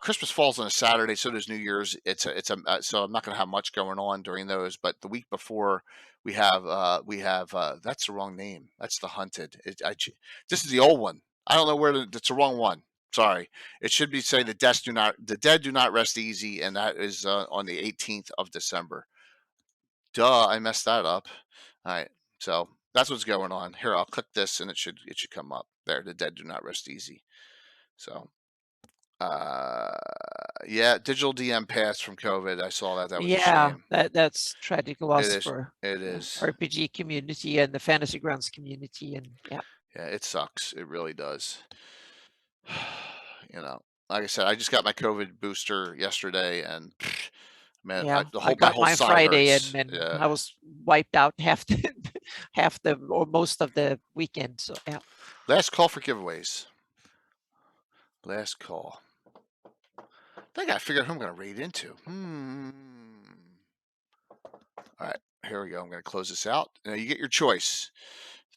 Christmas falls on a Saturday, so does New Year's. So I'm not going to have much going on during those. But the week before, we have that's the wrong name. That's the Hunted. This is the old one. I don't know where that's the wrong one. Sorry, it should be saying the dead do not rest easy, and that is on the 18th of December. Duh, I messed that up. All right, so that's what's going on here. I'll click this, and it should come up there. The dead do not rest easy. So, yeah, digital DM passed from COVID. I saw that. That was a shame. That's tragic loss It is. for It is. RPG community and the Fantasy Grounds community, and yeah, it sucks. It really does. Like I said, I just got my COVID booster yesterday, and man, I got mine Friday, hurts. and I was wiped out half the or most of the weekend. So yeah. Last call for giveaways. Last call. I think I figured who I'm going to raid into. All right, here we go. I'm going to close this out. Now you get your choice.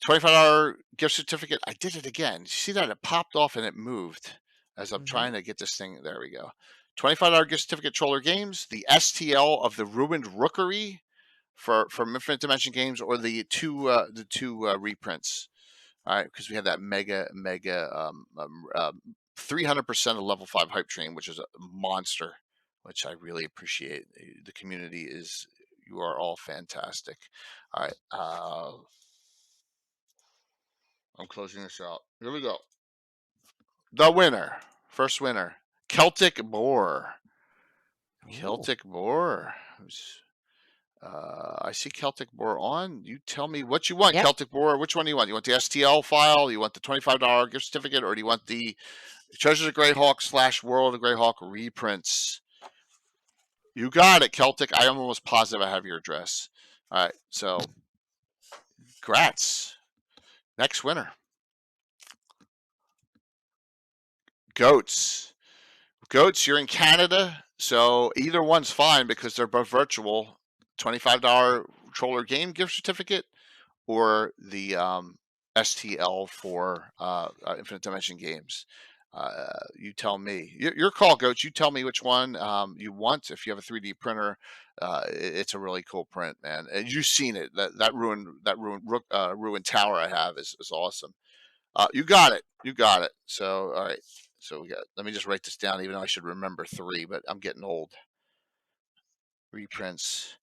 $25 gift certificate. I did it again. You see that? It popped off and it moved as I'm trying to get this thing. There we go. $25 gift certificate, Troller Games. The STL of the Ruined Rookery from Infinite Dimension Games, or the two reprints. All right, because we have that mega 300% of level 5 hype train, which is a monster, which I really appreciate. The community you are all fantastic. All right. I'm closing this out. Here we go. The winner. First winner. Celtic Boar. Celtic Boar. I see Celtic Boar on. You tell me what you want, Celtic Boar. Which one do you want? You want the STL file? You want the $25 gift certificate? Or do you want the Treasures of Greyhawk / World of Greyhawk reprints? You got it, Celtic. I am almost positive I have your address. All right. So, congrats. Next winner. Goats, you're in Canada, so either one's fine because they're both virtual. $25 Troller Game gift certificate, or the STL for Infinite Dimension Games. You tell me. Your call, Goats. You tell me which one you want. If you have a 3D printer, it's a really cool print, man. And you've seen it. That ruined tower I have is awesome. You got it. You got it. So all right. So we got. Let me just write this down, even though I should remember 3, but I'm getting old. Reprints.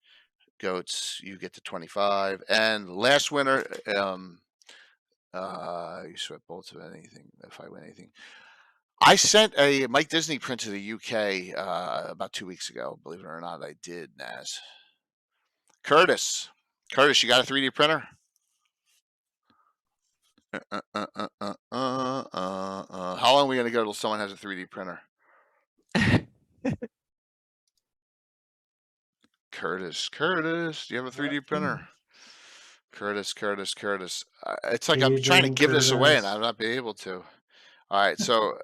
Goats. You get to 25. And last winner. You sweat bolts of anything. If I win anything. I sent a Mike Disney print to the UK about 2 weeks ago. Believe it or not, I did, Naz. Curtis, you got a 3D printer? How long are we going to go till someone has a 3D printer? Curtis, do you have a 3D printer? Curtis. It's like I'm trying to give this away and I'm not being able to. All right, so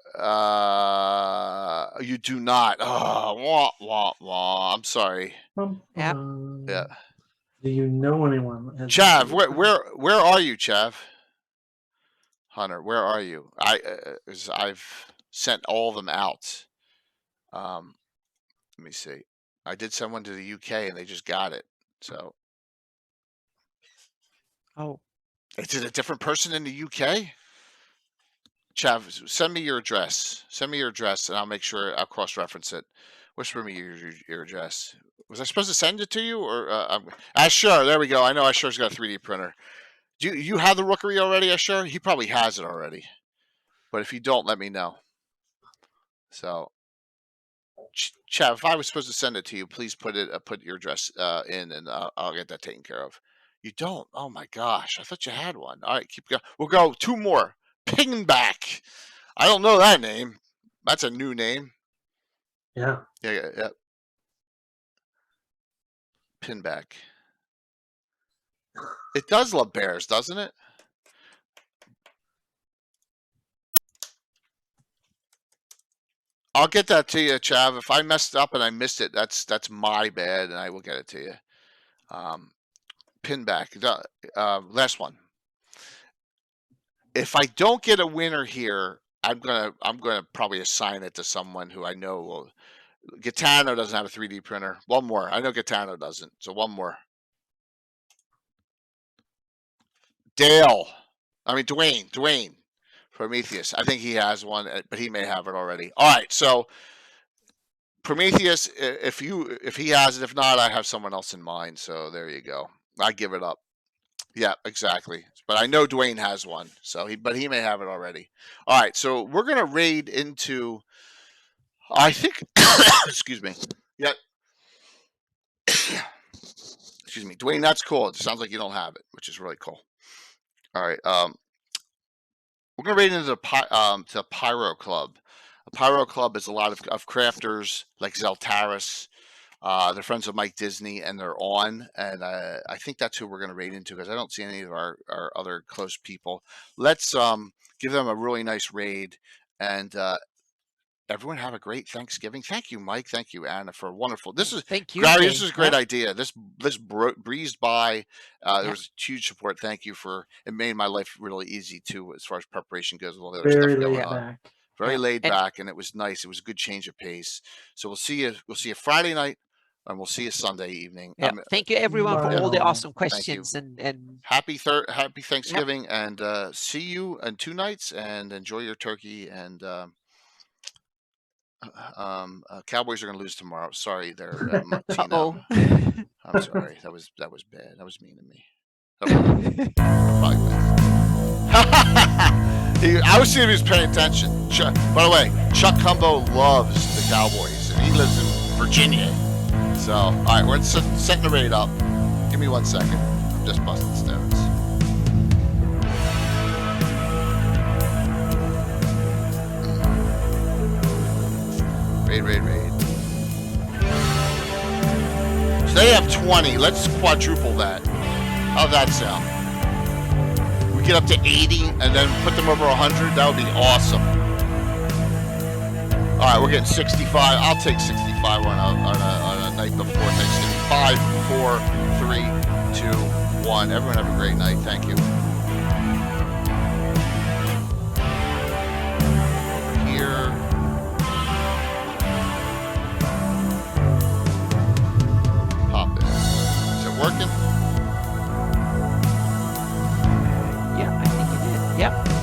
you do not. Oh, wah, wah, wah. I'm sorry. Yeah. Yeah. Do you know anyone? That has Chav, where are you, Chav? Hunter, where are you? I've sent all of them out. Let me see. I did send one to the UK and they just got it. So. Oh. Is it a different person in the UK? Chav, send me your address. Send me your address, and I'll make sure I'll cross-reference it. Whisper me your address. Was I supposed to send it to you, or Ashur? There we go. I know Ashur's got a 3D printer. Do you have the Rookery already, Ashur? He probably has it already. But if you don't, let me know. So, Chav, if I was supposed to send it to you, please put your address in, and I'll get that taken care of. You don't? Oh my gosh! I thought you had one. All right, keep going. We'll go 2 more. Pingback. I don't know that name. That's a new name. Yeah. Yeah. Pinback. It does love bears, doesn't it? I'll get that to you, Chav. If I messed up and I missed it, that's my bad, and I will get it to you. Pinback. Last one. If I don't get a winner here, I'm gonna probably assign it to someone who I know will. Gitano doesn't have a 3D printer. One more. I know Gitano doesn't. So one more. Dwayne. Prometheus. I think he has one, but he may have it already. All right. So Prometheus, if he has it, if not, I have someone else in mind. So there you go. I give it up. Yeah, exactly. But I know Dwayne has one, so but he may have it already. All right, so we're gonna raid into. I think. Excuse me. Yeah. Excuse me, Dwayne. That's cool. It sounds like you don't have it, which is really cool. All right. We're gonna raid into the Pyro Club. A Pyro Club is a lot of crafters like Zeltaris. They're friends of Mike Disney, and they're on. And I think that's who we're going to raid into because I don't see any of our other close people. Let's give them a really nice raid. And everyone have a great Thanksgiving. Thank you, Mike. Thank you, Anna, for wonderful. Thank you, Gary. This is a great idea. This breezed by. There was huge support. Thank you it made my life really easy too, as far as preparation goes with all the other stuff going on. Very laid back, and it was nice. It was a good change of pace. So we'll see you. We'll see you Friday night, and we'll see you Sunday evening. Yeah. Thank you, everyone, for all the awesome questions and happy Thanksgiving, and see you in 2 nights. And enjoy your turkey. And Cowboys are going to lose tomorrow. Sorry, they're oh. I'm sorry. That was bad. That was mean to me. I was seeing if he was paying attention. By the way, Chuck Cumbo loves the Cowboys, and he lives in Virginia. So, all right, we're setting the raid up. Give me 1 second. I'm just busting stones. Raid. So they have 20. Let's quadruple that. How'd that sound? We get up to 80 and then put them over 100. That would be awesome. All right, we're getting 65. I'll take 65 on a night before Thanksgiving. 5, 4, 3, 2, 1. Everyone have a great night. Thank you. Over here. Yep.